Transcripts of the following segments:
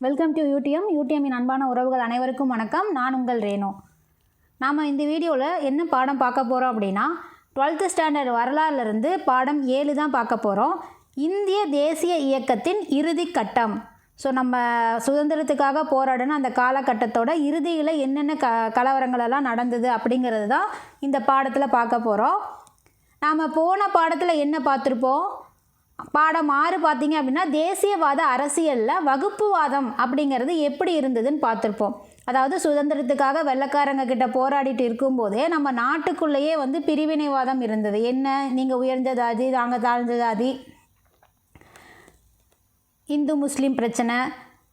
Welcome to யூடிஎம்மின் அன்பான உறவுகள் அனைவருக்கும் வணக்கம். நான் உங்கள் ரேணு. நாம் இந்த வீடியோவில் என்ன பாடம் பார்க்க போகிறோம் அப்படின்னா 12th ஸ்டாண்டர்ட் வரலாறுலேருந்து பாடம் 7 தான் பார்க்க போகிறோம். இந்திய தேசிய இயக்கத்தின் இறுதி கட்டம். ஸோ நம்ம சுதந்திரத்துக்காக போராடின அந்த காலகட்டத்தோட இறுதியில் என்னென்ன கலவரங்களெல்லாம் நடந்தது அப்படிங்கிறது தான் இந்த பாடத்தில் பார்க்க போகிறோம். நாம் போன பாடத்தில் என்ன பார்த்துருப்போம்? பாடம் 6 பார்த்திங்க அப்படின்னா தேசியவாத அரசியலில் வகுப்புவாதம் அப்படிங்கிறது எப்படி இருந்ததுன்னு பார்த்துருப்போம். அதாவது சுதந்திரத்துக்காக வெள்ளைக்காரங்க கிட்ட போராடிட்டு இருக்கும்போதே நம்ம நாட்டுக்குள்ளேயே பிரிவினைவாதம் இருந்தது. என்ன, நீங்கள் உயர்ந்த ஜாதி, நாங்கள் தாழ்ந்த ஜாதி, இந்து முஸ்லீம் பிரச்சனை,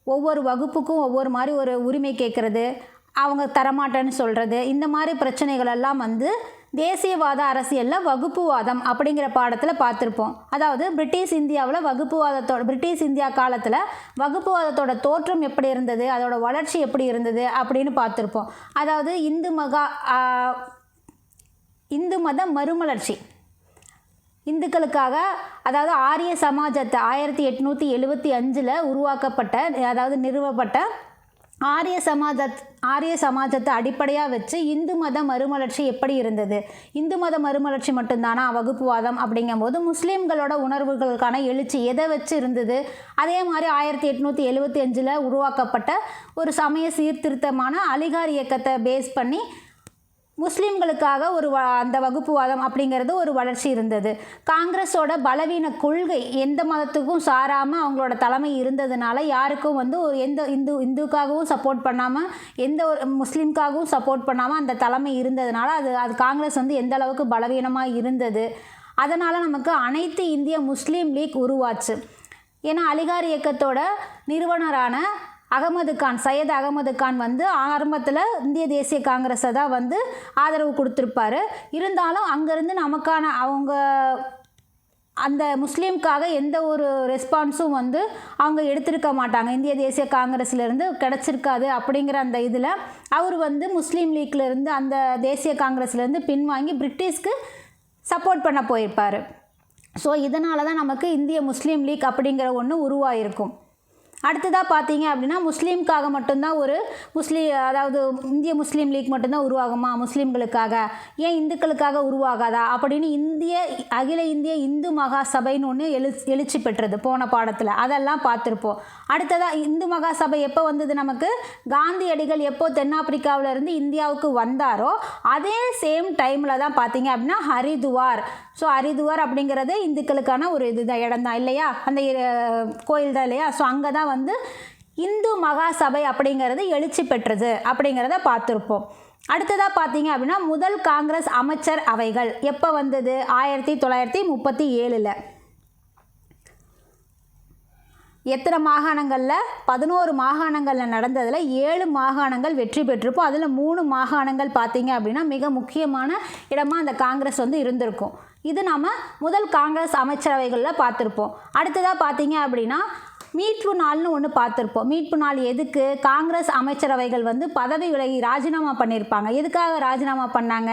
ஒவ்வொரு வகுப்புக்கும் ஒவ்வொரு மாதிரி ஒரு உரிமை கேட்குறது, அவங்க தரமாட்டேன்னு சொல்கிறது, இந்த மாதிரி பிரச்சனைகளெல்லாம் தேசியவாத அரசியலில் வகுப்புவாதம் அப்படிங்கிற பாடத்தில் பார்த்துருப்போம். அதாவது பிரிட்டிஷ் இந்தியாவில் பிரிட்டிஷ் இந்தியா காலத்தில் வகுப்புவாதத்தோட தோற்றம் எப்படி இருந்தது, அதோட வளர்ச்சி எப்படி இருந்தது அப்படின்னு பார்த்துருப்போம். அதாவது இந்து மத மறுமலர்ச்சி, இந்துக்களுக்காக, அதாவது ஆரிய சமாஜத்தை 1875 உருவாக்கப்பட்ட, அதாவது நிறுவப்பட்ட ஆரிய சமாஜத்தை அடிப்படையாக வச்சு இந்து மத மறுமலர்ச்சி எப்படி இருந்தது, இந்து மத மறுமலர்ச்சி மட்டும்தானா வகுப்புவாதம் அப்படிங்கும்போது முஸ்லீம்களோட உணர்வுகளுக்கான எழுச்சி எதை வச்சு இருந்தது. அதே மாதிரி 1875 உருவாக்கப்பட்ட ஒரு சமய சீர்திருத்தமான அலிகார் இயக்கத்தை பேஸ் பண்ணி முஸ்லீம்களுக்காக அந்த வகுப்புவாதம் அப்படிங்கிறது ஒரு வளர்ச்சி இருந்தது. காங்கிரஸோட பலவீன கொள்கை, எந்த மதத்துக்கும் சாராமல் அவங்களோட தலைமை இருந்ததுனால யாருக்கும் ஒரு எந்த இந்துக்காகவும் சப்போர்ட் பண்ணாமல், எந்த ஒரு முஸ்லீம்காகவும் சப்போர்ட் பண்ணாமல் அந்த தலைமை இருந்ததுனால அது காங்கிரஸ் எந்த அளவுக்கு பலவீனமாக இருந்தது. அதனால் நமக்கு அனைத்து இந்திய முஸ்லீம் லீக் உருவாச்சு. ஏன்னா அலிகார் இயக்கத்தோட நிறுவனரான சையத் அகமது கான் ஆரம்பத்தில் இந்திய தேசிய காங்கிரஸை தான் ஆதரவு கொடுத்துருப்பாரு. இருந்தாலும் அங்கேருந்து நமக்கான அவங்க அந்த முஸ்லீம்காக எந்த ஒரு ரெஸ்பான்ஸும் அவங்க எடுத்திருக்க மாட்டாங்க. இந்திய தேசிய காங்கிரஸ்லேருந்து கிடச்சிருக்காது அப்படிங்கிற அந்த இதில் அவர் முஸ்லீம் லீக்லேருந்து, அந்த தேசிய காங்கிரஸ்லேருந்து பின்வாங்கி பிரிட்டிஷ்க்கு சப்போர்ட் பண்ண போயிருப்பார். ஸோ இதனால தான் நமக்கு இந்திய முஸ்லீம் லீக் அப்படிங்கிற ஒன்று உருவாயிருக்கும். அடுத்ததாக பார்த்தீங்க அப்படின்னா முஸ்லீம்காக மட்டும்தான் அதாவது இந்திய முஸ்லீம் லீக் மட்டும்தான் உருவாகுமா முஸ்லீம்களுக்காக, ஏன் இந்துக்களுக்காக உருவாகாதா அப்படின்னு அகில இந்திய இந்து மகா சபைன்னு ஒன்று எழுச்சி பெற்றது போன பாடத்தில். அதெல்லாம் பார்த்துருப்போம். அடுத்ததாக இந்து மகா சபை எப்போ வந்தது நமக்கு? காந்தியடிகள் எப்போ தென்னாப்பிரிக்காவிலேருந்து இந்தியாவுக்கு வந்தாரோ அதே சேம் டைமில் தான் பார்த்தீங்க அப்படின்னா ஹரிதுவார். ஸோ ஹரிதுவார் அப்படிங்கிறது இந்துக்களுக்கான ஒரு இடம் தான் இல்லையா, அந்த கோயில் தான் இல்லையா. ஸோ அங்கே தான் இந்து மகா சபை அப்படிங்கிறது எழுச்சி பெற்றது அப்படிங்கிறத பார்த்துருப்போம். அடுத்ததாக பார்த்தீங்க அப்படின்னா முதல் காங்கிரஸ் அமைச்சர் அவைகள் எப்போ வந்தது? 1937. எத்தனை மாகாணங்களில்? 11 மாகாணங்களில் நடந்ததில் 7 மாகாணங்கள் வெற்றி பெற்றிருப்போம். அதில் 3 மாகாணங்கள் பார்த்தீங்க அப்படின்னா மிக முக்கியமான இடமாக அந்த காங்கிரஸ் இருந்திருக்கும். இது நாம் முதல் காங்கிரஸ் அமைச்சரவைகளில் பார்த்துருப்போம். அடுத்ததாக பார்த்தீங்க அப்படின்னா மீட்பு நாள்னு ஒன்று பார்த்துருப்போம். மீட்பு நாள் எதுக்கு? காங்கிரஸ் அமைச்சரவைகள் பதவி விலகி ராஜினாமா பண்ணியிருப்பாங்க. எதுக்காக ராஜினாமா பண்ணாங்க?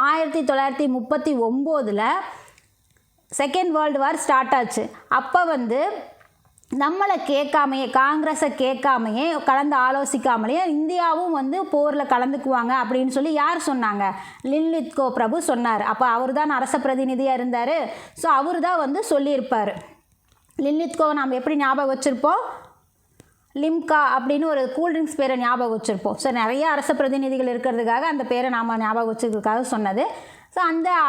1939 செகண்ட் வேர்ல்டு வார் ஸ்டார்ட் ஆச்சு. அப்போ நம்மளை கேட்காமையே, காங்கிரஸை கேட்காமையே, கலந்து ஆலோசிக்காமலேயே இந்தியாவும் போரில் கலந்துக்குவாங்க அப்படின்னு சொல்லி யார் சொன்னாங்க? லின்லித்கோ பிரபு சொன்னார். அப்போ அவர் தான் அரச பிரதிநிதியாக இருந்தார். ஸோ அவர் தான் சொல்லியிருப்பார். லின்லித்கோவை நாம் எப்படி ஞாபகம் வச்சுருப்போம்? லிம்கா அப்படின்னு ஒரு கூல்ட்ரிங்க்ஸ் பேரை ஞாபகம் வச்சுருப்போம். ஸோ நிறைய அரச பிரதிநிதிகள் இருக்கிறதுக்காக அந்த பேரை நாம் ஞாபகம் வச்சுக்கிறதுக்காக சொன்னது. ஸோ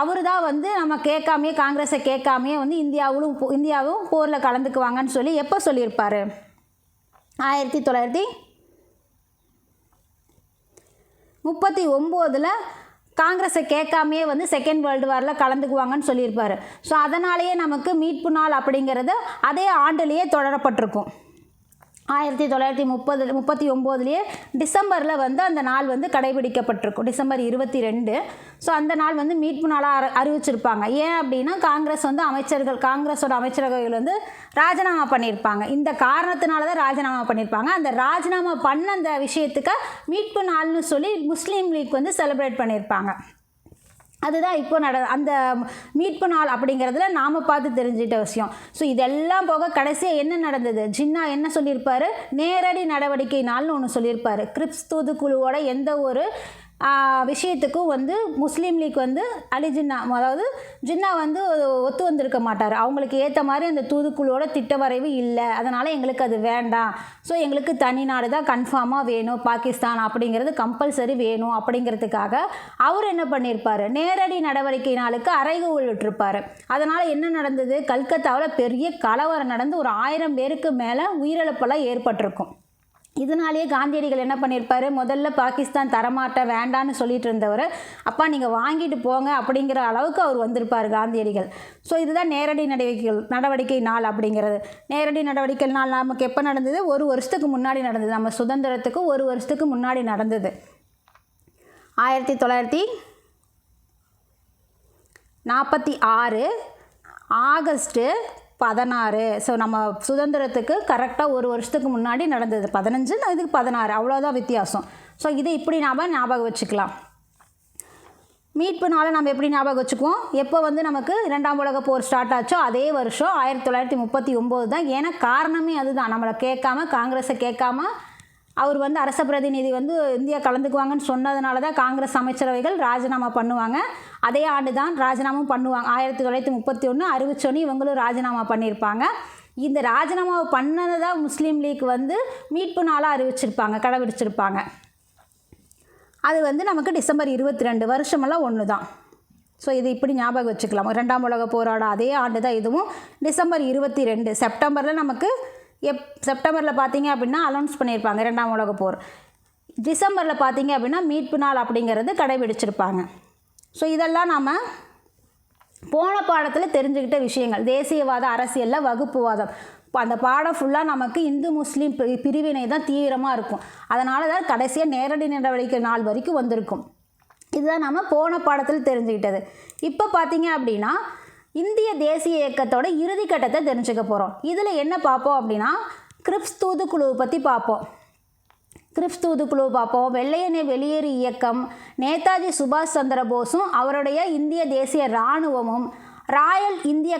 அவர் தான் நம்ம கேட்காமையே, காங்கிரஸை கேட்காமையே இந்தியாவும் போரில் கலந்துக்குவாங்கன்னு சொல்லி எப்போ சொல்லியிருப்பார்? 1939 காங்கிரஸை கேட்காமையே செகண்ட் வேர்ல்டு வாரில் கலந்துக்குவாங்கன்னு சொல்லியிருப்பார். ஸோ அதனாலேயே நமக்கு மீட்பு நாள் அப்படிங்கிறது அதே ஆண்டுலேயே தொடரப்பட்டிருக்கும். 1939 டிசம்பரில் அந்த நாள் கடைபிடிக்கப்பட்டிருக்கும், டிசம்பர் 22. ஸோ அந்த நாள் மீட்பு நாளாக அறிவிச்சிருப்பாங்க. ஏன் அப்படின்னா காங்கிரஸோட அமைச்சரவைகள் ராஜினாமா பண்ணியிருப்பாங்க. இந்த காரணத்தினால தான் ராஜினாமா பண்ணியிருப்பாங்க. அந்த ராஜினாமா பண்ண அந்த விஷயத்துக்கு மீட்பு நாள்னு சொல்லி முஸ்லீம் லீக் செலிப்ரேட் பண்ணியிருப்பாங்க. அதுதான் இப்போ அந்த மீட்பு நாள் அப்படிங்கிறதுல நாம் பார்த்து தெரிஞ்சிட்ட விஷயம். ஸோ இதெல்லாம் போக கடைசியாக என்ன நடந்தது, ஜின்னா என்ன சொல்லியிருப்பார், நேரடி நடவடிக்கை நாள்னு ஒன்று சொல்லியிருப்பார். கிரிப்ஸ் தூதுக்குழுவோட எந்த ஒரு விஷயத்துக்கும் வந்து முஸ்லீம் லீக் வந்து ஜின்னா அதாவது ஜின்னா வந்து ஒத்து வந்திருக்க மாட்டார். அவங்களுக்கு ஏற்ற மாதிரி அந்த தூதுக்குழுவோட திட்ட வரைவு இல்லை, அதனால் எங்களுக்கு அது வேண்டாம், ஸோ எங்களுக்கு தனி நாடு தான் கன்ஃபார்மாக வேணும், பாகிஸ்தான் அப்படிங்கிறது கம்பல்சரி வேணும் அப்படிங்கிறதுக்காக அவர் என்ன பண்ணியிருப்பார், நேரடி நடவடிக்கை நாளுக்கு அறைகூவல் விட்டுருப்பார். அதனால் என்ன நடந்தது, கல்கத்தாவில் பெரிய கலவரம் நடந்து ஒரு 1000 பேருக்கு மேலே உயிரிழப்பெல்லாம் ஏற்பட்டிருக்கும். இதனாலேயே காந்தியடிகள் என்ன பண்ணியிருப்பார், முதல்ல பாகிஸ்தான் தரமாட்ட வேண்டான்னு சொல்லிட்டு இருந்தவர் அப்பா நீங்கள் வாங்கிட்டு போங்க அப்படிங்கிற அளவுக்கு அவர் வந்திருப்பார் காந்தியடிகள். ஸோ இதுதான் நேரடி நடவடிக்கை நாள் அப்படிங்கிறது. நேரடி நடவடிக்கை நாள் நமக்கு எப்போ நடந்தது, ஒரு வருஷத்துக்கு முன்னாடி நடந்தது, நம்ம சுதந்திரத்துக்கு ஒரு வருஷத்துக்கு முன்னாடி நடந்தது. 1946 ஆகஸ்ட்டு 16. ஸோ நம்ம சுதந்திரத்துக்கு கரெக்டாக ஒரு வருஷத்துக்கு முன்னாடி நடந்தது. 15 இதுக்கு 16, அவ்வளோதான் வித்தியாசம். ஸோ இதை இப்படி நாம் ஞாபகம் வச்சுக்கலாம். மீட்பு நாளை நம்ம எப்படி ஞாபகம் வச்சுக்குவோம், எப்போ வந்து நமக்கு 2ஆம் உலக போர் ஸ்டார்ட் ஆச்சோ அதே வருஷம் 1939 தான். ஏன்னா காரணமே அதுதான், நம்மளை கேட்காம, காங்கிரஸை கேட்காம அவர் வந்து அரச பிரதிநிதி வந்து இந்தியா கலந்துக்குவாங்கன்னு சொன்னதுனால தான் காங்கிரஸ் அமைச்சரவைகள் ராஜினாமா பண்ணுவாங்க. அதே ஆண்டு தான் ராஜினாமா பண்ணுவாங்க. 1931 அறிவிச்சோன்னே இவங்களும் ராஜினாமா பண்ணியிருப்பாங்க. இந்த ராஜினாமாவை பண்ணதை தான் முஸ்லீம் லீக் வந்து மீட்பு நாளாக அறிவிச்சிருப்பாங்க, கடைபிடிச்சிருப்பாங்க. அது வந்து நமக்கு டிசம்பர் 22, வருஷமெல்லாம் ஒன்று தான். ஸோ இது இப்படி ஞாபகம் வச்சுக்கலாம். 2ஆம் உலக போராட அதே ஆண்டு தான் இதுவும். டிசம்பர் 22, செப்டம்பரில் நமக்கு செப்டம்பரில் பார்த்தீங்க அப்படின்னா அனௌன்ஸ் பண்ணியிருப்பாங்க 2ஆம் உலக போர். டிசம்பரில் பார்த்தீங்க அப்படின்னா மீட்பு நாள் அப்படிங்கிறது கடைபிடிச்சிருப்பாங்க. ஸோ இதெல்லாம் நாம் போன பாடத்தில் தெரிஞ்சுக்கிட்ட விஷயங்கள். தேசியவாத அரசியலில் வகுப்புவாதம், அந்த பாடம் ஃபுல்லாக நமக்கு இந்து முஸ்லீம் பிரிவினை தான் தீவிரமாக இருக்கும். அதனால தான் கடைசியாக நேரடி நடவடிக்கை நாள் வரைக்கும் வந்திருக்கும். இதுதான் நம்ம போன பாடத்தில் தெரிஞ்சுக்கிட்டது. இப்போ பார்த்தீங்க அப்படின்னா இந்திய தேசிய இயக்கத்தோட இறுதி கட்டத்தை தெரிஞ்சுக்க போகிறோம். இதில் என்ன பார்ப்போம் அப்படின்னா கிரிப்ஸ் தூதுக்குழுவை பற்றி பார்ப்போம். கிரிப்ஸ் தூதுக்குழு பார்ப்போம். வெள்ளையனே வெளியேறு இயக்கம், நேதாஜி சுபாஷ் சந்திர போஸும் அவருடைய இந்திய தேசிய இராணுவமும், ராயல் இந்திய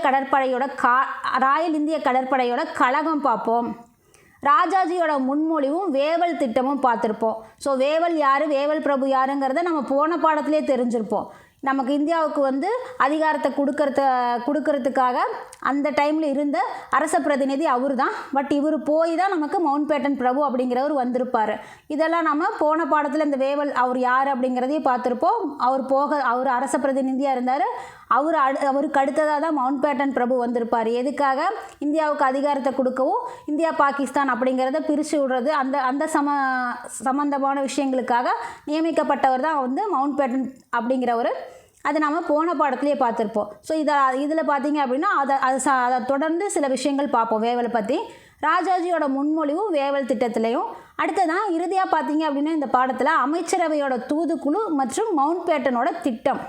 கடற்படையோட கழகம் பார்ப்போம். ராஜாஜியோட முன்மொழிவும் வேவல் திட்டமும் பார்த்துருப்போம். ஸோ வேவல் யார், வேவல் பிரபு யாருங்கிறத நம்ம போன பாடத்திலே தெரிஞ்சிருப்போம். நமக்கு இந்தியாவுக்கு வந்து அதிகாரத்தை கொடுக்கறதுக்காக அந்த டைமில் இருந்த அரச பிரதிநிதி அவர் தான். பட் இவர் போய் தான் நமக்கு மவுண்ட் பேட்டன் பிரபு அப்படிங்கிறவர் வந்திருப்பார். இதெல்லாம் நம்ம போன பாடத்தில் இந்த வேவல் அவர் யார் அப்படிங்கிறதையும் பார்த்துருப்போம். அவர் அரச பிரதிநிதியாக இருந்தார். அவருக்கு அடுத்ததாக தான் மவுண்ட் பேட்டன் பிரபு வந்திருப்பார். எதுக்காக, இந்தியாவுக்கு அதிகாரத்தை கொடுக்கவும் இந்தியா பாகிஸ்தான் அப்படிங்கிறத பிரித்து விடுறது, அந்த சம்பந்தமான விஷயங்களுக்காக நியமிக்கப்பட்டவர் தான் வந்து மவுண்ட் பேட்டன் அப்படிங்கிறவர். அது நம்ம போன பாடத்துலேயே பார்த்துருப்போம். ஸோ இதில் பார்த்தீங்க அப்படின்னா அதை தொடர்ந்து சில விஷயங்கள் பார்ப்போம் வேவலை பற்றி. ராஜாஜியோட முன்மொழிவும் வேவல் திட்டத்திலையும். அடுத்ததான் இறுதியாக பார்த்தீங்க அப்படின்னா இந்த பாடத்தில் அமைச்சரவையோட தூதுக்குழு மற்றும் மவுண்ட் பேட்டனோட திட்டம்.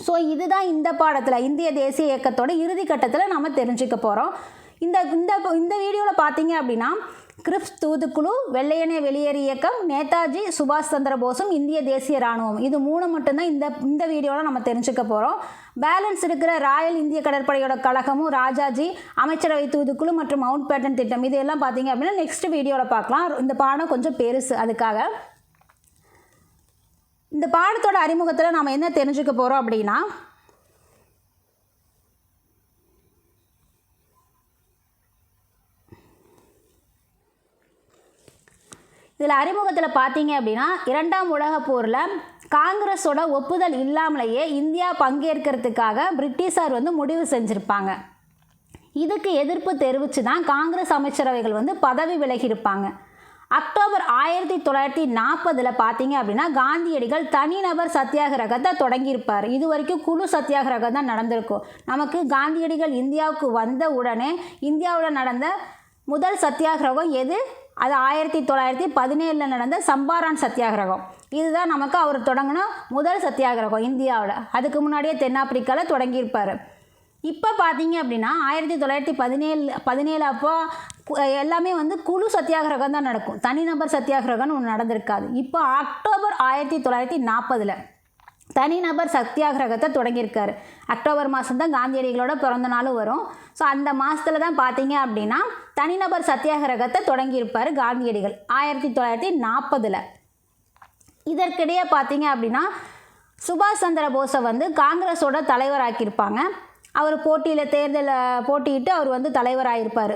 ஸோ இதுதான் இந்த பாடத்தில் இந்திய தேசிய இயக்கத்தோட இறுதி கட்டத்தில் நம்ம தெரிஞ்சுக்க போகிறோம். இந்த வீடியோவில் பார்த்தீங்க அப்படின்னா கிரிப்ஸ் தூதுக்குழு, வெள்ளையனே வெளியேறு இயக்கம், நேதாஜி சுபாஷ் சந்திர போஸும் இந்திய தேசிய இராணுவம், இது 3 மட்டும்தான் இந்த வீடியோவில் நம்ம தெரிஞ்சுக்க போகிறோம். பேலன்ஸ் இருக்கிற ராயல் இந்திய கடற்படையோட கழகமும், ராஜாஜி, அமைச்சரவை தூதுக்குழு மற்றும் மவுண்ட் பேட்டன் திட்டம், இதெல்லாம் பார்த்தீங்க அப்படின்னா நெக்ஸ்ட் வீடியோவில் பார்க்கலாம். இந்த பாடம் கொஞ்சம் பெருசு. அதுக்காக இந்த பாடத்தோட அறிமுகத்தில் நாம் என்ன தெரிஞ்சுக்க போகிறோம் அப்படின்னா, இதில் அறிமுகத்தில் பார்த்தீங்க அப்படின்னா 2ஆம் உலக போரில் காங்கிரஸோட ஒப்புதல் இல்லாமலேயே இந்தியா பங்கேற்கிறதுக்காக பிரிட்டிஷார் வந்து முடிவு செஞ்சுருப்பாங்க. இதுக்கு எதிர்ப்பு தெரிவித்து தான் காங்கிரஸ் அமைச்சரவைகள் வந்து பதவி விலகியிருப்பாங்க. அக்டோபர் 1940 பார்த்தீங்க அப்படின்னா காந்தியடிகள் தனிநபர் சத்தியாகிரகத்தை தொடங்கியிருப்பார். இது வரைக்கும் குழு சத்தியாகிரகம் தான் நடந்திருக்கும். நமக்கு காந்தியடிகள் இந்தியாவுக்கு வந்த உடனே இந்தியாவில் நடந்த முதல் சத்தியாகிரகம் எது, அது 1917 நடந்த சம்பாரான் சத்தியாகிரகம். இதுதான் நமக்கு அவர் தொடங்கின முதல் சத்தியாகிரகம் இந்தியாவில். அதுக்கு முன்னாடியே தென்னாப்பிரிக்காவில் தொடங்கியிருப்பார். இப்போ பார்த்தீங்க அப்படின்னா 1917 அப்போ எல்லாமே வந்து குழு சத்தியாகிரகம் தான் நடக்கும், தனிநபர் சத்தியாகிரகம்னு ஒன்று நடந்திருக்காது. இப்போ அக்டோபர் 1940 தனிநபர் சத்தியாகிரகத்தை தொடங்கியிருக்காரு. அக்டோபர் மாதம் தான் காந்தியடிகளோட பிறந்த நாளும் வரும். ஸோ அந்த மாதத்தில் தான் பார்த்தீங்க அப்படின்னா தனிநபர் சத்தியாகிரகத்தை தொடங்கியிருப்பார் காந்தியடிகள் 1940. இதற்கிடையே பார்த்தீங்க அப்படின்னா சுபாஷ் சந்திர போஸை வந்து காங்கிரஸோட தலைவராக்கியிருப்பாங்க. அவர் தேர்தலில் போட்டியிட்டு அவர் வந்து தலைவராகிருப்பார்.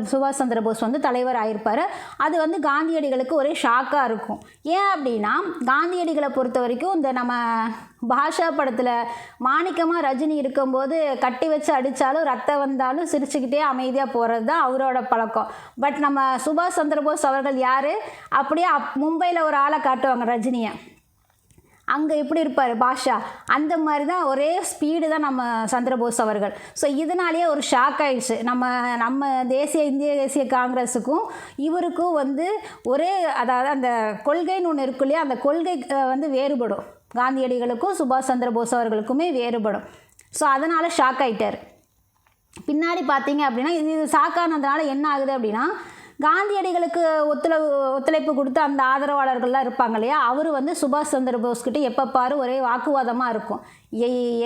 சுபாஷ் சந்திர போஸ் வந்து தலைவராகிருப்பார். அது வந்து காந்தியடிகளுக்கு ஒரே ஷாக்காக இருக்கும். ஏன் அப்படின்னா காந்தியடிகளை பொறுத்த வரைக்கும் இந்த நம்ம பாஷா படத்தில் மாணிக்கமாக ரஜினி இருக்கும்போது கட்டி வச்சு அடித்தாலும் ரத்தம் வந்தாலும் சிரிச்சுக்கிட்டே அமைதியாக போகிறது தான் அவரோட பழக்கம். பட் நம்ம சுபாஷ் சந்திர போஸ் அவர்கள் யார், அப்படியே மும்பையில் ஒரு ஆளை காட்டுவாங்க ரஜினியை, அங்கே எப்படி இருப்பார் பாஷா, அந்த மாதிரி தான் ஒரே ஸ்பீடு தான் நம்ம சந்திரபோஸ் அவர்கள். ஸோ இதனாலேயே ஒரு ஷாக் ஆகிடுச்சு நம்ம இந்திய தேசிய காங்கிரஸுக்கும் இவருக்கும் வந்து ஒரே, அதாவது அந்த கொள்கைன்னு ஒன்று இருக்கு இல்லையா, அந்த கொள்கை வந்து வேறுபடும். காந்தியடிகளுக்கும் சுபாஷ் சந்திரபோஸ் அவர்களுக்குமே வேறுபடும். ஸோ அதனால் ஷாக் ஆகிட்டார். பின்னாடி பார்த்தீங்க அப்படின்னா இது ஷாக்கானதுனால என்ன ஆகுது அப்படின்னா காந்தியடிகளுக்கு ஒத்துழைப்பு கொடுத்து அந்த ஆதரவாளர்கள்லாம் இருப்பாங்க இல்லையா, அவர் வந்து சுபாஷ் சந்திர போஸ்கிட்ட எப்போ பாரு ஒரே வாக்குவாதமாக இருக்கும்.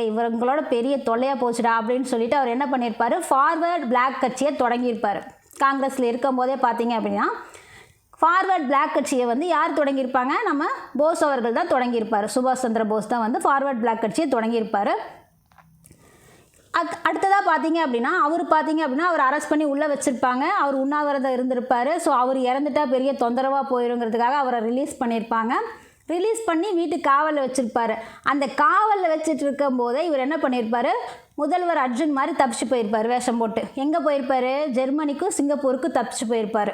இவங்களோட பெரிய தொல்லையாக போச்சுடா அப்படின்னு சொல்லிட்டு அவர் என்ன பண்ணியிருப்பார், ஃபார்வர்ட் பிளாக் கட்சியை தொடங்கியிருப்பார். காங்கிரஸில் இருக்கும் போதே பார்த்தீங்க அப்படின்னா ஃபார்வர்ட் பிளாக் கட்சியை வந்து யார் தொடங்கியிருப்பாங்க, நம்ம போஸ் அவர்கள் தான் தொடங்கியிருப்பார். சுபாஷ் சந்திர போஸ் தான் வந்து ஃபார்வர்ட் பிளாக் கட்சியை தொடங்கியிருப்பார். அடுத்ததாக பார்த்தீங்க அப்படின்னா அவர் அரெஸ்ட் பண்ணி உள்ளே வச்சுருப்பாங்க. அவர் உண்ணாவிரதம் இருந்திருப்பார். ஸோ அவர் இறந்துட்டால் பெரிய தொந்தரவாக போயிருங்கிறதுக்காக அவரை ரிலீஸ் பண்ணியிருப்பாங்க. ரிலீஸ் பண்ணி வீட்டு காவலில் வச்சுருப்பார். அந்த காவலில் வச்சுட்டு இருக்கும் போதே இவர் என்ன பண்ணியிருப்பார், முதல்வர் அர்ஜுன் மாதிரி தப்பிச்சு போயிருப்பார் வேஷம் போட்டு. எங்கே போயிருப்பார், ஜெர்மனிக்கும் சிங்கப்பூருக்கும் தப்பிச்சு போயிருப்பார்.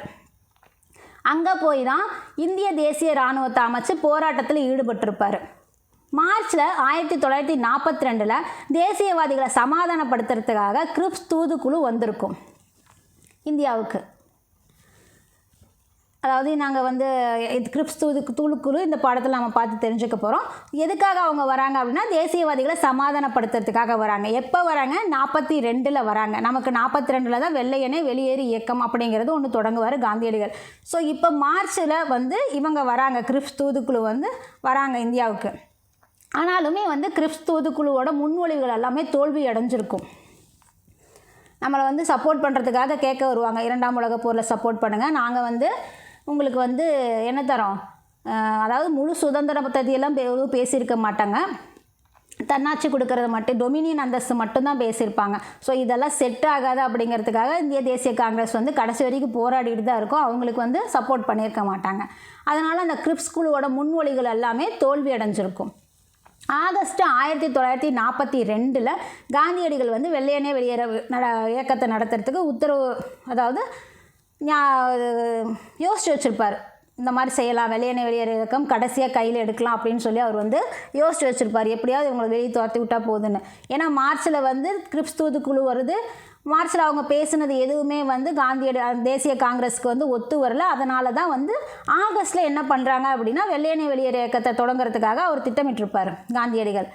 அங்கே போய் தான் இந்திய தேசிய இராணுவத்தை அமைச்சு போராட்டத்தில் ஈடுபட்டிருப்பார். மார்ச்சில் 1942 தேசியவாதிகளை சமாதானப்படுத்துறதுக்காக கிரிப்ஸ் தூதுக்குழு வந்திருக்கும் இந்தியாவுக்கு. அதாவது நாங்கள் வந்து கிரிப்ஸ் தூதுக்குழு இந்த பாடத்தில் நம்ம பார்த்து தெரிஞ்சுக்க போகிறோம். எதுக்காக அவங்க வராங்க அப்படின்னா தேசியவாதிகளை சமாதானப்படுத்துறதுக்காக வராங்க. எப்போ வராங்க, 42 வராங்க. நமக்கு 42 தான் வெள்ளையனே வெளியேறு இயக்கம் அப்படிங்கிறது ஒன்று தொடங்குவார் காந்தியடிகள். ஸோ இப்போ மார்ச்சில் வந்து இவங்க வராங்க, கிரிப்ஸ் தூதுக்குழு வந்து வராங்க இந்தியாவுக்கு. ஆனாலுமே வந்து கிரிப்ஸ் தூதுக்குழுவோட முன்மொழிவுகள் எல்லாமே தோல்வி அடைஞ்சிருக்கும். நம்மளை வந்து சப்போர்ட் பண்ணுறதுக்காக கேட்க வருவாங்க, 2ஆம் உலகப் போரில் சப்போர்ட் பண்ணுங்கள், நாங்கள் வந்து உங்களுக்கு வந்து என்ன தரோம், அதாவது முழு சுதந்திர பற்றியெல்லாம் பேசியிருக்க மாட்டாங்க, தன்னாட்சி கொடுக்கறது மட்டும், டொமினியன் அந்தஸ்து மட்டும்தான் பேசியிருப்பாங்க. ஸோ இதெல்லாம் செட் ஆகாது அப்படிங்கிறதுக்காக இந்திய தேசிய காங்கிரஸ் வந்து கடைசி வரைக்கும் போராடிட்டு தான் இருக்கும். அவங்களுக்கு வந்து சப்போர்ட் பண்ணியிருக்க மாட்டாங்க. அதனால் அந்த கிரிப்ஸ் குழுவோட முன்மொழிகள் எல்லாமே தோல்வி அடைஞ்சிருக்கும். ஆகஸ்ட் 1942 காந்தியடிகள் வந்து வெள்ளையனே வெளியேற இயக்கத்தை நடத்துறதுக்கு உத்தரவு, அதாவது யோசிச்சு வச்சுருப்பார். இந்த மாதிரி செய்யலாம், வெள்ளையனே வெளியேற இயக்கம் கடைசியாக கையில் எடுக்கலாம் அப்படின்னு சொல்லி அவர் வந்து யோசிச்சு வச்சுருப்பார். எப்படியாவது இவங்களை வெளியே துரத்தி விட்டால் போகுதுன்னு. ஏன்னா மார்ச்சில் வந்து கிரிப்ஸ் தூதுக்குழு வருது. மார்ச்சில் அவங்க பேசுனது எதுவுமே வந்து தேசிய காங்கிரஸுக்கு வந்து ஒத்து வரல. அதனால தான் வந்து ஆகஸ்ட்டில் என்ன பண்ணுறாங்க அப்படின்னா வெள்ளையனே வெளியேற இயக்கத்தை தொடங்குறதுக்காக அவர் திட்டமிட்டிருப்பார் காந்தியடிகள்.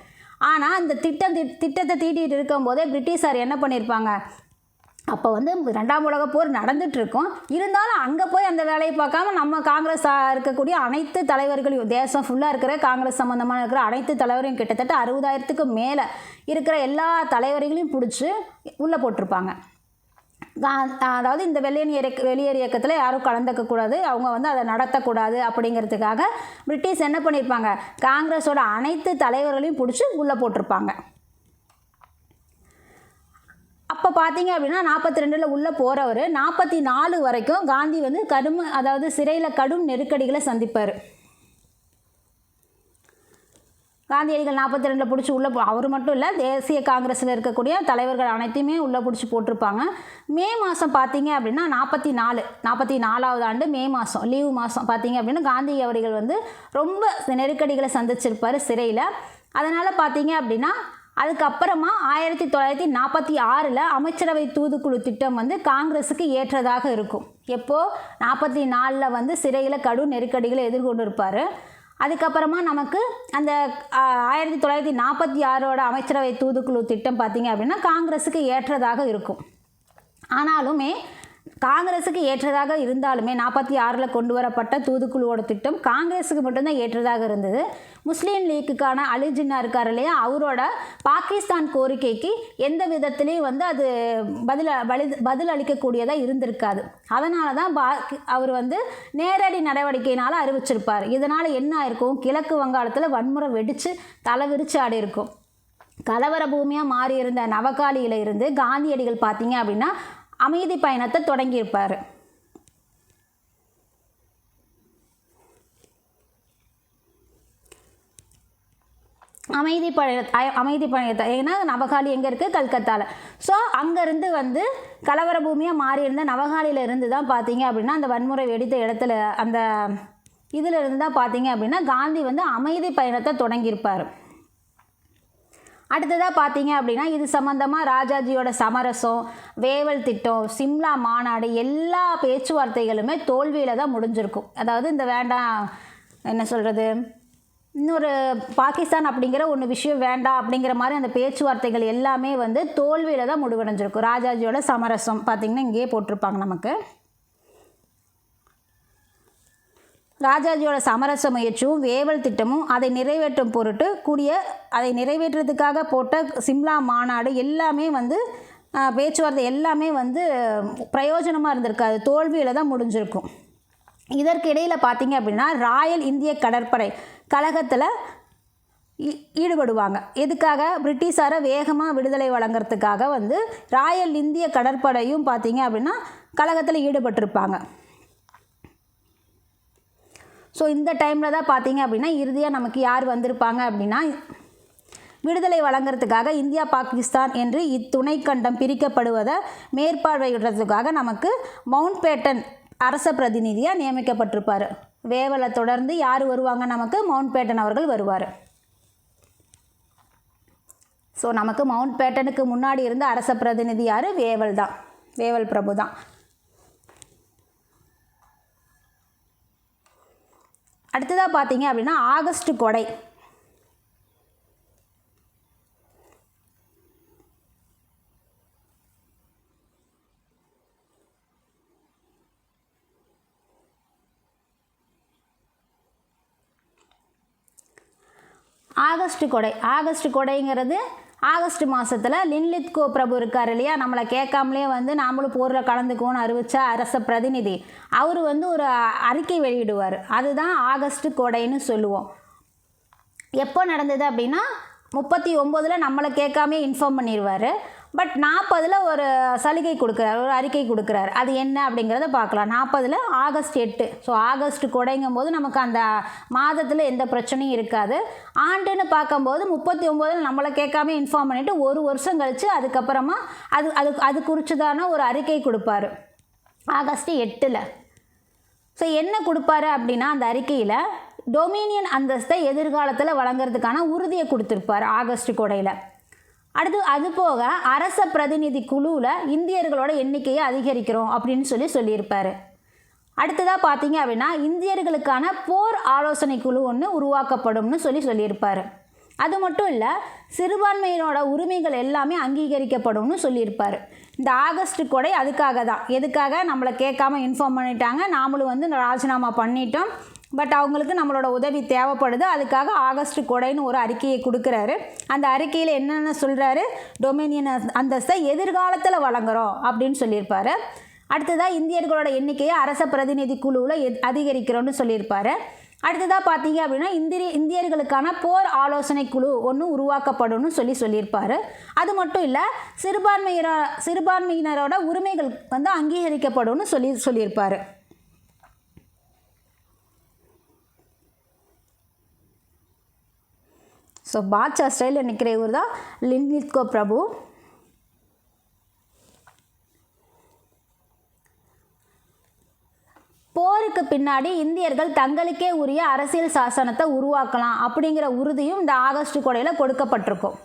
ஆனால் அந்த திட்டத்தை தீட்டிகிட்டு இருக்கும்போதே பிரிட்டிஷார் என்ன பண்ணியிருப்பாங்க, அப்போ வந்து 2ஆம் உலகப் போர் நடந்துகிட்ருக்கோம், இருந்தாலும் அங்கே போய் அந்த வேலையை பார்க்காம நம்ம காங்கிரஸ் இருக்கக்கூடிய அனைத்து தலைவர்களையும், தேசம் ஃபுல்லாக இருக்கிற காங்கிரஸ் சம்மந்தமான இருக்கிற அனைத்து தலைவரையும், கிட்டத்தட்ட 60,000க்கு மேலே இருக்கிற எல்லா தலைவர்களையும் பிடிச்சி உள்ளே போட்டிருப்பாங்க. அதாவது இந்த வெளியேறு இயக்கத்தில் யாரும் கலந்துக்கக்கூடாது, அவங்க வந்து அதை நடத்தக்கூடாது அப்படிங்கிறதுக்காக பிரிட்டிஷ் என்ன பண்ணியிருப்பாங்க, காங்கிரஸோட அனைத்து தலைவர்களையும் பிடிச்சி உள்ளே போட்டிருப்பாங்க. அப்போ பார்த்தீங்க அப்படின்னா 42 உள்ளே போகிறவர் 44 வரைக்கும் காந்தி வந்து அதாவது சிறையில் கடும் நெருக்கடிகளை சந்திப்பார். காந்தியடிகள் 42 பிடிச்சி உள்ளே அவர் மட்டும் இல்லை, தேசிய காங்கிரஸில் இருக்கக்கூடிய தலைவர்கள் அனைத்தையுமே உள்ளே பிடிச்சி போட்டிருப்பாங்க. மே மாதம் பார்த்தீங்க அப்படின்னா 44வது ஆண்டு மே மாதம், லீவு மாதம் பார்த்தீங்க அப்படின்னா காந்தி அவர்கள் வந்து ரொம்ப நெருக்கடிகளை சந்திச்சிருப்பார் சிறையில். அதனால் பார்த்தீங்க அப்படின்னா அதுக்கப்புறமா 1946 அமைச்சரவை தூதுக்குழு திட்டம் வந்து காங்கிரஸுக்கு ஏற்றதாக இருக்கும். எப்போது 44 வந்து சிறையில் கடும் நெருக்கடிகளை எதிர்கொண்டு இருப்பார். அதுக்கப்புறமா நமக்கு அந்த 1946 அமைச்சரவை தூதுக்குழு திட்டம் பார்த்திங்க அப்படின்னா காங்கிரஸுக்கு ஏற்றதாக இருக்கும். ஆனாலுமே காங்கிரஸுக்கு ஏற்றதாக இருந்தாலுமே 46 கொண்டு வரப்பட்ட தூதுக்குழுவோட திட்டம் காங்கிரஸுக்கு மட்டும்தான் ஏற்றதாக இருந்தது. முஸ்லீம் லீக்குக்கான அலி ஜின்னா இருக்கார் இல்லையா, அவரோட பாகிஸ்தான் கோரிக்கைக்கு எந்த விதத்துலேயும் வந்து அது பதில் அளிக்கக்கூடியதாக இருந்திருக்காது. அதனால தான் அவர் வந்து நேரடி நடவடிக்கையினால் அறிவிச்சிருப்பார். இதனால் என்ன ஆயிருக்கும், கிழக்கு வங்காளத்தில் வன்முறை வெடித்து தலைவிரிச்சு ஆடி இருக்கும். கலவர பூமியாக மாறியிருந்த நவகாலியில் இருந்து காந்தியடிகள் பார்த்தீங்க அப்படின்னா அமைதி பயணத்தை தொடங்கியிருப்பார். அமைதி பயணத்தை ஏன்னா நவகாலி எங்கே இருக்குது, கல்கத்தாவில். ஸோ அங்கேருந்து வந்து கலவர பூமியாக மாறி இருந்த நவகாலியில் இருந்து தான் பார்த்தீங்க அப்படின்னா அந்த வன்முறை வெடித்த இடத்துல அந்த இதில் இருந்து தான் பார்த்தீங்க அப்படின்னா காந்தி வந்து அமைதி பயணத்தை தொடங்கியிருப்பார். அடுத்ததாக பார்த்தீங்க அப்படின்னா இது சம்மந்தமாக ராஜாஜியோட சமரசம், வேவல் திட்டம், சிம்லா மாநாடு எல்லா பேச்சுவார்த்தைகளுமே தோல்வியில் தான் முடிஞ்சிருக்கும். அதாவது இந்த வேண்டாம் என்ன சொல்கிறது, இன்னொரு பாகிஸ்தான் அப்படிங்கிற ஒன்று விஷயம் வேண்டாம் அப்படிங்கிற மாதிரி அந்த பேச்சுவார்த்தைகள் எல்லாமே வந்து தோல்வியில் தான் முடிவடைஞ்சிருக்கும். ராஜாஜியோட சமரசம் பார்த்திங்கன்னா இங்கேயே போட்டிருப்பாங்க நமக்கு. ராஜாஜியோட சமரச முயற்சியும் வேவல் திட்டமும் அதை நிறைவேற்றும் பொருட்டு அதை நிறைவேற்றுறதுக்காக போட்ட சிம்லா மாநாடு எல்லாமே வந்து பேச்சுவார்த்தை எல்லாமே வந்து பிரயோஜனமாக இருந்திருக்காது, தோல்வியில் தான் முடிஞ்சிருக்கும். இதற்கு இடையில் பார்த்தீங்க அப்படின்னா ராயல் இந்திய கடற்படை கழகத்தில் ஈடுபடுவாங்க. எதுக்காக, பிரிட்டிஷாரை வேகமாக விடுதலை வழங்குறதுக்காக வந்து ராயல் இந்திய கடற்படையும் பார்த்தீங்க அப்படின்னா கழகத்தில் ஈடுபட்டிருப்பாங்க. ஸோ இந்த டைமில் தான் பார்த்தீங்க அப்படின்னா இறுதியாக நமக்கு யார் வந்திருப்பாங்க அப்படின்னா விடுதலை வழங்குறதுக்காக இந்தியா பாகிஸ்தான் என்று இத்துணை கண்டம் பிரிக்கப்படுவதை மேற்பார்வையிடுறதுக்காக நமக்கு மவுண்ட் பேட்டன் அரச பிரதிநிதியாக நியமிக்கப்பட்டிருப்பார். வேவலை தொடர்ந்து யார் வருவாங்க, நமக்கு மவுண்ட் பேட்டன் அவர்கள் வருவார். ஸோ நமக்கு மவுண்ட் பேட்டனுக்கு முன்னாடி இருந்த அரச பிரதிநிதி யார், வேவல் தான், வேவல் பிரபு தான். அடுத்ததாக பார்த்தீங்க அப்படின்னா ஆகஸ்ட் கொடை. ஆகஸ்ட் கொடைங்கிறது ஆகஸ்ட் மாதத்தில் லின்லித்கோ பிரபு இருக்கார் இல்லையா, நம்மளை கேட்காமலே வந்து நாமளும் போரில் கலந்துக்குவோன்னு அறிவித்த அரச பிரதிநிதி, அவர் வந்து ஒரு அறிக்கை வெளியிடுவார். அதுதான் ஆகஸ்ட் கொடைன்னு சொல்லுவோம். எப்போ நடந்தது அப்படின்னா 39 நம்மளை கேட்காமே இன்ஃபார்ம் பண்ணிடுவார். பட் 40 ஒரு சலுகை கொடுக்குறார், ஒரு அறிக்கை கொடுக்குறார். அது என்ன அப்படிங்கிறத பார்க்கலாம். 40 ஆகஸ்ட் 8. ஸோ ஆகஸ்ட் கொடைங்கும் போது நமக்கு அந்த மாதத்தில் எந்த பிரச்சனையும் இருக்காது. ஆண்டுன்னு பார்க்கும்போது 39 நம்மளை கேட்காம இன்ஃபார்ம் பண்ணிவிட்டு ஒரு வருஷம் கழித்து அதுக்கப்புறமா அது குறித்துதான ஒரு அறிக்கை கொடுப்பாரு ஆகஸ்ட் 8. ஸோ என்ன கொடுப்பாரு அப்படின்னா அந்த அறிக்கையில் டொமினியன் அந்தஸ்தை எதிர்காலத்தில் வழங்குறதுக்கான உறுதியை கொடுத்துருப்பார் ஆகஸ்ட் கொடையில். அது போக அரச பிரதிநிதி குழுவில் இந்தியர்களோட எண்ணிக்கையை அதிகரிக்கிறோம் அப்படின்னு சொல்லியிருப்பார். அடுத்ததாக பார்த்தீங்க அப்படின்னா இந்தியர்களுக்கான போர் ஆலோசனை குழு ஒன்று உருவாக்கப்படும்னு சொல்லியிருப்பார். அது மட்டும் இல்லை, சிறுபான்மையினோட உரிமைகள் எல்லாமே அங்கீகரிக்கப்படும்னு சொல்லியிருப்பார். இந்த ஆகஸ்ட் கொடை அதுக்காக தான். எதுக்காக, நம்மளை கேட்காம இன்ஃபார்ம் பண்ணிட்டாங்க, நாமளும் வந்து ராஜினாமா பண்ணிட்டோம், பட் அவங்களுக்கு நம்மளோட உதவி தேவைப்படுது, அதுக்காக ஆகஸ்ட் கொடைன்னு ஒரு அறிக்கையை கொடுக்குறாரு. அந்த அறிக்கையில் என்னென்ன சொல்கிறாரு, டொமினியன் அந்தஸ்தை எதிர்காலத்தில் வழங்குகிறோம் அப்படின்னு சொல்லியிருப்பார். அடுத்ததாக இந்தியர்களோட எண்ணிக்கையை அரச பிரதிநிதி குழுவில் அதிகரிக்கிறோன்னு சொல்லியிருப்பார். அடுத்ததாக பார்த்தீங்க அப்படின்னா இந்தியர்களுக்கான போர் ஆலோசனை குழு ஒன்று உருவாக்கப்படும் சொல்லியிருப்பார். அது மட்டும் இல்லை, சிறுபான்மையினரோட உரிமைகள் வந்து அங்கீகரிக்கப்படும் சொல்லியிருப்பார். ஸோ பாட்ஷா ஸ்டைலில் நிற்கிற இவர் தான் லின்லித்கோ பிரபு. போருக்கு பின்னாடி இந்தியர்கள் தங்களுக்கே உரிய அரசியல் சாசனத்தை உருவாக்கலாம் அப்படிங்கிற உறுதியும் இந்த ஆகஸ்ட் கொடையில் கொடுக்கப்பட்டிருக்கும்.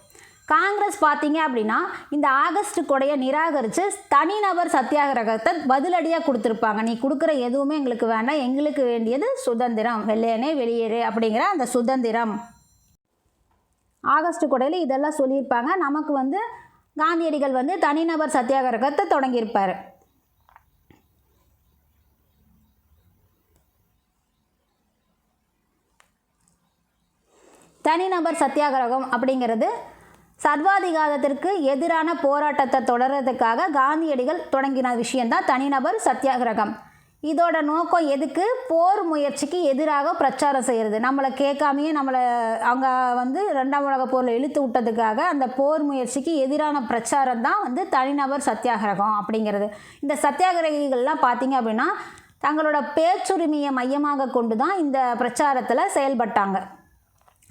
காங்கிரஸ் பார்த்தீங்க அப்படின்னா இந்த ஆகஸ்ட் கொடையை நிராகரித்து தனிநபர் சத்தியாகிரகத்தை பதிலடியாக கொடுத்துருப்பாங்க. நீ கொடுக்குற எதுவுமே எங்களுக்கு வேண்டாம், எங்களுக்கு வேண்டியது சுதந்திரம், வெள்ளையனே வெளியேறு அப்படிங்கிற அந்த சுதந்திரம். ஆகஸ்ட் கொடையில் இதெல்லாம் சொல்லியிருப்பாங்க. நமக்கு வந்து காந்தியடிகள் வந்து தனிநபர் சத்தியாகிரகத்தை தொடங்கியிருப்பார். தனிநபர் சத்தியாகிரகம் அப்படிங்கிறது சர்வாதிகாரத்திற்கு எதிரான போராட்டத்தை தொடர்றதுக்காக காந்தியடிகள் தொடங்கின விஷயந்தான் தனிநபர் சத்தியாகிரகம். இதோட நோக்கம் எதுக்கு? போர் முயற்சிக்கு எதிராக பிரச்சாரம் செய்கிறது. நம்மளை கேட்காமையே அவங்க வந்து 2ஆம் உலகப் போரில் இழுத்து விட்டதுக்காக அந்த போர் முயற்சிக்கு எதிரான பிரச்சாரம் தான் தனிநபர் சத்தியாகிரகம் அப்படிங்கிறது. இந்த சத்தியாகிரகிகள்லாம் பார்த்திங்க அப்படின்னா தங்களோட பேச்சுரிமையை மையமாக கொண்டு தான் இந்த பிரச்சாரத்தில் செயல்பட்டாங்க.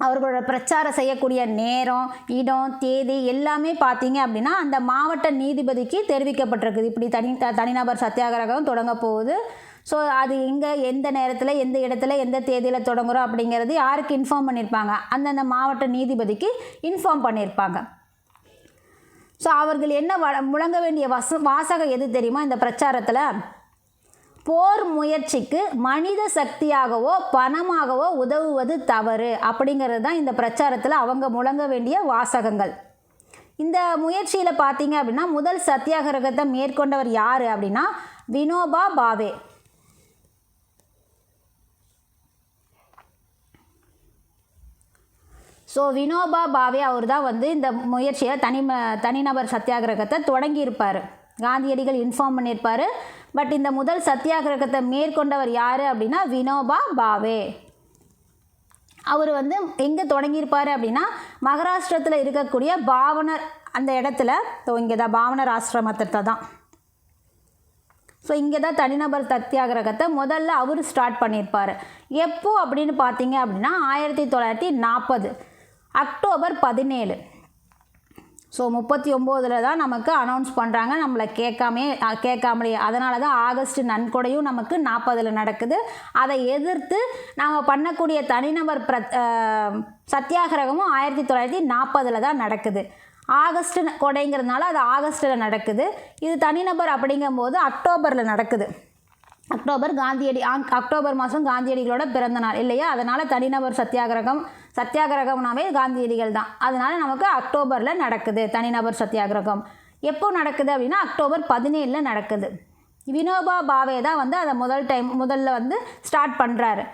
அவர்களோட பிரச்சாரம் செய்யக்கூடிய நேரம், இடம், தேதி எல்லாமே பார்த்தீங்க அப்படின்னா அந்த மாவட்ட நீதிபதிக்கு தெரிவிக்கப்பட்டிருக்குது. இப்படி தனிநபர் சத்தியாகிரகம் தொடங்க போகுது. ஸோ அது எங்கே, எந்த நேரத்தில், எந்த இடத்துல, எந்த தேதியில் தொடங்குகிறோம் அப்படிங்கிறது யாருக்கு இன்ஃபார்ம் பண்ணியிருப்பாங்க? அந்தந்த மாவட்ட நீதிபதிக்கு இன்ஃபார்ம் பண்ணியிருப்பாங்க. ஸோ அவர்கள் என்ன முழங்க வேண்டிய வாசகம் எது தெரியுமா? இந்த பிரச்சாரத்தில் போர் முயற்சிக்கு மனித சக்தியாகவோ பணமாகவோ உதவுவது தவறு அப்படிங்கிறது தான் இந்த பிரச்சாரத்தில் அவங்க முழங்க வேண்டிய வாசகங்கள். இந்த முயற்சியில் பார்த்தீங்க அப்படின்னா முதல் சத்தியாகிரகத்தை மேற்கொண்டவர் யார் அப்படின்னா வினோபா பாவே. ஸோ வினோபா பாவே அவர் தான் இந்த முயற்சியை தனிநபர் சத்தியாகிரகத்தை தொடங்கியிருப்பார். காந்தியடிகள் இன்ஃபார்ம் பண்ணியிருப்பார். பட் இந்த முதல் சத்தியாகிரகத்தை மேற்கொண்டவர் யார் அப்படின்னா வினோபா பாவே. அவர் எங்கே தொடங்கியிருப்பார் அப்படின்னா மகாராஷ்டிரத்தில் இருக்கக்கூடிய பாவனர் அந்த இடத்துல, இங்கே தான் பாவனர் ஆசிரமத்தை தான். ஸோ இங்கே தான் தனிநபர் சத்தியாகிரகத்தை முதல்ல அவர் ஸ்டார்ட் பண்ணியிருப்பார். எப்போ அப்படின்னு பார்த்தீங்க அப்படின்னா 1940 அக்டோபர் 17. ஸோ 39 தான் நமக்கு அனௌன்ஸ் பண்ணுறாங்க, நம்மளை கேட்காமலே. அதனால தான் ஆகஸ்ட் நன்கொடையும் நமக்கு 40 நடக்குது. அதை எதிர்த்து நாம் பண்ணக்கூடிய தனிநபர் சத்தியாகிரகமும் 1940 தான் நடக்குது. ஆகஸ்ட் கொடைங்கிறதுனால அது ஆகஸ்ட்டில் நடக்குது. இது தனிநபர் அப்படிங்கும்போது அக்டோபரில் நடக்குது. அக்டோபர் மாதம் காந்தியடிகளோட பிறந்த நாள் இல்லையா? அதனால் தனிநபர் சத்தியாகிரகம்னாவே காந்தியடிகள் தான். அதனால் நமக்கு அக்டோபரில் நடக்குது தனிநபர் சத்தியாகிரகம். எப்போ நடக்குது அப்படின்னா அக்டோபர் 17 நடக்குது. வினோபா பாவே தான் அதை முதல்ல ஸ்டார்ட் பண்ணுறாரு.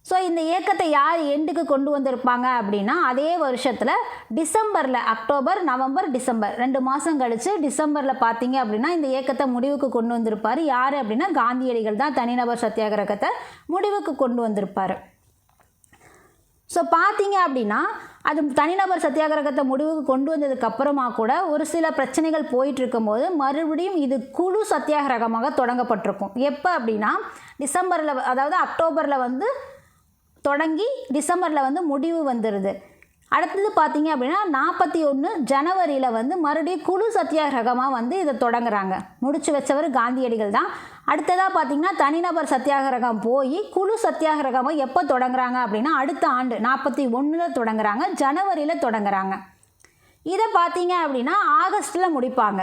ஸோ இந்த இயக்கத்தை யார் எண்டுக்கு கொண்டு வந்திருப்பாங்க அப்படின்னா அதே வருஷத்தில் டிசம்பரில், அக்டோபர், நவம்பர், டிசம்பர் 2 மாதம் கழித்து டிசம்பரில் பார்த்தீங்க அப்படின்னா இந்த இயக்கத்தை முடிவுக்கு கொண்டு வந்திருப்பார். யார் அப்படின்னா காந்தியடிகள் தான் தனிநபர் சத்தியாகிரகத்தை முடிவுக்கு கொண்டு வந்திருப்பார். ஸோ பார்த்தீங்க அப்படின்னா அது தனிநபர் சத்தியாகிரகத்தை முடிவுக்கு கொண்டு வந்ததுக்கப்புறமா கூட ஒரு சில பிரச்சனைகள் போயிட்டுருக்கும்போது மறுபடியும் இது குழு சத்தியாகிரகமாக தொடங்கப்பட்டிருக்கும். எப்போ அப்படின்னா டிசம்பரில், அதாவது அக்டோபரில் தொடங்கி டிசம்பரில் முடிவு வந்துடுது. அடுத்தது பார்த்தீங்க அப்படின்னா 41 ஜனவரியில் மறுபடியும் குழு சத்தியாகிரகமாக இதை தொடங்குறாங்க. முடிச்சு வச்சவர் காந்தியடிகள் தான். அடுத்ததாக பார்த்தீங்கன்னா தனிநபர் சத்தியாகிரகம் போய் குழு சத்தியாகிரகமாக எப்போ தொடங்குறாங்க அப்படின்னா அடுத்த ஆண்டு 41 தொடங்குறாங்க, ஜனவரியில் தொடங்குறாங்க. இதை பார்த்தீங்க அப்படின்னா ஆகஸ்ட்டில் முடிப்பாங்க.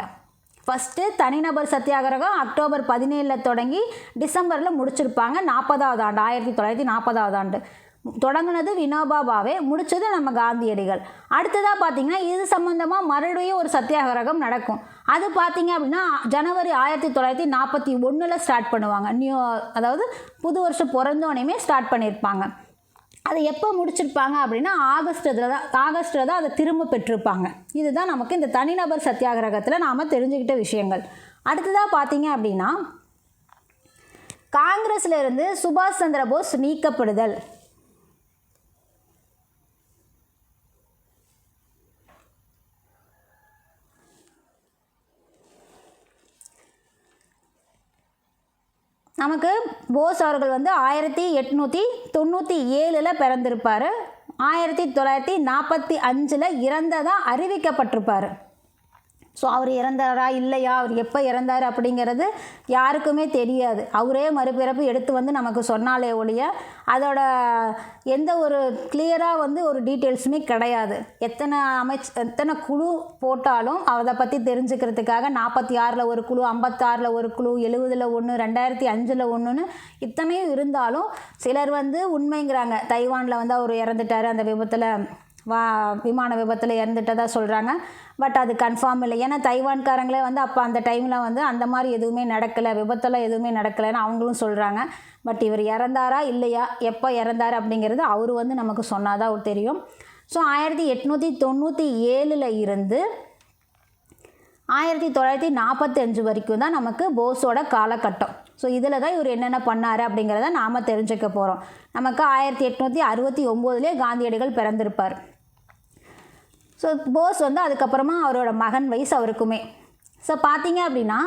ஃபஸ்ட்டு தனிநபர் சத்தியாகிரகம் அக்டோபர் 17 தொடங்கி டிசம்பரில் முடிச்சிருப்பாங்க. 40வது ஆண்டு, 1940வது ஆண்டு தொடங்கினது வினோபா பாவே, முடித்தது நம்ம காந்தியடிகள். அடுத்ததாக பார்த்திங்கன்னா இது சம்மந்தமாக மறுபடியும் ஒரு சத்தியாகிரகம் நடக்கும். அது பார்த்திங்க அப்படின்னா ஜனவரி 1941 ஸ்டார்ட் பண்ணுவாங்க. அதாவது புது வருஷம் பிறந்தோனையுமே ஸ்டார்ட் பண்ணியிருப்பாங்க. அதை எப்போ முடிச்சிருப்பாங்க அப்படின்னா ஆகஸ்ட்டில் தான் அதை திரும்ப பெற்றிருப்பாங்க. இதுதான் நமக்கு இந்த தனிநபர் சத்தியாகிரகத்தில் நாம் தெரிஞ்சுக்கிட்ட விஷயங்கள். அடுத்ததாக பார்த்தீங்க அப்படின்னா காங்கிரஸில் இருந்து சுபாஷ் சந்திர போஸ் நீக்கப்படுதல். நமக்கு போஸ் அவர்கள் 1897 பிறந்திருப்பார். 1945 இறந்ததாக அறிவிக்கப்பட்டிருப்பார். ஸோ அவர் இறந்தாரா இல்லையா, அவர் எப்போ இறந்தார் அப்படிங்கிறது யாருக்குமே தெரியாது. அவரே மறுபிறப்பு எடுத்து நமக்கு சொன்னாலே ஒழிய அதோட எந்த ஒரு கிளியராக ஒரு டீட்டெயில்ஸுமே கிடையாது. எத்தனை குழு போட்டாலும் அதை பற்றி தெரிஞ்சுக்கிறதுக்காக 46 ஒரு குழு, 56 ஒரு குழு, 70 1, 2005 1ன்னு இத்தனையும் இருந்தாலும் சிலர் உண்மைங்கிறாங்க. தைவானில் அவர் இறந்துட்டார், அந்த விபத்தில் விமான விபத்தில் இறந்துட்டதாக சொல்கிறாங்க. பட் அது கன்ஃபார்ம் இல்லை. ஏன்னா தைவான்காரங்களே அப்போ அந்த டைமில் அந்த மாதிரி எதுவுமே நடக்கலை, விபத்தெல்லாம் எதுவுமே நடக்கலைன்னு அவங்களும் சொல்கிறாங்க. பட் இவர் இறந்தாரா இல்லையா, எப்போ இறந்தார் அப்படிங்கிறது அவர் நமக்கு சொன்னாதான் தெரியும். ஸோ 1897 இருந்து 1945 வரைக்கும் தான் நமக்கு போஸோட காலகட்டம். ஸோ இதில் தான் இவர் என்னென்ன பண்ணார் அப்படிங்கிறத நாம் தெரிஞ்சுக்க போகிறோம். நமக்கு 1869 காந்தியடிகள் பிறந்திருப்பார். ஸோ போஸ் வந்து அதுக்கப்புறமா அவரோட மகன் வயசு அவருக்குமே. ஸோ பார்த்தீங்க அப்படின்னா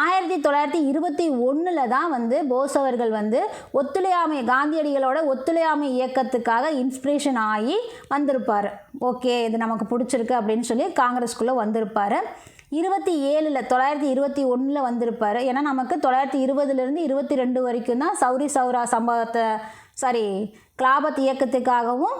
1921 தான் வந்து போஸ் அவர்கள் வந்து ஒத்துழையாமை காந்தியடிகளோட ஒத்துழையாமை இயக்கத்துக்காக இன்ஸ்பிரேஷன் ஆகி வந்திருப்பார். ஓகே, இது நமக்கு பிடிச்சிருக்கு அப்படின்னு சொல்லி காங்கிரஸ்குள்ளே வந்திருப்பார். 1921 வந்திருப்பார். ஏன்னா நமக்கு 1920 22 வரைக்கும் தான் சௌரி சௌரா கிலாபத் இயக்கத்துக்காகவும்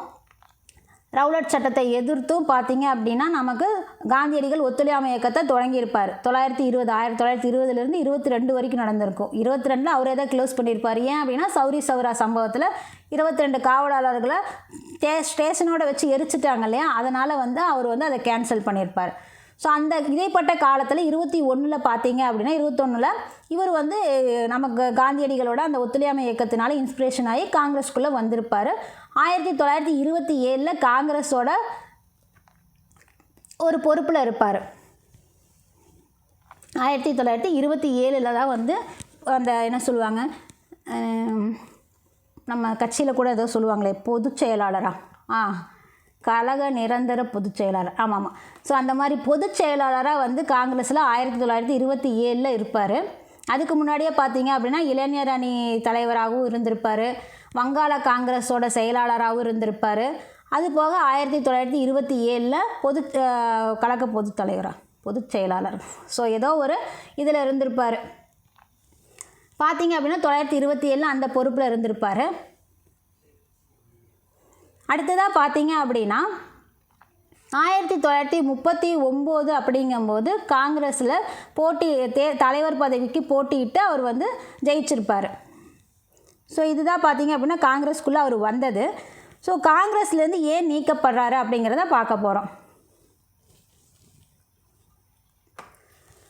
ரவுலட் சட்டத்தை எதிர்த்தும் பார்த்தீங்க அப்படின்னா நமக்கு காந்தியடிகள் ஒத்துழையாமை இயக்கத்தை தொடங்கியிருப்பார். 1920 22 வரைக்கும் நடந்திருக்கும். 22 அவரே தான் க்ளோஸ் பண்ணியிருப்பார். ஏன் அப்படின்னா சௌரி சௌரா சம்பவத்தில் 22 காவலாளர்களை ஸ்டேஷனோட வச்சு எரிச்சிட்டாங்க இல்லையா, அதனால் வந்து அவர் வந்து அதை கேன்சல் பண்ணியிருப்பார். ஸோ அந்த இடைப்பட்ட காலத்தில் 21 பார்த்தீங்க அப்படின்னா 21 இவர் வந்து நமக்கு காந்தியடிகளோட அந்த ஒத்துழையாமை இயக்கத்தினால இன்ஸ்பிரேஷன் ஆகி காங்கிரஸ்குள்ளே வந்திருப்பார். 1927 காங்கிரஸோட ஒரு பொறுப்பில் இருப்பார். 1927 தான் வந்து அந்த என்ன சொல்லுவாங்க, நம்ம கட்சியில் கூட ஏதோ சொல்லுவாங்களே பொதுச் செயலாளராக, கழக நிரந்தர பொதுச் செயலாளர். ஆமாம். ஸோ அந்த மாதிரி பொதுச் செயலாளராக வந்து காங்கிரஸில் 1927 இருப்பார். அதுக்கு முன்னாடியே பார்த்தீங்க அப்படின்னா இளைஞர் அணி தலைவராகவும் இருந்திருப்பார். வங்காள காங்கிரஸோட செயலாளராகவும் இருந்திருப்பார். அது போக 1927 கழக பொதுத் தலைவராக பொதுச் செயலாளர். ஸோ ஏதோ ஒரு இதில் இருந்திருப்பார். பார்த்தீங்க அப்படின்னா 1927 அந்த பொறுப்பில் இருந்திருப்பார். அடுத்ததாக பார்த்தீங்க அப்படின்னா 1939 அப்படிங்கும்போது காங்கிரஸில் தலைவர் பதவிக்கு போட்டியிட்டு அவர் வந்து ஜெயிச்சிருப்பார். ஸோ இதுதான் பார்த்தீங்க அப்படின்னா காங்கிரஸ்குள்ளே அவர் வந்தது. ஸோ காங்கிரஸ்லேருந்து ஏன் நீக்கப்படுறாரு அப்படிங்கிறத பார்க்க போகிறோம்.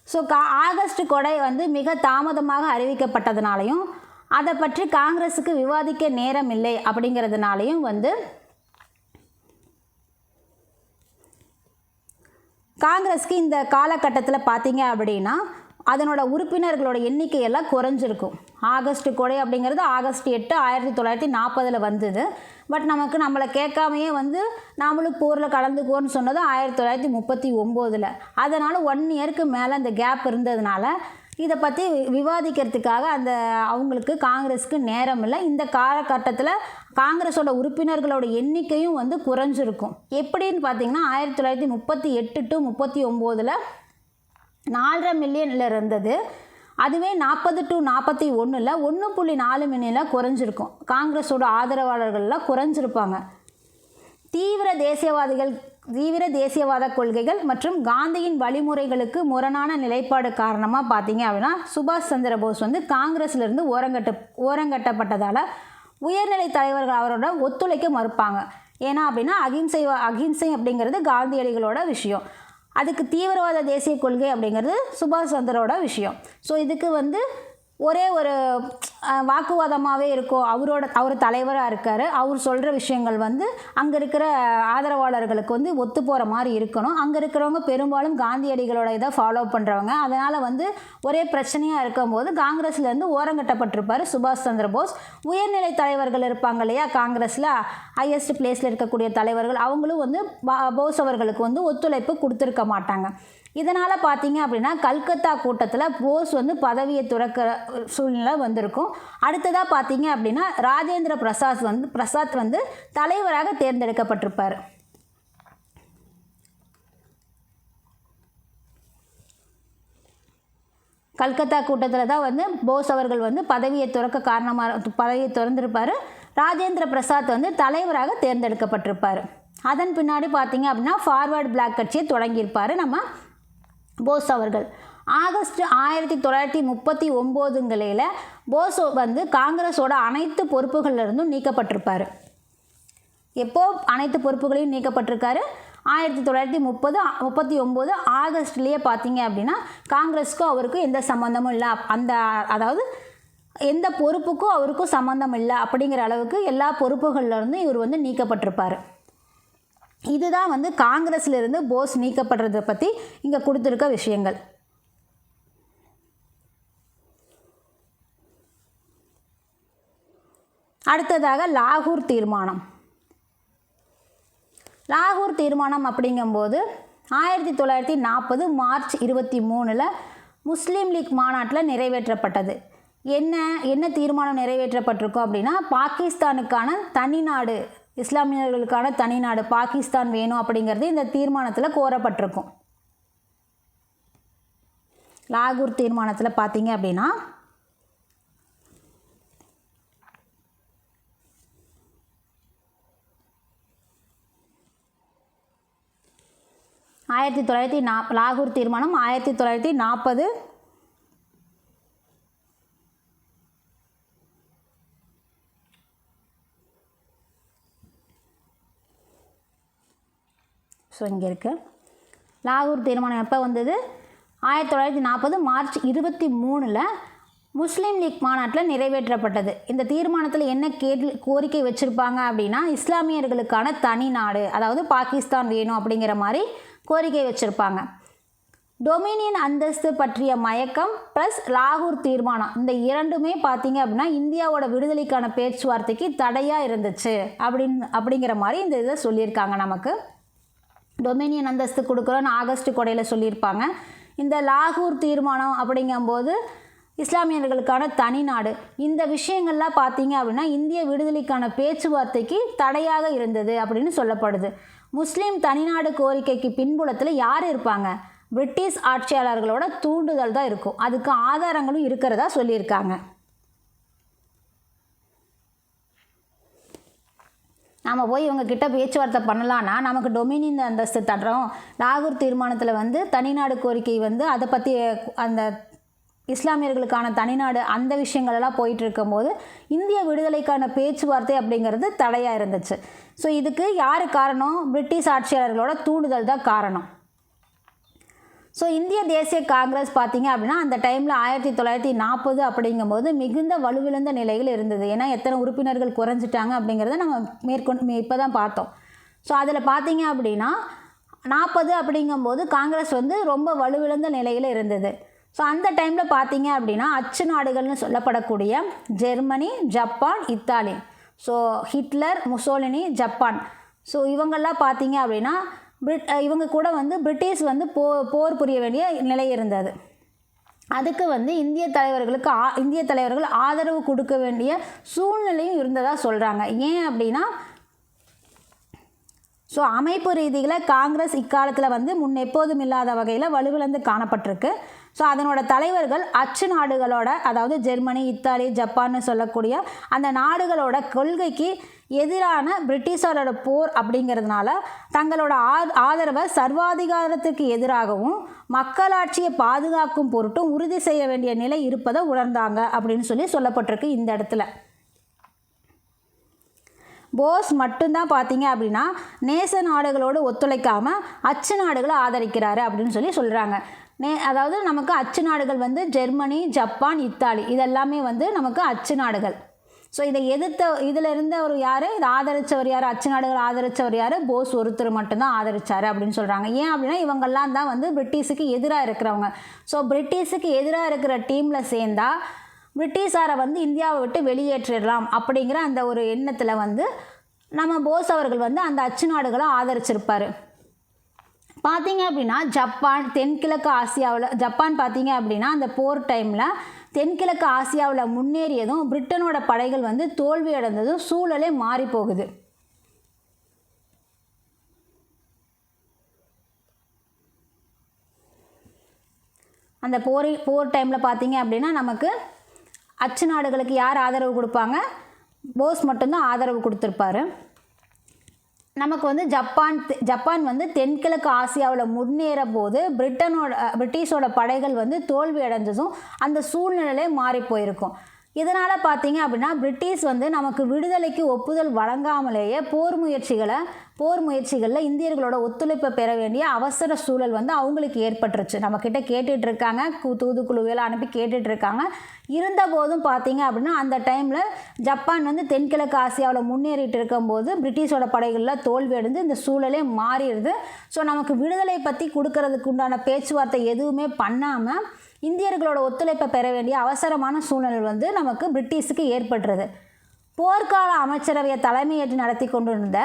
ஸோ ஆகஸ்ட் கொடை வந்து மிக தாமதமாக அறிவிக்கப்பட்டதுனாலையும் அதை பற்றி காங்கிரஸுக்கு விவாதிக்க நேரம் இல்லை அப்படிங்கிறதுனாலையும் வந்து காங்கிரஸுக்கு இந்த காலகட்டத்தில் பார்த்தீங்க அப்படின்னா அதனோட உறுப்பினர்களோட எண்ணிக்கையெல்லாம் குறைஞ்சிருக்கும். ஆகஸ்ட் கொடை அப்படிங்கிறது ஆகஸ்ட் 8 1940 வந்தது. பட் நம்மளை கேட்காமையே வந்து நாமளும் போரில் கலந்துக்குவோன்னு சொன்னது 1939. அதனால் 1 இயருக்கு மேலே அந்த கேப் இருந்ததுனால இதை பற்றி விவாதிக்கிறதுக்காக அவங்களுக்கு காங்கிரஸுக்கு நேரம் இல்லை. இந்த காலகட்டத்தில் காங்கிரஸோட உறுப்பினர்களோட எண்ணிக்கையும் வந்து குறைஞ்சிருக்கும். எப்படின்னு பார்த்தீங்கன்னா 1938 to 39 4.5 மில்லியனில் இருந்தது. அதுவே 40 to 41 1.4 மில்லியனில் குறைஞ்சிருக்கும். காங்கிரஸோட ஆதரவாளர்கள்லாம் குறைஞ்சிருப்பாங்க. தீவிர தேசியவாத கொள்கைகள் மற்றும் காந்தியின் வழிமுறைகளுக்கு முரணான நிலைப்பாடு காரணமாக பார்த்தீங்க அப்படின்னா சுபாஷ் சந்திர போஸ் வந்து காங்கிரஸ்லேருந்து ஓரங்கட்டப்பட்டதால் உயர்நிலை தலைவர்கள் அவரோட ஒத்துழைக்க மறுப்பாங்க. ஏன்னா அப்படின்னா அகிம்சை அப்படிங்கிறது காந்தியடிகளோட விஷயம். அதுக்கு தீவிரவாத தேசிய கொள்கை அப்படிங்கிறது சுபாஷ் சந்திரோட விஷயம். ஸோ இதுக்கு வந்து ஒரே ஒரு வாக்குவாதமாகவே இருக்கும். அவர் தலைவராக இருக்கார். அவர் சொல்கிற விஷயங்கள் வந்து அங்கே இருக்கிற ஆதரவாளர்களுக்கு வந்து ஒத்து போகிற மாதிரி இருக்கணும். அங்கே இருக்கிறவங்க பெரும்பாலும் காந்தியடிகளோட இதை ஃபாலோ பண்ணுறவங்க. அதனால் வந்து ஒரே பிரச்சனையாக இருக்கும்போது காங்கிரஸ்லேருந்து ஓரங்கட்டப்பட்டிருப்பார் சுபாஷ் சந்திர போஸ். உயர்நிலை தலைவர்கள் இருப்பாங்க இல்லையா, காங்கிரஸில் ஹையஸ்ட் பிளேஸில் இருக்கக்கூடிய தலைவர்கள், அவங்களும் வந்து போஸ் அவர்களுக்கு வந்து ஒத்துழைப்பு கொடுத்துருக்க மாட்டாங்க. இதனால் பார்த்தீங்க அப்படின்னா கல்கத்தா கூட்டத்தில் போஸ் வந்து பதவியை துறக்கிற சூழ்நிலை வந்திருக்கும். அடுத்ததாக பார்த்தீங்க அப்படின்னா ராஜேந்திர பிரசாத் வந்து தலைவராக தேர்ந்தெடுக்கப்பட்டிருப்பார். கல்கத்தா கூட்டத்தில் தான் வந்து போஸ் அவர்கள் வந்து பதவியை திறந்திருப்பார். ராஜேந்திர பிரசாத் வந்து தலைவராக தேர்ந்தெடுக்கப்பட்டிருப்பார். அதன் பின்னாடி பார்த்தீங்க அப்படின்னா ஃபார்வர்ட் பிளாக் கட்சியை தொடங்கியிருப்பார் நம்ம போஸ் அவர்கள். ஆகஸ்ட் 1939 போஸ் வந்து காங்கிரஸோட அனைத்து பொறுப்புகளிலிருந்தும் நீக்கப்பட்டிருப்பார். எப்போ அனைத்து பொறுப்புகளையும் நீக்கப்பட்டிருக்காரு? 1939 ஆகஸ்ட்லேயே பார்த்தீங்க அப்படின்னா காங்கிரஸுக்கும் அவருக்கும் எந்த சம்மந்தமும் இல்லை. அதாவது எந்த பொறுப்புக்கும் அவருக்கும் சம்மந்தம் இல்லை அப்படிங்கிற அளவுக்கு எல்லா பொறுப்புகள்லேருந்தும் இவர் வந்து நீக்கப்பட்டிருப்பார். இதுதான் வந்து காங்கிரஸிலிருந்து போஸ் நீக்கப்படுறதை பற்றி இங்கே கொடுத்துருக்க விஷயங்கள். அடுத்ததாக லாகூர் தீர்மானம். லாகூர் தீர்மானம் அப்படிங்கும்போது 1940 மார்ச் 23 முஸ்லீம் லீக் மாநாட்டில் நிறைவேற்றப்பட்டது. என்ன தீர்மானம் நிறைவேற்றப்பட்டிருக்கும் அப்படின்னா, பாகிஸ்தானுக்கான தனிநாடு, இஸ்லாமியர்களுக்கான தனிநாடு பாகிஸ்தான் வேணும் அப்படிங்கிறது இந்த தீர்மானத்தில் கோரப்பட்டிருக்கும். லாகூர் தீர்மானத்தில் பார்த்தீங்க அப்படின்னா 1940 லாகூர் தீர்மானம் 1940 ஸோ இங்கே இருக்குது. லாகூர் தீர்மானம் எப்போ வந்தது? 1940 மார்ச் 23 முஸ்லீம் லீக் மாநாட்டில் நிறைவேற்றப்பட்டது. இந்த தீர்மானத்தில் என்ன கோரிக்கை வச்சுருப்பாங்க அப்படின்னா, இஸ்லாமியர்களுக்கான தனி நாடு, அதாவது பாகிஸ்தான் வேணும் அப்படிங்கிற மாதிரி கோரிக்கை வச்சுருப்பாங்க. டொமினியன் அந்தஸ்து பற்றிய மயக்கம் ப்ளஸ் லாகூர் தீர்மானம், இந்த இரண்டுமே பார்த்திங்க அப்படின்னா இந்தியாவோட விடுதலைக்கான பேச்சுவார்த்தைக்கு தடையாக இருந்துச்சு அப்படிங்கிற மாதிரி இந்த இதை சொல்லியிருக்காங்க. நமக்கு டொமினியன் அந்தஸ்து கொடுக்குறோன்னு ஆகஸ்ட் கொடையில் சொல்லியிருப்பாங்க. இந்த லாகூர் தீர்மானம் அப்படிங்கும்போது இஸ்லாமியர்களுக்கான தனிநாடு, இந்த விஷயங்கள்லாம் பார்த்தீங்க அப்படின்னா இந்திய விடுதலைக்கான பேச்சுவார்த்தைக்கு தடையாக இருந்தது அப்படின்னு சொல்லப்படுது. முஸ்லீம் தனிநாடு கோரிக்கைக்கு பின்புலத்தில் யார் இருப்பாங்க? பிரிட்டிஷ் ஆட்சியாளர்களோட தூண்டுதல் தான் இருக்கும். அதுக்கு ஆதாரங்களும் இருக்கிறதா சொல்லியிருக்காங்க. நாம் போய் இவங்கக்கிட்ட பேச்சுவார்த்தை பண்ணலான்னா நமக்கு டொமினியன் அந்தஸ்து தர்றோம், லாகூர் தீர்மானத்தில் வந்து தனிநாடு கோரிக்கை வந்து அதை பற்றி அந்த இஸ்லாமியர்களுக்கான தனிநாடு அந்த விஷயங்களெல்லாம் போயிட்டு இருக்கும்போது இந்திய விடுதலைக்கான பேச்சுவார்த்தை அப்படிங்கிறது தடையாக இருந்துச்சு. ஸோ இதுக்கு யார் காரணம்? பிரிட்டிஷ் ஆட்சியாளர்களோட தூண்டுதல் தான் காரணம். ஸோ இந்திய தேசிய காங்கிரஸ் பார்த்திங்க அப்படின்னா அந்த டைமில் 1940 அப்படிங்கும்போது மிகுந்த வலுவிழந்த நிலையில் இருந்தது. ஏன்னா எத்தனை உறுப்பினர்கள் குறைஞ்சிட்டாங்க அப்படிங்கிறத நம்ம இப்போ தான் பார்த்தோம். ஸோ அதில் பார்த்தீங்க அப்படின்னா 40 அப்படிங்கும்போது காங்கிரஸ் வந்து ரொம்ப வலுவிழந்த நிலையில் இருந்தது. ஸோ அந்த டைமில் பார்த்தீங்க அப்படின்னா அச்சு நாடுகள்னு சொல்லப்படக்கூடிய Germany, Japan, Italy, so Hitler, Mussolini, Japan, so இவங்கெல்லாம் பார்த்தீங்க அப்படின்னா இவங்க கூட வந்து பிரிட்டிஷ் வந்து போர் புரிய வேண்டிய நிலை இருந்தது. அதுக்கு வந்து இந்திய தலைவர்கள் ஆதரவு கொடுக்க வேண்டிய சூழ்நிலையும் இருந்ததாக சொல்கிறாங்க. ஏன் அப்படின்னா, ஸோ அமைப்பு ரீதியில் காங்கிரஸ் இக்காலத்தில் வந்து முன்னெப்போதும் இல்லாத வகையில் வலுவிழந்து காணப்பட்டிருக்கு. ஸோ அதனோட தலைவர்கள் அச்சு நாடுகளோட, அதாவது ஜெர்மனி, இத்தாலி, ஜப்பான்னு சொல்லக்கூடிய அந்த நாடுகளோட கொள்கைக்கு எதிரான பிரிட்டிஷாரோட போர் அப்படிங்கிறதுனால தங்களோட ஆதரவை சர்வாதிகாரத்துக்கு எதிராகவும் மக்களாட்சியை பாதுகாக்கும் பொருட்டும் உறுதி செய்ய வேண்டிய நிலை இருப்பதை உணர்ந்தாங்க அப்படின்னு சொல்லப்பட்டிருக்கு. இந்த இடத்துல போஸ் மட்டும்தான் பார்த்தீங்க அப்படின்னா நேச நாடுகளோடு ஒத்துழைக்காமல் அச்சு நாடுகளை ஆதரிக்கிறாரு அப்படின்னு சொல்கிறாங்க. அதாவது நமக்கு அச்சு நாடுகள் வந்து ஜெர்மனி, ஜப்பான், இத்தாலி இதெல்லாமே வந்து நமக்கு அச்சு நாடுகள். ஸோ இதை இதில் இருந்தவர் யார், இதை ஆதரித்தவர் யார், அச்சு நாடுகள் ஆதரித்தவர் யார்? போஸ் ஒருத்தர் மட்டும்தான் ஆதரித்தார் அப்படின்னு சொல்கிறாங்க. ஏன் அப்படின்னா இவங்கெல்லாம் தான் வந்து பிரிட்டிஷுக்கு எதிராக இருக்கிறவங்க. ஸோ பிரிட்டிஷுக்கு எதிராக இருக்கிற டீமில் சேர்ந்தால் பிரிட்டிஷாரை வந்து இந்தியாவை விட்டு வெளியேற்றிடலாம் அப்படிங்கிற அந்த ஒரு எண்ணத்தில் வந்து நம்ம போஸ் அவர்கள் வந்து அந்த அச்சு நாடுகளை ஆதரிச்சிருப்பார். பார்த்தீங்க அப்படின்னா ஜப்பான் பார்த்தீங்க அப்படின்னா அந்த போர் டைமில் தென்கிழக்கு ஆசியாவில் முன்னேறியதும் பிரிட்டனோட படைகள் வந்து தோல்வி அடைந்ததும் சூழலே மாறி போகுது. அந்த போர் டைமில் பார்த்தீங்க அப்படின்னா நமக்கு அச்சு நாடுகளுக்கு யார் ஆதரவு கொடுப்பாங்க? போஸ் மட்டும்தான் ஆதரவு கொடுத்துருப்பாரு. நமக்கு வந்து ஜப்பான் வந்து தென்கிழக்கு ஆசியாவில் முன்னேற போது பிரிட்டிஷோட படைகள் வந்து தோல்வி அடைஞ்சதும் அந்த சூழ்நிலையே மாறி போயிருக்கும். இதனால் பார்த்தீங்க அப்படின்னா பிரிட்டிஷ் வந்து நமக்கு விடுதலைக்கு ஒப்புதல் வழங்காமலேயே போர் முயற்சிகளில் இந்தியர்களோட ஒத்துழைப்பை பெற வேண்டிய அவசர சூழல் வந்து அவங்களுக்கு ஏற்பட்டுருச்சு. நம்மக்கிட்ட கேட்டுட்ருக்காங்க, தூதுக்குழுவையெல்லாம் அனுப்பி கேட்டுட்ருக்காங்க. இருந்தபோதும் பார்த்தீங்க அப்படின்னா அந்த டைமில் ஜப்பான் வந்து தென்கிழக்கு ஆசியாவில் முன்னேறிட்டு இருக்கும்போது பிரிட்டிஷோட படைகளில் தோல்வி அடைந்து இந்த சூழலே மாறிடுது. ஸோ நமக்கு விடுதலை பற்றி கொடுக்கறதுக்கு உண்டான பேச்சுவார்த்தை எதுவுமே பண்ணாமல் இந்தியர்களோட ஒத்துழைப்பை பெற வேண்டிய அவசரமான சூழ்நிலை வந்து நமக்கு பிரிட்டிஷுக்கு ஏற்பட்டுருது. போர்க்கால அமைச்சரவையை தலைமையேற்று நடத்தி கொண்டிருந்த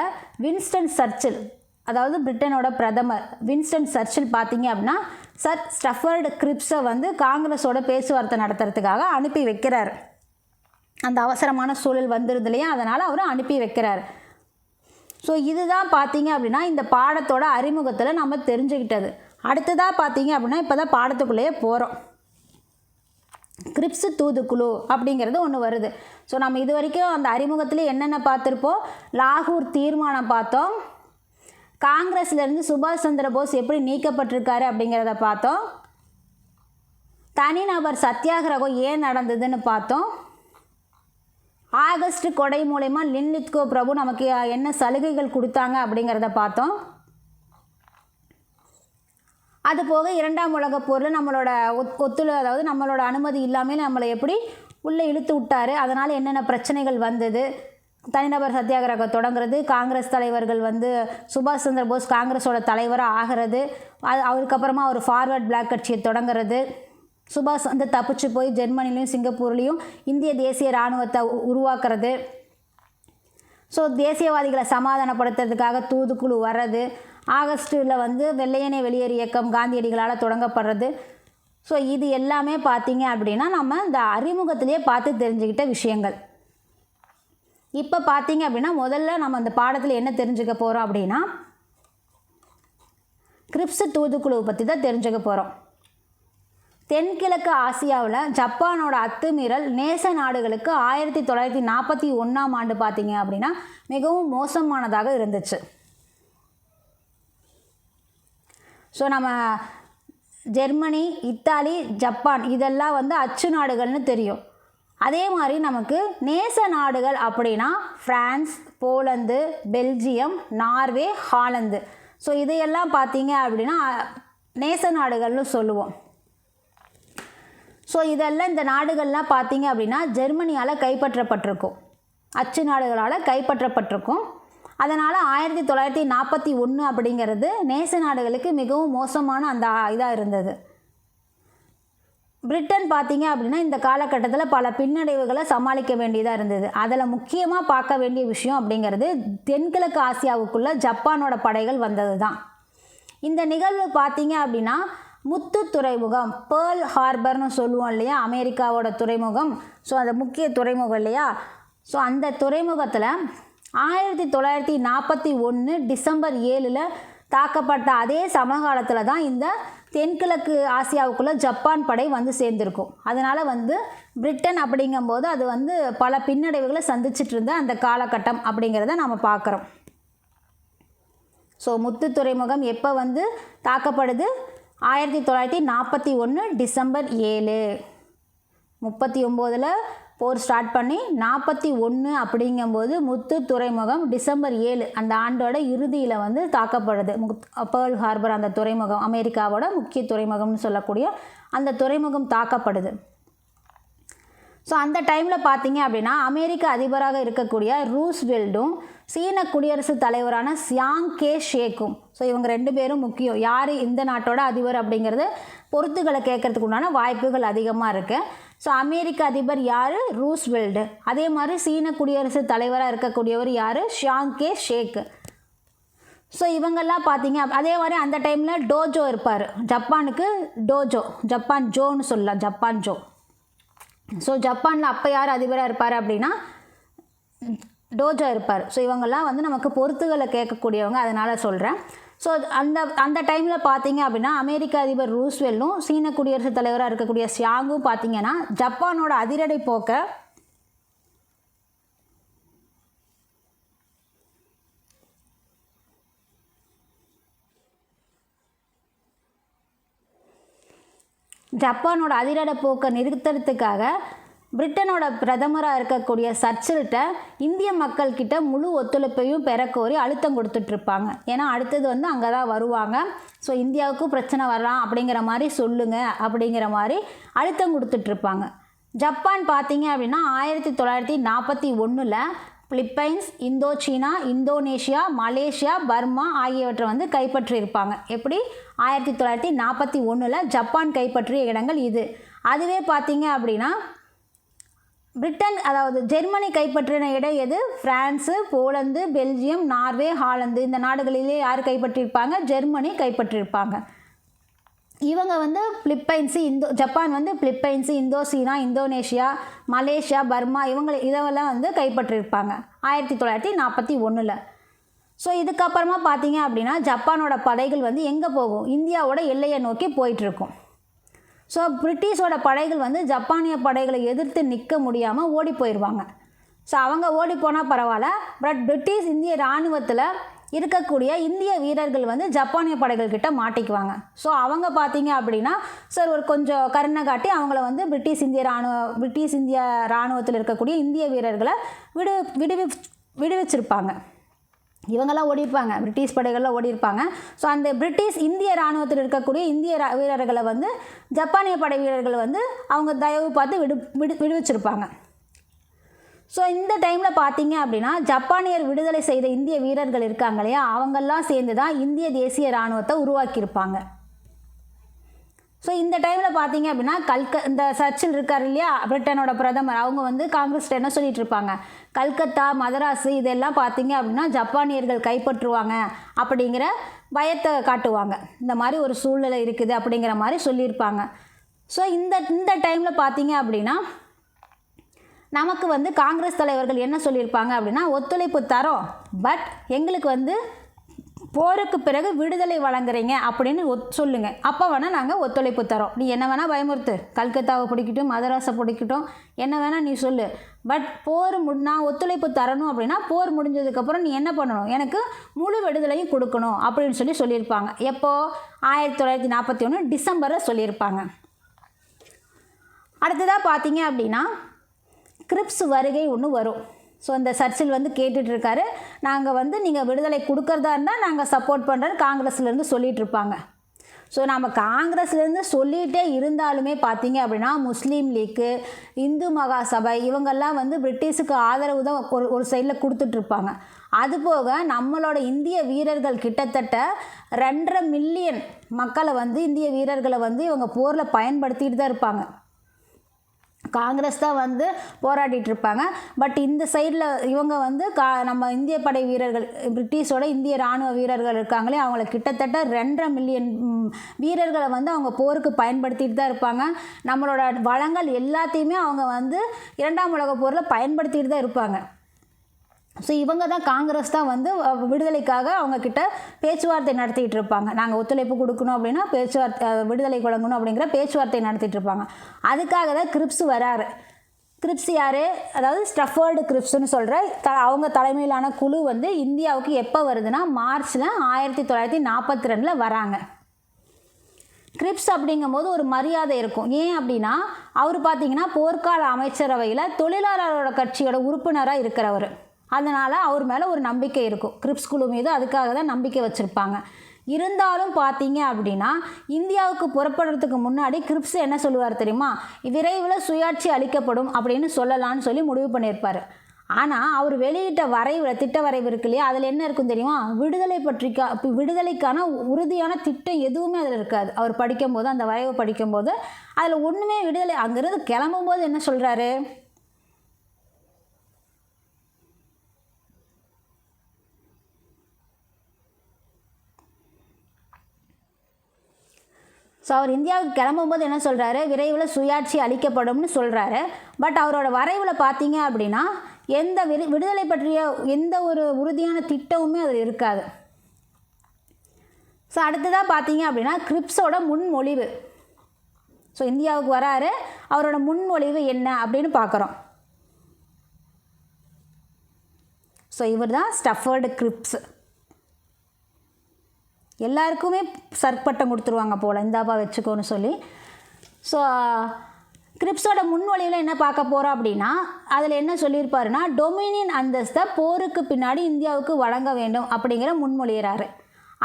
வின்ஸ்டன் சர்ச்சில், அதாவது பிரிட்டனோட பிரதமர் வின்ஸ்டன் சர்ச்சில் பார்த்தீங்க அப்படின்னா சர் ஸ்டஃபர்டு கிரிப்ஸை வந்து காங்கிரஸோட பேச்சுவார்த்தை நடத்துறதுக்காக அனுப்பி வைக்கிறார். அந்த அவசரமான சூழல் வந்துருது இல்லையா, அதனால் அவர் அனுப்பி வைக்கிறார். ஸோ இதுதான் பார்த்தீங்க அப்படின்னா இந்த பாடத்தோட அறிமுகத்தில் நம்ம தெரிஞ்சுக்கிட்டது. அடுத்ததாக பார்த்தீங்க அப்படின்னா இப்போ தான் பாடத்துக்குள்ளேயே போகிறோம். கிரிப்ஸ் தூதுக்குழு அப்படிங்கிறது ஒன்று வருது. ஸோ நம்ம இது வரைக்கும் அந்த அறிமுகத்தில் என்னென்ன பார்த்துருப்போம்? லாகூர் தீர்மானம் பார்த்தோம், காங்கிரஸ்லேருந்து சுபாஷ் சந்திர போஸ் எப்படி நீக்கப்பட்டிருக்காரு அப்படிங்கிறத பார்த்தோம், தனிநபர் சத்தியாகிரகம் ஏன் நடந்ததுன்னு பார்த்தோம், ஆகஸ்ட் கொடை மூலயமா லின்லித்கோ பிரபு நமக்கு என்ன சலுகைகள் கொடுத்தாங்க அப்படிங்கிறத பார்த்தோம். அது போக 2ஆம் உலகப் போரில் நம்மளோட அதாவது நம்மளோட அனுமதி இல்லாமல் நம்மளை எப்படி உள்ளே இழுத்து விட்டார், அதனால் என்னென்ன பிரச்சனைகள் வந்தது, தனிநபர் சத்தியாகிரகம் தொடங்குறது, காங்கிரஸ் தலைவர்கள் வந்து சுபாஷ் சந்திர போஸ் காங்கிரஸோட தலைவராக ஆகிறது, அதுக்கப்புறமா ஒரு ஃபார்வர்ட் பிளாக் கட்சியை தொடங்குறது, சுபாஷ் வந்து தப்பிச்சு போய் ஜெர்மனிலையும் சிங்கப்பூர்லேயும் இந்திய தேசிய இராணுவத்தை உருவாக்குறது, ஸோ தேசியவாதிகளை சமாதானப்படுத்துறதுக்காக தூதுக்குழு வர்றது, ஆகஸ்ட்டில் வந்து வெள்ளையனே வெளியேறு இயக்கம் காந்தியடிகளால் தொடங்கப்படுறது. ஸோ இது எல்லாமே பார்த்தீங்க அப்படின்னா நம்ம இந்த அறிமுகத்திலே பார்த்து தெரிஞ்சுக்கிட்ட விஷயங்கள். இப்போ பார்த்தீங்க அப்படின்னா முதல்ல நம்ம அந்த பாடத்தில் என்ன தெரிஞ்சுக்க போகிறோம் அப்படின்னா கிரிப்ஸ் தூதுக்குழுவை பற்றி தான் தெரிஞ்சுக்க போகிறோம். தென்கிழக்கு ஆசியாவில் ஜப்பானோட அத்துமீறல் நேச நாடுகளுக்கு 1941ஆம் ஆண்டு பார்த்தீங்க அப்படின்னா மிகவும் மோசமானதாக இருந்துச்சு. ஸோ நம்ம ஜெர்மனி, இத்தாலி, ஜப்பான் இதெல்லாம் வந்து அச்சு நாடுகள்னு தெரியும். அதே மாதிரி நமக்கு நேச நாடுகள் அப்படின்னா France, Poland, Belgium, Norway, Holland. So இதையெல்லாம் பார்த்தீங்க அப்படின்னா நேச நாடுகள்னு சொல்லுவோம். ஸோ இதெல்லாம் இந்த நாடுகள்லாம் பார்த்தீங்க அப்படின்னா ஜெர்மனியால் கைப்பற்றப்பட்டிருக்கும், அச்சு நாடுகளால் கைப்பற்றப்பட்டிருக்கும். அதனால் 1941 அப்படிங்கிறது நேச நாடுகளுக்கு மிகவும் மோசமான அந்த இதாக இருந்தது. பிரிட்டன் பார்த்தீங்க அப்படின்னா இந்த காலகட்டத்தில் பல பின்னடைவுகளை சமாளிக்க வேண்டியதாக இருந்தது. அதில் முக்கியமாக பார்க்க வேண்டிய விஷயம் அப்படிங்கிறது தென்கிழக்கு ஆசியாவுக்குள்ளே ஜப்பானோட படைகள் வந்தது தான். இந்த நிகழ்வு பார்த்தீங்க அப்படின்னா முத்து துறைமுகம், பேர்ல் ஹார்பர்னு சொல்லுவோம் இல்லையா, அமெரிக்காவோட துறைமுகம். ஸோ அந்த முக்கிய துறைமுகம் இல்லையா, ஸோ அந்த துறைமுகத்தில் 1941 டிசம்பர் 7 தாக்கப்பட்ட அதே சமகாலத்தில் தான் இந்த தென்கிழக்கு ஆசியாவுக்குள்ளே ஜப்பான் படை வந்து சேர்ந்துருக்கும். அதனால் வந்து பிரிட்டன் அப்படிங்கும்போது அது வந்து பல பின்னடைவுகளை சந்திச்சிட்டு இருந்த அந்த காலகட்டம் அப்படிங்கிறத நம்ம பார்க்குறோம். ஸோ முத்து துறைமுகம் எப்போ வந்து தாக்கப்படுது? 1941 டிசம்பர் 7. 39 போர் ஸ்டார்ட் பண்ணி 41 அப்படிங்கும்போது முத்து துறைமுகம் டிசம்பர் 7 அந்த ஆண்டோட இறுதியில் வந்து தாக்கப்படுது. பேர்ல் ஹார்பர் அந்த துறைமுகம், அமெரிக்காவோட முக்கிய துறைமுகம்னு சொல்லக்கூடிய அந்த துறைமுகம் தாக்கப்படுது. ஸோ அந்த டைமில் பார்த்தீங்க அப்படின்னா அமெரிக்க அதிபராக இருக்கக்கூடிய ரூஸ்வெல்ட்டும் சீன குடியரசுத் தலைவரான சியாங் கே ஷேக்கும், ஸோ இவங்க 2 பேரும் முக்கியம். யார் இந்த நாட்டோட அதிபர் அப்படிங்கிறது பொறுத்துக்களை கேட்கறதுக்கு உண்டான வாய்ப்புகள் அதிகமாக இருக்குது. ஸோ அமெரிக்க அதிபர் யார்? ரூஸ்வெல்டு. அதே மாதிரி சீன குடியரசுத் தலைவராக இருக்கக்கூடியவர் யார்? Chiang Kai shake. ஸோ இவங்கெல்லாம் பார்த்தீங்க அதே மாதிரி அந்த டைமில் டோஜோ இருப்பார். ஜப்பானுக்கு டோஜோ, ஜப்பான் ஜோன்னு சொல்லலாம், ஜப்பான் ஜோ. ஸோ ஜப்பானில் அப்போ யார் அதிபராக இருப்பார் அப்படின்னா டோஜோ இருப்பார். ஸோ இவங்கெல்லாம் வந்து நமக்கு பொறுத்துகளை கேட்கக்கூடியவங்க, அதனால் சொல்கிறேன். ஸோ அந்த டைமில் பார்த்தீங்க அப்படின்னா அமெரிக்க அதிபர் ரூஸ்வெல்டும் சீன குடியரசுத் தலைவராக இருக்கக்கூடிய சியாங்கும் பார்த்தீங்கன்னா ஜப்பானோட அதிரடி போக்க நிறுத்துறதுக்காக பிரிட்டனோட பிரதமராக இருக்கக்கூடிய சர்ச்சில்கிட்ட இந்திய மக்கள்கிட்ட முழு ஒத்துழைப்பையும் பெறக்கோரி அழுத்தம் கொடுத்துட்ருப்பாங்க. ஏன்னா அடுத்தது வந்து அங்கே தான் வருவாங்க. ஸோ இந்தியாவுக்கும் பிரச்சனை வரலாம் அப்படிங்கிற மாதிரி சொல்லுங்கள் அப்படிங்கிற மாதிரி அழுத்தம் கொடுத்துட்ருப்பாங்க. ஜப்பான் பார்த்தீங்க அப்படின்னா 1941 Philippines, Indochina, Indonesia, Malaysia, Burma ஆகியவற்றை வந்து கைப்பற்றியிருப்பாங்க. எப்படி 1941 ஜப்பான் கைப்பற்றிய இடங்கள் இது. அதுவே பார்த்தீங்க அப்படின்னா பிரிட்டன் அதாவது ஜெர்மனி கைப்பற்றின இடம் எது? France, Poland, Belgium, Norway, Holland இந்த நாடுகளிலே யார் கைப்பற்றியிருப்பாங்க? ஜெர்மனி கைப்பற்றியிருப்பாங்க. இவங்க வந்து பிலிப்பைன்ஸு ஜப்பான் வந்து Philippines, Indochina, Indonesia, Malaysia, Burma இதெல்லாம் வந்து கைப்பற்றியிருப்பாங்க 1941. ஸோ இதுக்கப்புறமா பார்த்தீங்க அப்படின்னா ஜப்பானோட படைகள் வந்து எங்கே போகும்? இந்தியாவோட எல்லையை நோக்கி போயிட்டுருக்கும். ஸோ பிரிட்டிஷோட படைகள் வந்து ஜப்பானிய படைகளை எதிர்த்து நிற்க முடியாமல் ஓடி போயிடுவாங்க. ஸோ அவங்க ஓடி போனால் பரவாயில்ல, பட் பிரிட்டிஷ் இந்திய இராணுவத்தில் இருக்கக்கூடிய இந்திய வீரர்கள் வந்து ஜப்பானிய படைகள் கிட்ட மாட்டிக்குவாங்க. ஸோ அவங்க பார்த்தீங்க அப்படின்னா சார் ஒரு கொஞ்சம் கருணை காட்டி அவங்கள வந்து பிரிட்டிஷ் இந்திய இராணுவத்தில் இருக்கக்கூடிய இந்திய வீரர்களை விடுவிச்சிருப்பாங்க. இவங்கெல்லாம் ஓடிருப்பாங்க, பிரிட்டிஷ் படைகள்லாம் ஓடிருப்பாங்க. ஸோ அந்த பிரிட்டிஷ் இந்திய இராணுவத்தில் இருக்கக்கூடிய இந்திய வீரர்களை வந்து ஜப்பானிய படை வீரர்கள் வந்து அவங்க தயவு பார்த்து விடுவிச்சிருப்பாங்க. ஸோ இந்த டைமில் பார்த்தீங்க அப்படின்னா ஜப்பானியர் விடுதலை செய்த இந்திய வீரர்கள் இருக்காங்க இல்லையா, அவங்கெல்லாம் சேர்ந்து தான் இந்திய தேசிய இராணுவத்தை உருவாக்கியிருப்பாங்க. ஸோ இந்த டைமில் பார்த்தீங்க அப்படின்னா இந்த சர்ச்சில் இருக்கார் இல்லையா பிரிட்டனோட பிரதமர், அவங்க வந்து காங்கிரஸ்கிட்ட என்ன சொல்லிட்டு இருப்பாங்க? கல்கத்தா, மதராஸ் இதெல்லாம் பார்த்தீங்க அப்படின்னா ஜப்பானியர்கள் கைப்பற்றுவாங்க அப்படிங்கிற பயத்தை காட்டுவாங்க. இந்த மாதிரி ஒரு சூழ்நிலை இருக்குது அப்படிங்கிற மாதிரி சொல்லியிருப்பாங்க. ஸோ இந்த டைமில் பார்த்தீங்க அப்படின்னா நமக்கு வந்து காங்கிரஸ் தலைவர்கள் என்ன சொல்லியிருப்பாங்க அப்படின்னா ஒத்துழைப்பு தரோம், பட் எங்களுக்கு வந்து போருக்கு பிறகு விடுதலை வழங்குறீங்க அப்படின்னு சொல்லுங்கள், அப்போ வேணால் நாங்கள் ஒத்துழைப்பு தரோம். நீ என்ன வேணால் பயமுறுத்து, கல்கத்தாவை பிடிக்கட்டும், மதராஸை பிடிக்கட்டும், என்ன வேணால் நீ சொல்லு, பட் நான் ஒத்துழைப்பு தரணும் அப்படின்னா போர் முடிஞ்சதுக்கப்புறம் நீ என்ன பண்ணணும்? எனக்கு முழு விடுதலையும் கொடுக்கணும் அப்படின்னு சொல்லியிருப்பாங்க. எப்போது? 1941 டிசம்பரில் சொல்லியிருப்பாங்க. அடுத்ததாக பார்த்தீங்க அப்படின்னா கிரிப்ஸ் வருகை ஒன்று வரும். ஸோ அந்த சர்ச்சில் வந்து கேட்டுட்ருக்காரு, நாங்கள் வந்து நீங்கள் விடுதலை கொடுக்கறதா இருந்தால் நாங்கள் சப்போர்ட் பண்ணுறேன்னு காங்கிரஸ்லேருந்து சொல்லிகிட்ருப்பாங்க. ஸோ நம்ம காங்கிரஸ்லேருந்து சொல்லிகிட்டே இருந்தாலுமே பார்த்தீங்க அப்படின்னா முஸ்லீம் லீக்கு, இந்து மகாசபை இவங்கெல்லாம் வந்து பிரிட்டிஷுக்கு ஆதரவு தான் ஒரு சைடில் கொடுத்துட்ருப்பாங்க. அதுபோக நம்மளோட இந்திய வீரர்கள் கிட்டத்தட்ட 2.5 மில்லியன் மக்களை வந்து இந்திய வீரர்களை வந்து இவங்க போரில் பயன்படுத்திட்டு தான் இருப்பாங்க. காங்கிரஸ் தான் வந்து போராடிட்டு இருப்பாங்க. பட் இந்த சைடில் இவங்க வந்து நம்ம இந்திய படை வீரர்கள், பிரிட்டிஷோட இந்திய இராணுவ வீரர்கள் இருக்காங்களே, அவங்கள கிட்டத்தட்ட 2.5 மில்லியன் வீரர்களை வந்து அவங்க போருக்கு பயன்படுத்திட்டு தான் இருப்பாங்க. நம்மளோட வளங்கள் எல்லாத்தையுமே அவங்க வந்து 2ஆம் உலக போரில் பயன்படுத்திட்டு தான் இருப்பாங்க. ஸோ இவங்க தான் காங்கிரஸ் தான் வந்து விடுதலைக்காக அவங்கக்கிட்ட பேச்சுவார்த்தை நடத்திட்டு இருப்பாங்க. நாங்கள் ஒத்துழைப்பு கொடுக்கணும் அப்படின்னா விடுதலை வழங்கணும் அப்படிங்கிற பேச்சுவார்த்தை நடத்திட்டு இருப்பாங்க. அதுக்காக தான் கிரிப்ஸ் வராரு. கிரிப்ஸ் யார்? அதாவது ஸ்டஃபர்டு கிரிப்ஸ்னு சொல்கிற அவங்க தலைமையிலான குழு வந்து இந்தியாவுக்கு எப்போ வருதுன்னா மார்ச்சில் 1942 வராங்க. கிரிப்ஸ் அப்படிங்கும்போது ஒரு மரியாதை இருக்கும். ஏன் அப்படின்னா அவர் பார்த்தீங்கன்னா போர்க்கால அமைச்சரவையில் தொழிலாளரோட கட்சியோட உறுப்பினராக இருக்கிறவர். அதனால் அவர் மேலே ஒரு நம்பிக்கை இருக்கும் கிரிப்ஸ் குழு மீது. அதுக்காக தான் நம்பிக்கை வச்சுருப்பாங்க. இருந்தாலும் பார்த்தீங்க அப்படின்னா இந்தியாவுக்கு புறப்படுறதுக்கு முன்னாடி கிரிப்ஸ் என்ன சொல்லுவார் தெரியுமா? விரைவில் சுயாட்சி அளிக்கப்படும் அப்படின்னு சொல்லலான்னு சொல்லி முடிவு பண்ணியிருப்பார். ஆனால் அவர் வெளியிட்ட திட்ட வரைவு இருக்கு இல்லையா, அதில் என்ன இருக்கும் தெரியுமா? விடுதலைக்கான உறுதியான திட்டம் எதுவுமே அதில் இருக்காது. அவர் படிக்கும்போது, அந்த வரைவை படிக்கும்போது அதில் ஒன்றுமே விடுதலை. அங்கேருந்து கிளம்பும்போது என்ன சொல்கிறாரு? ஸோ அவர் இந்தியாவுக்கு கிளம்பும்போது என்ன சொல்கிறாரு? விரைவில் சுயாட்சி அளிக்கப்படும்னு சொல்கிறாரு. பட் அவரோட வரைவில் பார்த்தீங்க அப்படின்னா எந்த விடுதலை பற்றிய எந்த ஒரு உறுதியான திட்டமுமே அதில் இருக்காது. ஸோ அடுத்ததாக பார்த்தீங்க அப்படின்னா கிரிப்ஸோட முன்மொழிவு. ஸோ இந்தியாவுக்கு வராரு, அவரோட முன்மொழிவு என்ன அப்படின்னு பார்க்குறோம். ஸோ இவர் தான் ஸ்டஃபர்டு கிரிப்ஸ். எல்லாருக்குமே சர்பட்டம் கொடுத்துருவாங்க போல், இந்தாப்பா வச்சுக்கோன்னு சொல்லி. ஸோ கிரிப்ஸோட முன்மொழிவில் என்ன பார்க்க போகிறோம் அப்படின்னா, அதில் என்ன சொல்லியிருப்பாருன்னா, டொமினியன் அந்தஸ்தை போருக்கு பின்னாடி இந்தியாவுக்கு வழங்க வேண்டும் அப்படிங்கிற முன்மொழிகிறாரு.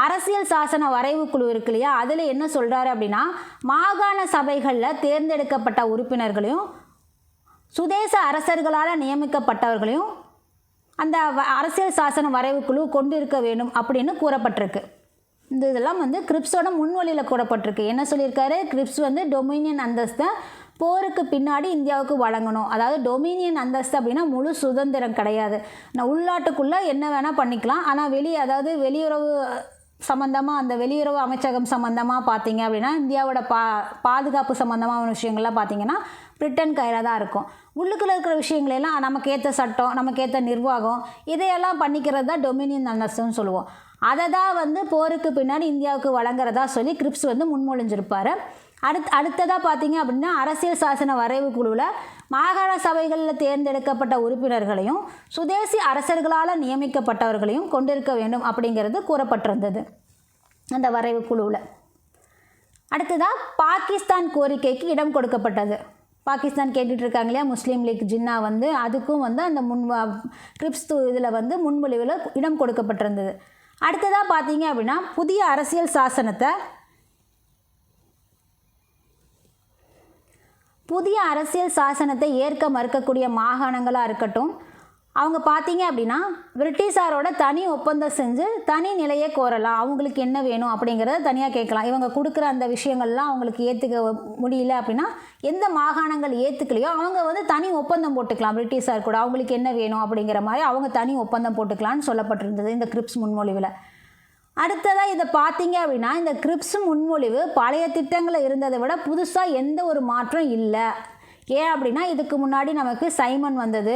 அரசியல் சாசன வரைவு குழு இருக்கு இல்லையா, அதில் என்ன சொல்கிறாரு அப்படின்னா, மாகாண சபைகளில் தேர்ந்தெடுக்கப்பட்ட உறுப்பினர்களையும் சுதேச அரசர்களால் நியமிக்கப்பட்டவர்களையும் அந்த அரசியல் சாசன வரைவு குழு கொண்டு இருக்க வேண்டும் அப்படின்னு கூறப்பட்டிருக்கு. இதெல்லாம் கிரிப்ஸோட முன்மொழியில் கூறப்பட்டிருக்கு. என்ன சொல்லியிருக்காரு, கிரிப்ஸ் டொமினியன் அந்தஸ்தை போருக்கு பின்னாடி இந்தியாவுக்கு வழங்கணும். அதாவது டொமினியன் அந்தஸ்து அப்படின்னா முழு சுதந்திரம் கிடையாது. நான் உள்நாட்டுக்குள்ளே என்ன வேணால் பண்ணிக்கலாம். ஆனால் அதாவது வெளியுறவு சம்மந்தமாக, அந்த வெளியுறவு அமைச்சகம் சம்மந்தமாக பார்த்தீங்க அப்படின்னா, இந்தியாவோட பாதுகாப்பு சம்மந்தமான விஷயங்கள்லாம் பார்த்தீங்கன்னா பிரிட்டன் கையில் தான் இருக்கும். உள்ளுக்குள்ளே இருக்கிற விஷயங்களெல்லாம் நமக்கு ஏற்ற சட்டம், நமக்கு ஏற்ற நிர்வாகம், இதையெல்லாம் பண்ணிக்கிறது தான் டொமினியன் அந்தஸ்துன்னு சொல்லுவோம். அதை தான் போருக்கு பின்னாடி இந்தியாவுக்கு வழங்குறதா சொல்லி கிரிப்ஸ் முன்மொழிஞ்சிருப்பார். அடுத்ததாக பார்த்தீங்க அப்படின்னா, அரசியல் சாசன வரைவு குழுவில் மாகாண சபைகளில் தேர்ந்தெடுக்கப்பட்ட உறுப்பினர்களையும் சுதேசி அரசர்களால் நியமிக்கப்பட்டவர்களையும் கொண்டிருக்க வேண்டும் அப்படிங்கிறது கூறப்பட்டிருந்தது அந்த வரைவு குழுவில். அடுத்ததாக பாகிஸ்தான் கோரிக்கைக்கு இடம் கொடுக்கப்பட்டது. பாகிஸ்தான் கேட்டுட்டு இருக்காங்க இல்லையா, முஸ்லீம் லீக் ஜின்னா அதுக்கும் அந்த கிரிப்ஸ் இதில் முன்மொழிவில் இடம் கொடுக்கப்பட்டிருந்தது. அடுத்ததாக பார்த்தீங்க அப்படின்னா, புதிய அரசியல் சாசனத்தை ஏற்க மறுக்கக்கூடிய மாகாணங்களாக இருக்கட்டும், அவங்க பார்த்தீங்க அப்படின்னா பிரிட்டிஷாரோட தனி ஒப்பந்தம் செஞ்சு தனி நிலையை கோரலாம். அவங்களுக்கு என்ன வேணும் அப்படிங்கிறத தனியாக கேட்கலாம். இவங்க கொடுக்குற அந்த விஷயங்கள்லாம் அவங்களுக்கு ஏற்றுக்க முடியல அப்படின்னா, எந்த மாகாணங்கள் ஏற்றுக்கலையோ அவங்க தனி ஒப்பந்தம் போட்டுக்கலாம் பிரிட்டிஷார் கூட. அவங்களுக்கு என்ன வேணும் அப்படிங்கிற மாதிரி அவங்க தனி ஒப்பந்தம் போட்டுக்கலான்னு சொல்லப்பட்டிருந்தது இந்த கிரிப்ஸ் முன்மொழிவில். அடுத்ததாக இதை பார்த்தீங்க அப்படின்னா, இந்த கிரிப்ஸ் முன்மொழிவு பழைய திட்டங்களில் இருந்ததை விட புதுசாக எந்த ஒரு மாற்றம் இல்லை. ஏன் அப்படின்னா, இதுக்கு முன்னாடி நமக்கு சைமன் வந்தது,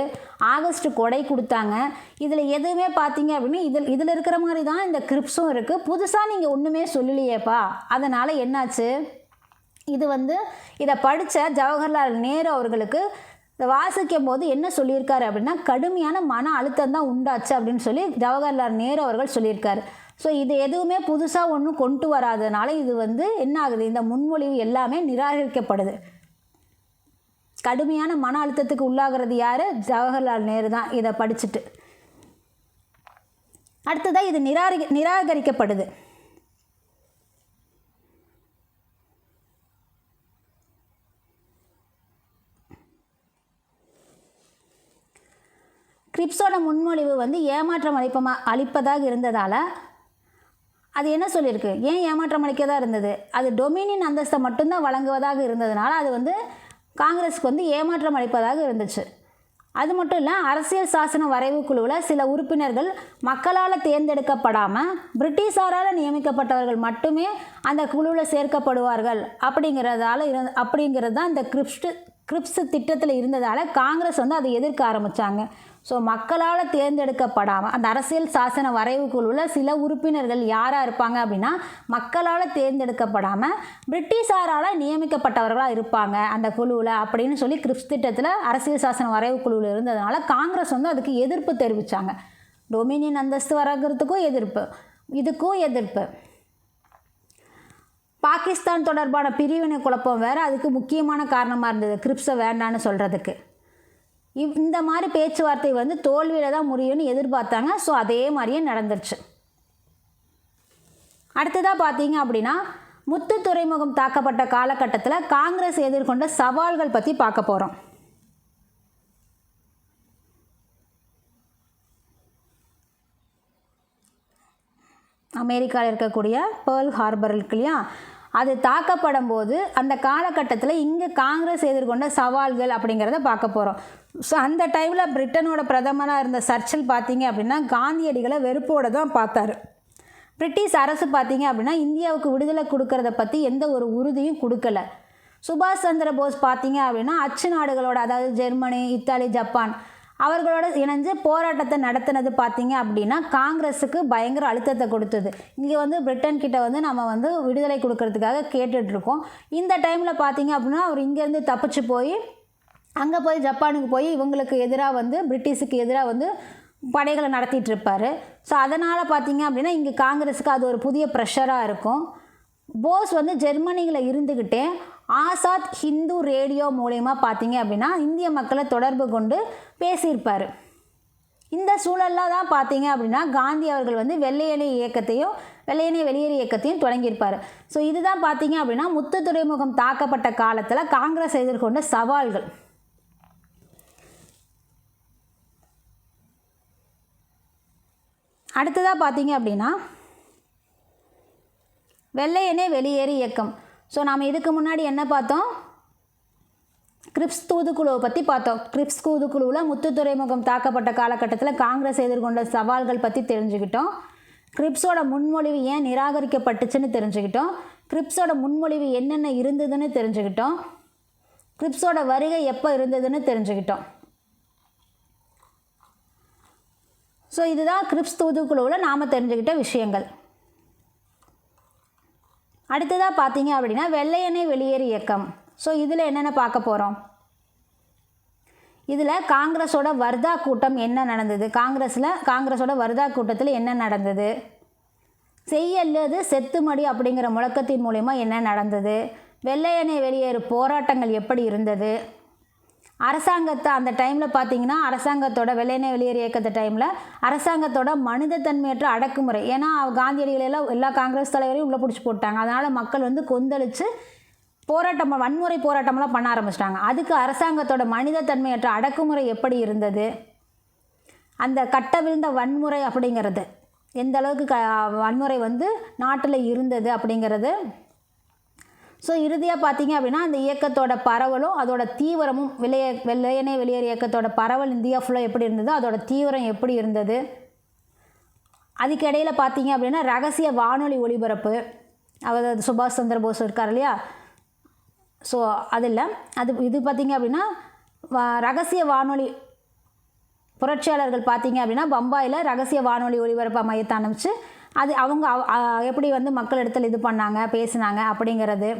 ஆகஸ்ட் கொடை கொடுத்தாங்க. இதில் எதுவுமே பார்த்தீங்க அப்படின்னா இதில் இருக்கிற மாதிரி தான் இந்த கிரிப்ஸும் இருக்குது. புதுசாக நீங்கள் ஒன்றுமே சொல்லலையேப்பா. அதனால் என்னாச்சு, இது இதை படித்த ஜவஹர்லால் நேரு அவர்களுக்கு இதை வாசிக்கும் போது என்ன சொல்லியிருக்காரு அப்படின்னா, கடுமையான மன அழுத்தம் தான் உண்டாச்சு அப்படின்னு சொல்லி ஜவஹர்லால் நேரு அவர்கள் சொல்லியிருக்காரு. ஸோ இது எதுவுமே புதுசாக ஒன்றும் கொண்டு வராதனால இது என்ன ஆகுது, இந்த முன்மொழிவு எல்லாமே நிராகரிக்கப்படுது. கடுமையான மன அழுத்தத்துக்கு உள்ளாகிறது யார், ஜவஹர்லால் நேரு தான் இதை படிச்சுட்டு. அடுத்ததாக இது நிராகரிக்கப்படுது. கிரிப்ஸோட முன்மொழிவு ஏமாற்றம் அளிப்பதாக இருந்ததால் அது என்ன சொல்லியிருக்கு, ஏன் ஏமாற்றம் அளிக்கதாக இருந்தது, அது டொமினியன் அந்தஸ்தை மட்டும்தான் வழங்குவதாக இருந்ததுனால அது காங்கிரஸுக்கு ஏமாற்றம் அளிப்பதாக இருந்துச்சு. அது மட்டும் இல்லை, அரசியல் சாசன வரைவு குழுவில் சில உறுப்பினர்கள் மக்களால் தேர்ந்தெடுக்கப்படாமல் பிரிட்டிஷாரால் நியமிக்கப்பட்டவர்கள் மட்டுமே அந்த குழுவில் சேர்க்கப்படுவார்கள் அப்படிங்கிறது தான் இந்த கிரிப்ஸ் திட்டத்தில் இருந்ததால் காங்கிரஸ் அதை எதிர்க்க ஆரம்பித்தாங்க. ஸோ மக்களால் தேர்ந்தெடுக்கப்படாமல் அந்த அரசியல் சாசன வரைவு குழுவில் சில உறுப்பினர்கள் யாராக இருப்பாங்க அப்படின்னா, மக்களால் தேர்ந்தெடுக்கப்படாமல் பிரிட்டிஷாரால் நியமிக்கப்பட்டவர்களாக இருப்பாங்க அந்த குழுவில் அப்படின்னு சொல்லி கிரிப்ஸ் திட்டத்தில் அரசியல் சாசன வரைவு குழுவில் இருந்ததுனால காங்கிரஸ் அதுக்கு எதிர்ப்பு தெரிவித்தாங்க. டொமினியன் அந்தஸ்து வழங்குறதுக்கும் எதிர்ப்பு, இதுக்கும் எதிர்ப்பு. பாகிஸ்தான் தொடர்பான பிரிவினை குழப்பம் வேறு அதுக்கு முக்கியமான காரணமாக இருந்தது கிரிப்ஸை வேண்டான்னு சொல்கிறதுக்கு. இந்த மாதிரி பேச்சுவார்த்தை தோல்வியில் தான் முடியும்னு எதிர்பார்த்தாங்க. ஸோ அதே மாதிரியே நடந்துருச்சு. அடுத்ததாக பார்த்தீங்க அப்படின்னா, முத்து துறைமுகம் தாக்கப்பட்ட காலகட்டத்தில் காங்கிரஸ் எதிர்கொண்ட சவால்கள் பற்றி பார்க்க போகிறோம். அமெரிக்காவில் இருக்கக்கூடிய பேர்ல் ஹார்பர் இருக்கு இல்லையா, அது தாக்கப்படும் போது அந்த காலகட்டத்தில் இங்கே காங்கிரஸ் எதிர்கொண்ட சவால்கள் அப்படிங்கிறத பார்க்க போகிறோம். ஸோ அந்த டைமில் பிரிட்டனோட பிரதமராக இருந்த சர்ச்சில் பார்த்தீங்க அப்படின்னா காந்தியடிகளை வெறுப்போடு தான் பார்த்தாரு. பிரிட்டிஷ் அரசு பார்த்தீங்க அப்படின்னா இந்தியாவுக்கு விடுதலை கொடுக்கறத பற்றி எந்த ஒரு உறுதியும் கொடுக்கல. சுபாஷ் சந்திர போஸ் பார்த்தீங்க அப்படின்னா அச்சு நாடுகளோட, அதாவது ஜெர்மனி, இத்தாலி, ஜப்பான் அவர்களோட இணைஞ்சு போராட்டத்தை நடத்தினது பார்த்தீங்க அப்படின்னா காங்கிரஸுக்கு பயங்கர அழுத்தத்தை கொடுத்தது. இங்கே பிரிட்டன் கிட்ட நம்ம விடுதலை கொடுக்கறதுக்காக கேட்டுட்ருக்கோம். இந்த டைமில் பார்த்தீங்க அப்படின்னா அவர் இங்கேருந்து தப்பிச்சு போய் அங்கே போய் ஜப்பானுக்கு போய் இவங்களுக்கு எதிராக பிரிட்டிஷுக்கு எதிராக படைகளை நடத்திட்டு இருப்பார். ஸோ அதனால் பார்த்தீங்க அப்படின்னா இங்கே காங்கிரஸுக்கு அது ஒரு புதிய ப்ரெஷராக இருக்கும். போஸ் ஜெர்மனியில் இருந்துக்கிட்டே ஆசாத் ஹிந்து ரேடியோ மூலயமா பார்த்தீங்க அப்படின்னா இந்திய மக்களை தொடர்பு கொண்டு பேசியிருப்பார். இந்த சூழலில் தான் பார்த்தீங்க அப்படின்னா காந்தி அவர்கள் வந்து வெள்ளையனே வெளியேறு இயக்கத்தையும் தொடங்கியிருப்பார். ஸோ இதுதான் பார்த்தீங்க அப்படின்னா முத்து துறைமுகம் தாக்கப்பட்ட காலத்தில் காங்கிரஸ் எதிர்கொண்ட சவால்கள். அடுத்ததாக பார்த்தீங்க அப்படின்னா வெள்ளையனே வெளியேறு இயக்கம். ஸோ நாம் இதுக்கு முன்னாடி என்ன பார்த்தோம்? கிரிப்ஸ் தூதுக்குழுவை பற்றி பார்த்தோம். கிரிப்ஸ் தூதுக்குழுவில் முத்து துறைமுகம் தாக்கப்பட்ட காலகட்டத்தில் காங்கிரஸ் எதிர்கொண்ட சவால்கள் பற்றி தெரிஞ்சுக்கிட்டோம். கிரிப்ஸோட முன்மொழிவு ஏன் நிராகரிக்கப்பட்டுச்சுன்னு தெரிஞ்சுக்கிட்டோம். கிரிப்ஸோட முன்மொழிவு என்னென்ன இருந்ததுன்னு தெரிஞ்சுக்கிட்டோம். கிரிப்ஸோட வருகை எப்போ இருந்ததுன்னு தெரிஞ்சுக்கிட்டோம். ஸோ இதுதான் கிரிப்ஸ் தூதுக்குழுவில் நாம் தெரிஞ்சுக்கிட்ட விஷயங்கள். அடுத்ததாக பார்த்தீங்க அப்படின்னா வெள்ளையனே வெளியேறு இயக்கம். ஸோ இதில் என்னென்ன பார்க்க போகிறோம்? இதில் காங்கிரஸோட வர்தா கூட்டம் என்ன நடந்தது, காங்கிரஸோட வர்தா கூட்டத்தில் என்ன நடந்தது, செய்யல்லது செத்துமடி அப்படிங்கிற முழக்கத்தின் மூலமா என்ன நடந்தது, வெள்ளையனே வெளியேறு போராட்டங்கள் எப்படி இருந்தது, அரசாங்கத்தை அந்த டைமில் பார்த்தீங்கன்னா அரசாங்கத்தோட வெள்ளையனே வெளியேறு இயக்கத்த டைமில் அரசாங்கத்தோட மனிதத்தன்மையற்ற அடக்குமுறை, ஏன்னா காந்தியடிகளெல்லாம் எல்லா காங்கிரஸ் தலைவரையும் உள்ளே பிடிச்சி போட்டாங்க. அதனால் மக்கள் வந்து கொந்தளித்து வன்முறை போராட்டமெல்லாம் பண்ண ஆரம்பிச்சிட்டாங்க. அதுக்கு அரசாங்கத்தோட மனிதத்தன்மையற்ற அடக்குமுறை எப்படி இருந்தது, அந்த கட்டவிழ்ந்த வன்முறை அப்படிங்கிறது எந்த அளவுக்கு வன்முறை வந்து நாட்டில் இருந்தது அப்படிங்கிறது. ஸோ இறுதியாக பார்த்தீங்க அப்படின்னா அந்த இயக்கத்தோட பரவலும் அதோட தீவிரமும் வெள்ளையனே வெளியேறு இயக்கத்தோட பரவல் இந்தியா ஃபுல்லாக எப்படி இருந்தது, அதோட தீவிரம் எப்படி இருந்தது, அதுக்கிடையில் பார்த்தீங்க அப்படின்னா ரகசிய வானொலி ஒளிபரப்பு, அதாவது சுபாஷ் சந்திர போஸ் இருக்கார் இல்லையா, ஸோ இது பார்த்திங்க அப்படின்னா ரகசிய வானொலி புரட்சியாளர்கள் பார்த்தீங்க அப்படின்னா பம்பாயில் ரகசிய வானொலி ஒளிபரப்பு மையத்தை ஆரம்பித்து அவங்க எப்படி வந்து மக்கள் இடத்துல இது பண்ணாங்க பேசினாங்க அப்படிங்கிறது.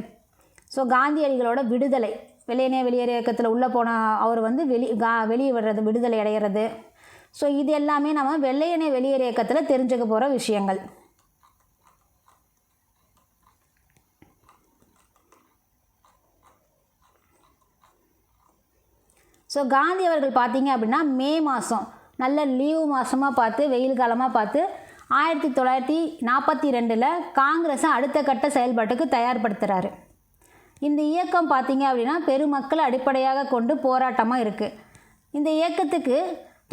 ஸோ காந்தியடிகளோட விடுதலை, வெள்ளையனே வெளியேறு இயக்கத்தில் உள்ளே போன அவர் வந்து வெளியே விடுறது, விடுதலை அடைகிறது. ஸோ இது எல்லாமே நம்ம வெள்ளையனே வெளியேறு இயக்கத்தில் தெரிஞ்சுக்க போகிற விஷயங்கள். ஸோ காந்தி அவர்கள் பார்த்தீங்க அப்படின்னா மே மாதம் நல்ல லீவு மாதமாக பார்த்து வெயில் காலமாக பார்த்து 1942 காங்கிரஸை அடுத்த கட்ட செயல்பாட்டுக்கு தயார்படுத்துகிறாரு. இந்த இயக்கம் பார்த்தீங்க அப்படின்னா பெருமக்கள் அடிப்படையாக கொண்டு போராட்டமாக இருக்குது. இந்த இயக்கத்துக்கு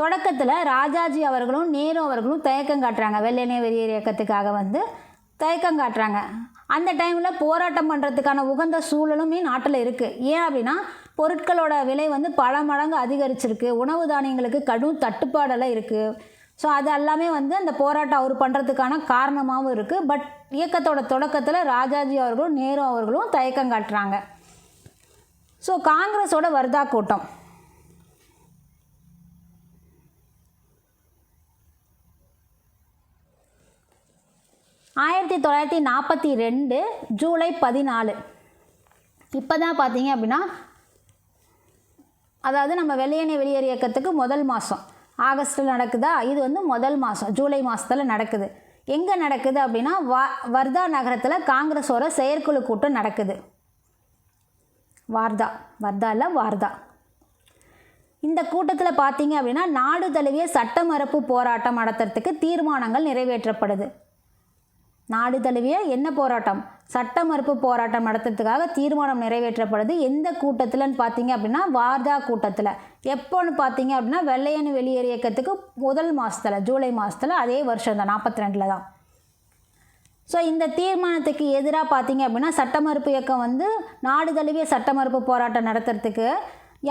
தொடக்கத்தில் ராஜாஜி அவர்களும் நேரு அவர்களும் தயக்கம் காட்டுறாங்க, வெள்ளையனே வெளியேறு இயக்கத்துக்காக வந்து தயக்கம் காட்டுறாங்க. அந்த டைமில் போராட்டம் பண்ணுறதுக்கான உகந்த சூழலுமே நாட்டில் இருக்குது. ஏன் அப்படின்னா பொருட்களோட விலை வந்து பல மடங்கு அதிகரிச்சிருக்கு, உணவு தானியங்களுக்கு கடும் தட்டுப்பாடெல்லாம் இருக்குது. ஸோ அது எல்லாமே வந்து அந்த போராட்டம் அவர் பண்ணுறதுக்கான காரணமாகவும் இருக்குது. பட் இயக்கத்தோட தொடக்கத்தில் ராஜாஜி அவர்களும் நேரு அவர்களும் தயக்கம் காட்டுறாங்க. ஸோ காங்கிரஸோட வர்தா கூட்டம் ஆயிரத்தி 1942 ஜூலை 14 இப்போ தான் பார்த்தீங்க அப்படின்னா, அதாவது நம்ம வெள்ளையனே வெளியேறு இயக்கத்துக்கு முதல் மாதம் ஆகஸ்ட்டில் நடக்குதா, இது வந்து முதல் மாதம் ஜூலை மாதத்தில் நடக்குது. எங்கே நடக்குது அப்படின்னா வர்தா நகரத்தில் காங்கிரஸோட செயற்குழு கூட்டம் நடக்குது. வார்தா. இந்த கூட்டத்தில் பார்த்தீங்க அப்படின்னா நாடு தழுவிய சட்ட மறுப்பு போராட்டம் நடத்துறதுக்கு தீர்மானங்கள் நிறைவேற்றப்படுது. நாடு தழுவிய என்ன போராட்டம்? சட்ட மறுப்பு போராட்டம் நடத்துறதுக்காக தீர்மானம் நிறைவேற்றப்படுது. எந்த கூட்டத்தில்னு பார்த்தீங்க அப்படின்னா வார்தா கூட்டத்தில். எப்போன்னு பார்த்தீங்க அப்படின்னா வெள்ளையனே வெளியேறு இயக்கத்துக்கு முதல் மாதத்தில் ஜூலை மாதத்தில், அதே வருஷம் தான் 42 தான். ஸோ இந்த தீர்மானத்துக்கு எதிராக பார்த்தீங்க அப்படின்னா சட்ட மறுப்பு இயக்கம் வந்து நாடு தழுவிய சட்ட மறுப்பு போராட்டம் நடத்துறதுக்கு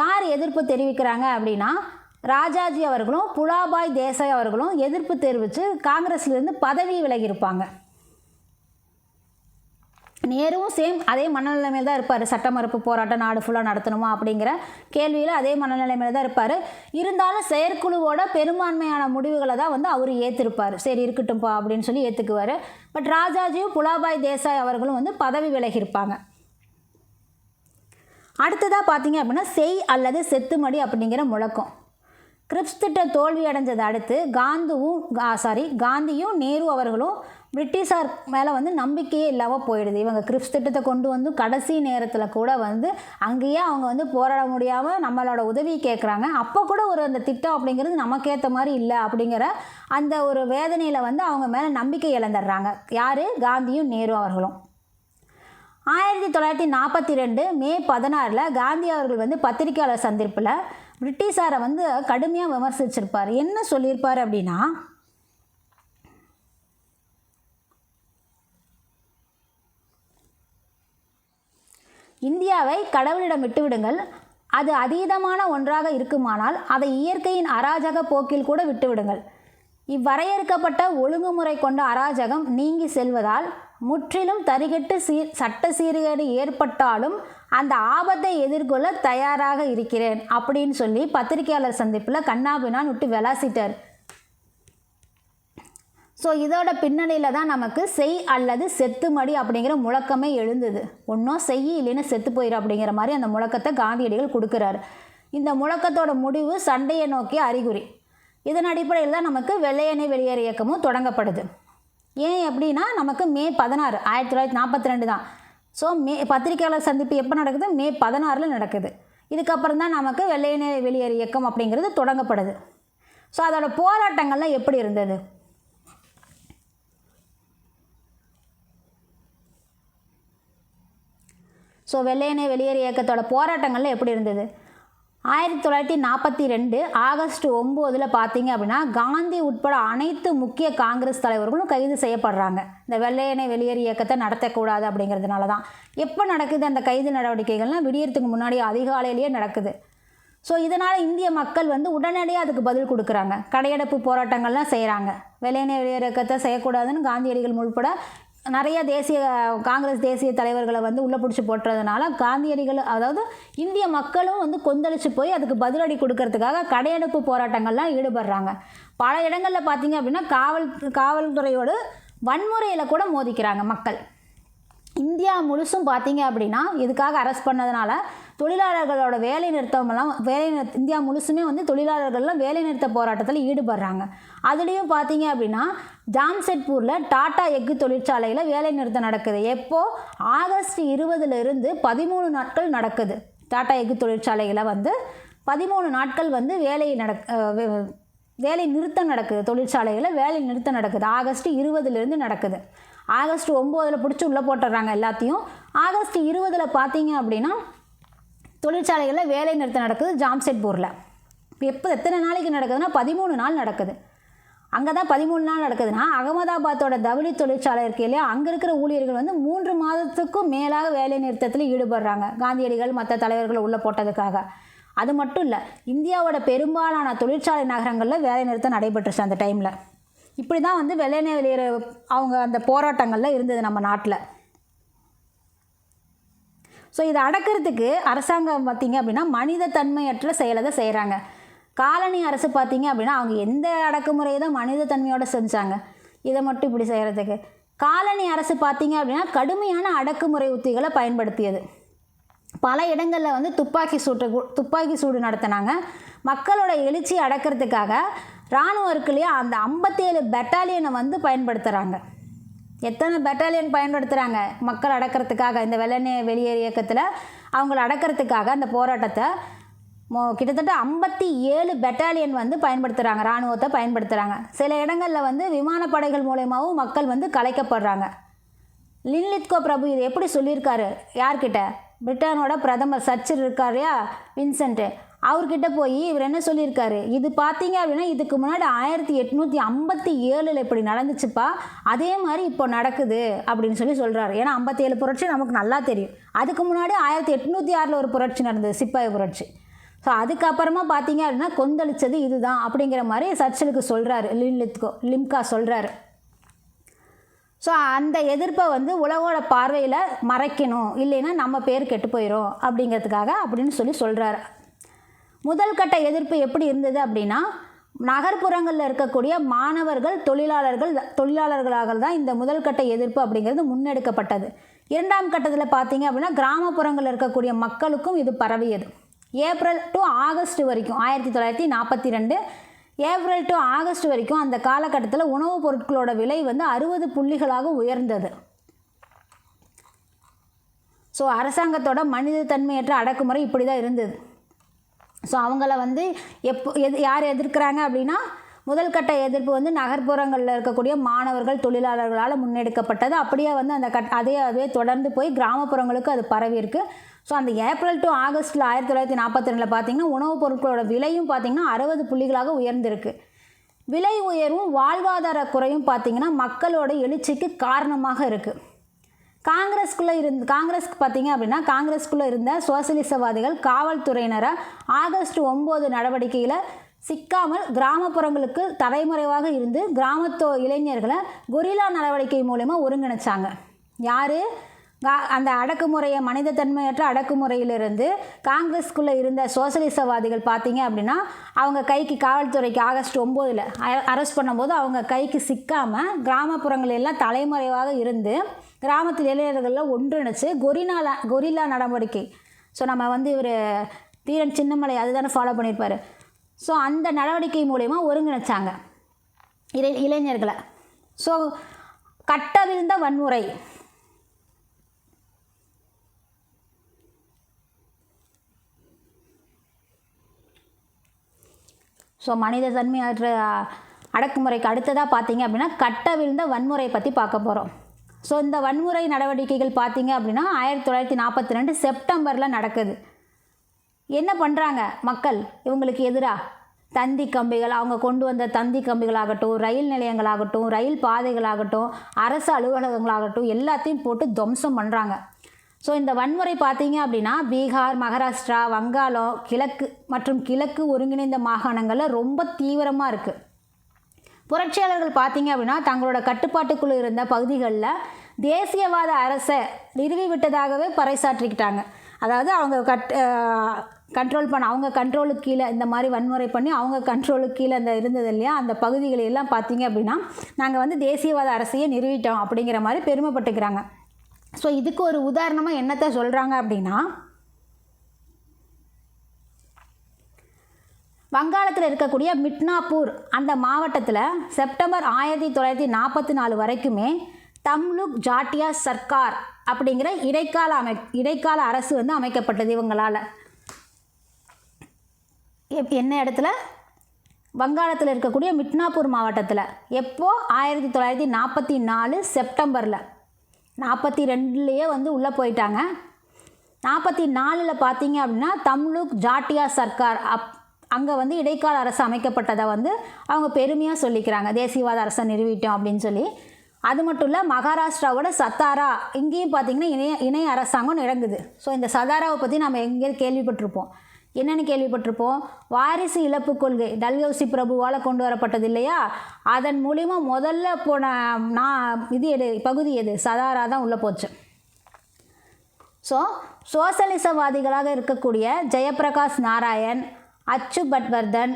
யார் எதிர்ப்பு தெரிவிக்கிறாங்க அப்படின்னா ராஜாஜி அவர்களும் புலாபாய் தேசாய் அவர்களும் எதிர்ப்பு தெரிவித்து காங்கிரஸ்லேருந்து பதவி விலகியிருப்பாங்க. நேருவும் சேம் அதே மனநிலைமையில் தான் இருப்பார். சட்ட மறுப்பு போராட்டம் நாடு ஃபுல்லாக நடத்தணுமா அப்படிங்கிற கேள்வியில் அதே மனநிலைமையில் தான் இருப்பார். இருந்தாலும் செயற்குழுவோட பெரும்பான்மையான முடிவுகளை தான் வந்து அவர் ஏற்றிருப்பார். சரி இருக்கட்டும்ப்பா அப்படின்னு சொல்லி ஏற்றுக்குவார். பட் ராஜாஜியும் புலாபாய் தேசாய் அவர்களும் வந்து பதவி விலகியிருப்பாங்க. அடுத்ததாக பார்த்தீங்க அப்படின்னா செய் அல்லது செத்துமடி அப்படிங்கிற முழக்கம். கிரிப்ஸ் திட்டம் தோல்வி அடைஞ்சதை அடுத்து காந்தியும் நேரு அவர்களும் பிரிட்டிஷார் மேலே வந்து நம்பிக்கையே இல்லாமல் போயிடுது. இவங்க கிரிப்ஸ் திட்டத்தை கொண்டு வந்து கடைசி நேரத்தில் கூட வந்து அங்கேயே அவங்க வந்து போராட முடியாமல் நம்மளோட உதவி கேட்குறாங்க. அப்போ கூட அந்த திட்டம் அப்படிங்கிறது நமக்கேற்ற மாதிரி இல்லை அப்படிங்கிற அந்த ஒரு வேதனையில் வந்து அவங்க மேலே நம்பிக்கை இழந்துடுறாங்க. யார்? காந்தியும் நேரு அவர்களும். 1942 மே 16 காந்தி அவர்கள் வந்து பத்திரிகையாளர் சந்திப்பில் பிரிட்டிஷாரை வந்து கடுமையாக விமர்சிச்சிருப்பார். என்ன சொல்லியிருப்பார் அப்படின்னா, இந்தியாவை கடவுளிடம் விட்டுவிடுங்கள், அது அதீதமான ஒன்றாக இருக்குமானால் அதை இயற்கையின் அராஜக போக்கில் கூட விட்டுவிடுங்கள். இவ்வரையறுக்கப்பட்ட ஒழுங்குமுறை கொண்ட அராஜகம் நீங்கி செல்வதால் முற்றிலும் தரிகட்டு சட்ட சீர்கேடு ஏற்பட்டாலும் அந்த ஆபத்தை எதிர்கொள்ள தயாராக இருக்கிறேன் அப்படின்னு சொல்லி பத்திரிகையாளர் சந்திப்பில் கண்ணாபின்னான் விட்டு விளாசிட்டார். ஸோ இதோட பின்னணியில் தான் நமக்கு செய் அல்லது செத்துமடி அப்படிங்கிற முழக்கமே எழுந்தது. ஒன்றும் செய் இல்லைன்னு செத்து போயிடும் அப்படிங்கிற மாதிரி அந்த முழக்கத்தை காந்தியடிகள் கொடுக்குறாரு. இந்த முழக்கத்தோட முடிவு சண்டையை நோக்கிய அறிகுறி. இதன் அடிப்படையில் தான் நமக்கு வெள்ளையனே வெளியேறு இயக்கமும் தொடங்கப்படுது. ஏன் அப்படின்னா நமக்கு மே 16 1942 தான். ஸோ பத்திரிகையாளர் சந்திப்பு எப்போ நடக்குது? மே 16 நடக்குது. இதுக்கப்புறம் தான் நமக்கு வெள்ளையனே வெளியேறு இயக்கம் அப்படிங்கிறது தொடங்கப்படுது. ஸோ அதோட போராட்டங்கள்லாம் எப்படி இருந்தது? ஸோ வெள்ளையனே வெளியேறு இயக்கத்தோட போராட்டங்கள்லாம் எப்படி இருந்தது? 1942 ஆகஸ்ட் 9 பார்த்தீங்க அப்படின்னா காந்தி உட்பட அனைத்து முக்கிய காங்கிரஸ் தலைவர்களும் கைது செய்யப்படுறாங்க. இந்த வெள்ளையனே வெளியேறு இயக்கத்தை நடத்தக்கூடாது அப்படிங்கிறதுனால தான். எப்போ நடக்குது அந்த கைது நடவடிக்கைகள்லாம்? விடியறதுக்கு முன்னாடி அதிகாலையிலேயே நடக்குது. ஸோ இதனால் இந்திய மக்கள் வந்து உடனடியாக அதுக்கு பதில் கொடுக்குறாங்க. கடையடைப்பு போராட்டங்கள்லாம் செய்கிறாங்க. வெள்ளையனே வெளியேறு இயக்கத்தை செய்யக்கூடாதுன்னு காந்தியடிகள் உள்பட நிறைய காங்கிரஸ் தேசிய தலைவர்களை வந்து உள்ளே பிடிச்சி போட்டுறதுனால காந்தியடிகள், அதாவது இந்திய மக்களும் வந்து கொந்தளிச்சு போய் அதுக்கு பதிலடி கொடுக்கறதுக்காக கடையெடுப்பு போராட்டங்கள்லாம் ஈடுபடுறாங்க. பல இடங்களில் பார்த்தீங்க அப்படின்னா காவல்துறையோடு வன்முறையில் கூட மோதிக்கிறாங்க மக்கள். இந்தியா முழுசும் பார்த்தீங்க அப்படின்னா இதுக்காக அரெஸ்ட் பண்ணதுனால தொழிலாளர்களோட இந்தியா முழுசுமே வந்து தொழிலாளர்கள்லாம் வேலைநிறுத்த போராட்டத்தில் ஈடுபடுறாங்க. அதுலேயும் பார்த்தீங்க அப்படின்னா ஜாம்ஷெட்பூரில் டாடா எஃகு தொழிற்சாலையில் வேலைநிறுத்தம் நடக்குது. எப்போது? ஆகஸ்ட் 20 13 நாட்கள் நடக்குது. டாடா எஃகு தொழிற்சாலையில் வந்து 13 நாட்கள் வந்து வேலை நிறுத்தம் நடக்குது. தொழிற்சாலைகளில் வேலை நிறுத்தம் நடக்குது. ஆகஸ்ட் 20 நடக்குது. ஆகஸ்ட் 9 பிடிச்சி உள்ளே போட்டுடுறாங்க எல்லாத்தையும். ஆகஸ்ட் 20 பார்த்தீங்க அப்படின்னா தொழிற்சாலைகளில் வேலை நிறுத்தம் நடக்குது ஜாம்ஷெட்பூரில். இப்போ எத்தனை நாளைக்கு நடக்குதுன்னா 13 நாள் நடக்குது. அங்கே தான் 13 நாள் நடக்குதுன்னா அகமதாபாத்தோட தவிலி தொழிற்சாலை இருக்கு இல்லையா, அங்கே இருக்கிற ஊழியர்கள் வந்து 3 மாதத்துக்கும் மேலாக வேலை நிறுத்தத்தில் ஈடுபடுறாங்க காந்தியடிகள் மற்ற தலைவர்களை உள்ளே போட்டதுக்காக. அது மட்டும் இல்லை, இந்தியாவோட பெரும்பாலான தொழிற்சாலை நகரங்களில் வேலை நிறுத்தம் நடைபெற்றுச்சு அந்த டைமில். இப்படி தான் வந்து வெள்ளையனே வெளியேறு அவங்க அந்த போராட்டங்களில் இருந்தது நம்ம நாட்டில். ஸோ இதை அடக்கிறதுக்கு அரசாங்கம் பார்த்திங்க அப்படின்னா மனித தன்மையற்ற செயலை தான் செய்கிறாங்க. காலனி அரசு பார்த்திங்க அப்படின்னா அவங்க எந்த அடக்குமுறையை தான் மனித தன்மையோடு செஞ்சாங்க. இதை மட்டும் இப்படி செய்கிறதுக்கு காலனி அரசு பார்த்திங்க அப்படின்னா கடுமையான அடக்குமுறை உத்திகளை பயன்படுத்தியது. பல இடங்களில் வந்து துப்பாக்கி சூடு நடத்தினாங்க. மக்களோட எழுச்சி அடக்கிறதுக்காக இராணுவம் இருக்குல்லையா, அந்த 57 பெட்டாலியனை வந்து பயன்படுத்துகிறாங்க. எத்தனை பெட்டாலியன் பயன்படுத்துகிறாங்க மக்கள் அடக்கிறதுக்காக? இந்த வெள்ளையனே வெளியேறு இயக்கத்தில் அவங்கள அடக்கிறதுக்காக அந்த போராட்டத்தை கிட்டத்தட்ட 57 பெட்டாலியன் வந்து பயன்படுத்துகிறாங்க, இராணுவத்தை பயன்படுத்துகிறாங்க. சில இடங்களில் வந்து விமானப்படைகள் மூலயமாவும் மக்கள் வந்து கலைக்கப்படுறாங்க. லின்லித்கோ பிரபு இது எப்படி சொல்லியிருக்காரு? யார்கிட்ட? பிரிட்டனோட பிரதமர் சர்ச்சில் இருக்கார் இல்லையா, வின்சென்ட்டு, அவர்கிட்ட போய் இவர் என்ன சொல்லியிருக்காரு? இது பார்த்தீங்க அப்படின்னா இதுக்கு முன்னாடி 1857 இப்படி நடந்துச்சுப்பா, அதே மாதிரி இப்போ நடக்குது அப்படின்னு சொல்கிறாரு. ஏன்னா 57 புரட்சி நமக்கு நல்லா தெரியும். அதுக்கு முன்னாடி 1806 ஒரு புரட்சி நடந்தது, சிப்பாய் புரட்சி. ஸோ அதுக்கப்புறமா பார்த்தீங்க அப்படின்னா கொந்தளிச்சது இதுதான் அப்படிங்கிற மாதிரி சர்ச்சிலுக்கு சொல்கிறாரு லிம்கா சொல்கிறாரு. ஸோ அந்த எதிர்ப்பை வந்து உலகோட பார்வையில் மறைக்கணும், இல்லைன்னா நம்ம பேர் கெட்டு போயிடும் அப்படிங்கிறதுக்காக அப்படின்னு சொல்கிறாரு. முதல் கட்ட எதிர்ப்பு எப்படி இருந்தது அப்படின்னா, நகர்ப்புறங்களில் இருக்கக்கூடிய மாணவர்கள் தொழிலாளர்களாக தான் இந்த முதல் கட்ட எதிர்ப்பு அப்படிங்கிறது முன்னெடுக்கப்பட்டது. இரண்டாம் கட்டத்தில் பார்த்தீங்க அப்படின்னா கிராமப்புறங்களில் இருக்கக்கூடிய மக்களுக்கும் இது பரவியது. ஏப்ரல் டு ஆகஸ்ட் வரைக்கும் 1942 ஏப்ரல் டு ஆகஸ்ட் வரைக்கும் அந்த காலகட்டத்தில் உணவுப் பொருட்களோட விலை வந்து 60 புள்ளிகளாக உயர்ந்தது. ஸோ அரசாங்கத்தோட மனிதத்தன்மையற்ற அடக்குமுறை இப்படி தான் இருந்தது. ஸோ அவங்கள வந்து யார் எதிர்க்கிறாங்க அப்படின்னா, முதல் கட்ட எதிர்ப்பு வந்து நகர்ப்புறங்களில் இருக்கக்கூடிய மாணவர்கள் தொழிலாளர்களால் முன்னெடுக்கப்பட்டது. அப்படியே வந்து அந்த அதே தொடர்ந்து போய் கிராமப்புறங்களுக்கு அது பரவி இருக்குது. ஸோ அந்த ஏப்ரல் டு ஆகஸ்ட்டில் 1942 பார்த்திங்கன்னா உணவுப் பொருட்களோட விலையும் பார்த்திங்கன்னா 60 புள்ளிகளாக உயர்ந்திருக்கு. விலை உயர்வும் வாழ்வாதார குறையும் பார்த்திங்கன்னா மக்களோட எழுச்சிக்கு காரணமாக இருக்குது. காங்கிரஸ்க்கு பார்த்திங்க அப்படின்னா காங்கிரஸ்குள்ளே இருந்த சோசலிசவாதிகள் காவல்துறையினரை ஆகஸ்ட் 9 நடவடிக்கையில் சிக்காமல் கிராமப்புறங்களுக்கு தலைமறைவாக இருந்து கிராமத்து இளைஞர்களை கொரில்லா நடவடிக்கை மூலமா ஒருங்கிணைச்சாங்க. யார் அந்த அடக்குமுறையை மனிதத்தன்மையற்ற அடக்குமுறையிலிருந்து காங்கிரஸ்குள்ளே இருந்த சோசலிசவாதிகள் பார்த்திங்க அப்படின்னா அவங்க கைக்கு காவல்துறைக்கு ஆகஸ்ட் 9 அரெஸ்ட் பண்ணும்போது அவங்க கைக்கு சிக்காமல் கிராமப்புறங்களெல்லாம் தலைமறைவாக இருந்து கிராமத்தில் இளைஞர்களில் ஒன்றிணைச்சு கொரில்லா நடவடிக்கை. ஸோ நம்ம வந்து இவர் தீரன் சின்னமலை அதுதானே ஃபாலோ பண்ணியிருப்பார். ஸோ அந்த நடவடிக்கை மூலமா ஒருங்கிணைச்சாங்க இளைஞர்களை. ஸோ கட்டவிழ்ந்த வன்முறை. ஸோ மனித தன்மையற்ற அடக்குமுறைக்கு அடுத்ததாக பார்த்தீங்க அப்படின்னா கட்டவிழ்ந்த வன்முறை பற்றி பார்க்க போகிறோம். ஸோ இந்த வன்முறை நடவடிக்கைகள் பார்த்தீங்க அப்படின்னா 1942 செப்டம்பரில் நடக்குது. என்ன பண்ணுறாங்க மக்கள் இவங்களுக்கு எதிராக? தந்தி கம்பிகள், அவங்க கொண்டு வந்த தந்தி கம்பிகளாகட்டும், ரயில் நிலையங்களாகட்டும், ரயில் பாதைகளாகட்டும், அரசு அலுவலகங்களாகட்டும் எல்லாத்தையும் போட்டு துவம்சம் பண்ணுறாங்க. ஸோ இந்த வன்முறை பார்த்தீங்க அப்படின்னா பீகார், மகாராஷ்டிரா, வங்காளம், கிழக்கு ஒருங்கிணைந்த மாகாணங்களில் ரொம்ப தீவிரமாக இருக்குது. புரட்சியாளர்கள் பார்த்தீங்க அப்படின்னா தங்களோட கட்டுப்பாட்டுக்குள்ளே இருந்த பகுதிகளில் தேசியவாத அரசை நிறுவி விட்டதாகவே பறைசாற்றிக்கிட்டாங்க. அதாவது அவங்க அவங்க கண்ட்ரோலுக்கு கீழே இந்த மாதிரி வன்முறை பண்ணி அவங்க கண்ட்ரோலுக்கு கீழே அந்த இருந்தது இல்லையா, அந்த பகுதிகளை எல்லாம் பார்த்தீங்க அப்படின்னா நாங்கள் வந்து தேசியவாத அரசையே நிறுவிட்டோம் அப்படிங்கிற மாதிரி பெருமைப்பட்டுக்கிறாங்க. ஸோ இதுக்கு ஒரு உதாரணமாக என்னத்தை சொல்கிறாங்க அப்படின்னா, வங்காளத்தில் இருக்கக்கூடிய மிட்னாப்பூர் அந்த மாவட்டத்தில் செப்டம்பர் 1944 வரைக்குமே தம்லுக் ஜாட்டியா சர்க்கார் அப்படிங்கிற இடைக்கால அரசு வந்து அமைக்கப்பட்டது இவங்களால். என்ன இடத்துல? வங்காளத்தில் இருக்கக்கூடிய மிட்னாப்பூர் மாவட்டத்தில். எப்போ? 1944 செப்டம்பரில். 42லேயே வந்து உள்ளே போயிட்டாங்க. 44 பார்த்தீங்க அப்படின்னா தம்லுக் ஜாட்டியா சர்க்கார் அங்கே வந்து இடைக்கால அரசு அமைக்கப்பட்டதை வந்து அவங்க பெருமையாக சொல்லிக்கிறாங்க, தேசியவாத அரசை நிறுவிட்டோம் அப்படின்னு சொல்லி. அது மட்டும் இல்லை, மகாராஷ்டிராவோட சத்தாரா இங்கேயும் பார்த்திங்கன்னா இணை அரசாங்கம் நடக்குது. ஸோ இந்த சதாராவை பற்றி நம்ம எங்கேயும் கேள்விப்பட்டிருப்போம். என்னென்னு கேள்விப்பட்டிருப்போம்? வாரிசு இழப்பு கொள்கை டல்ஹௌசி பிரபுவால் கொண்டு வரப்பட்டது இல்லையா, அதன் மூலிமா முதல்ல போன பகுதி எது? சதாரா தான் உள்ளே போச்சு. ஸோ சோசலிசவாதிகளாக இருக்கக்கூடிய ஜெயபிரகாஷ் நாராயண், அச்சு பட்வர்தன்,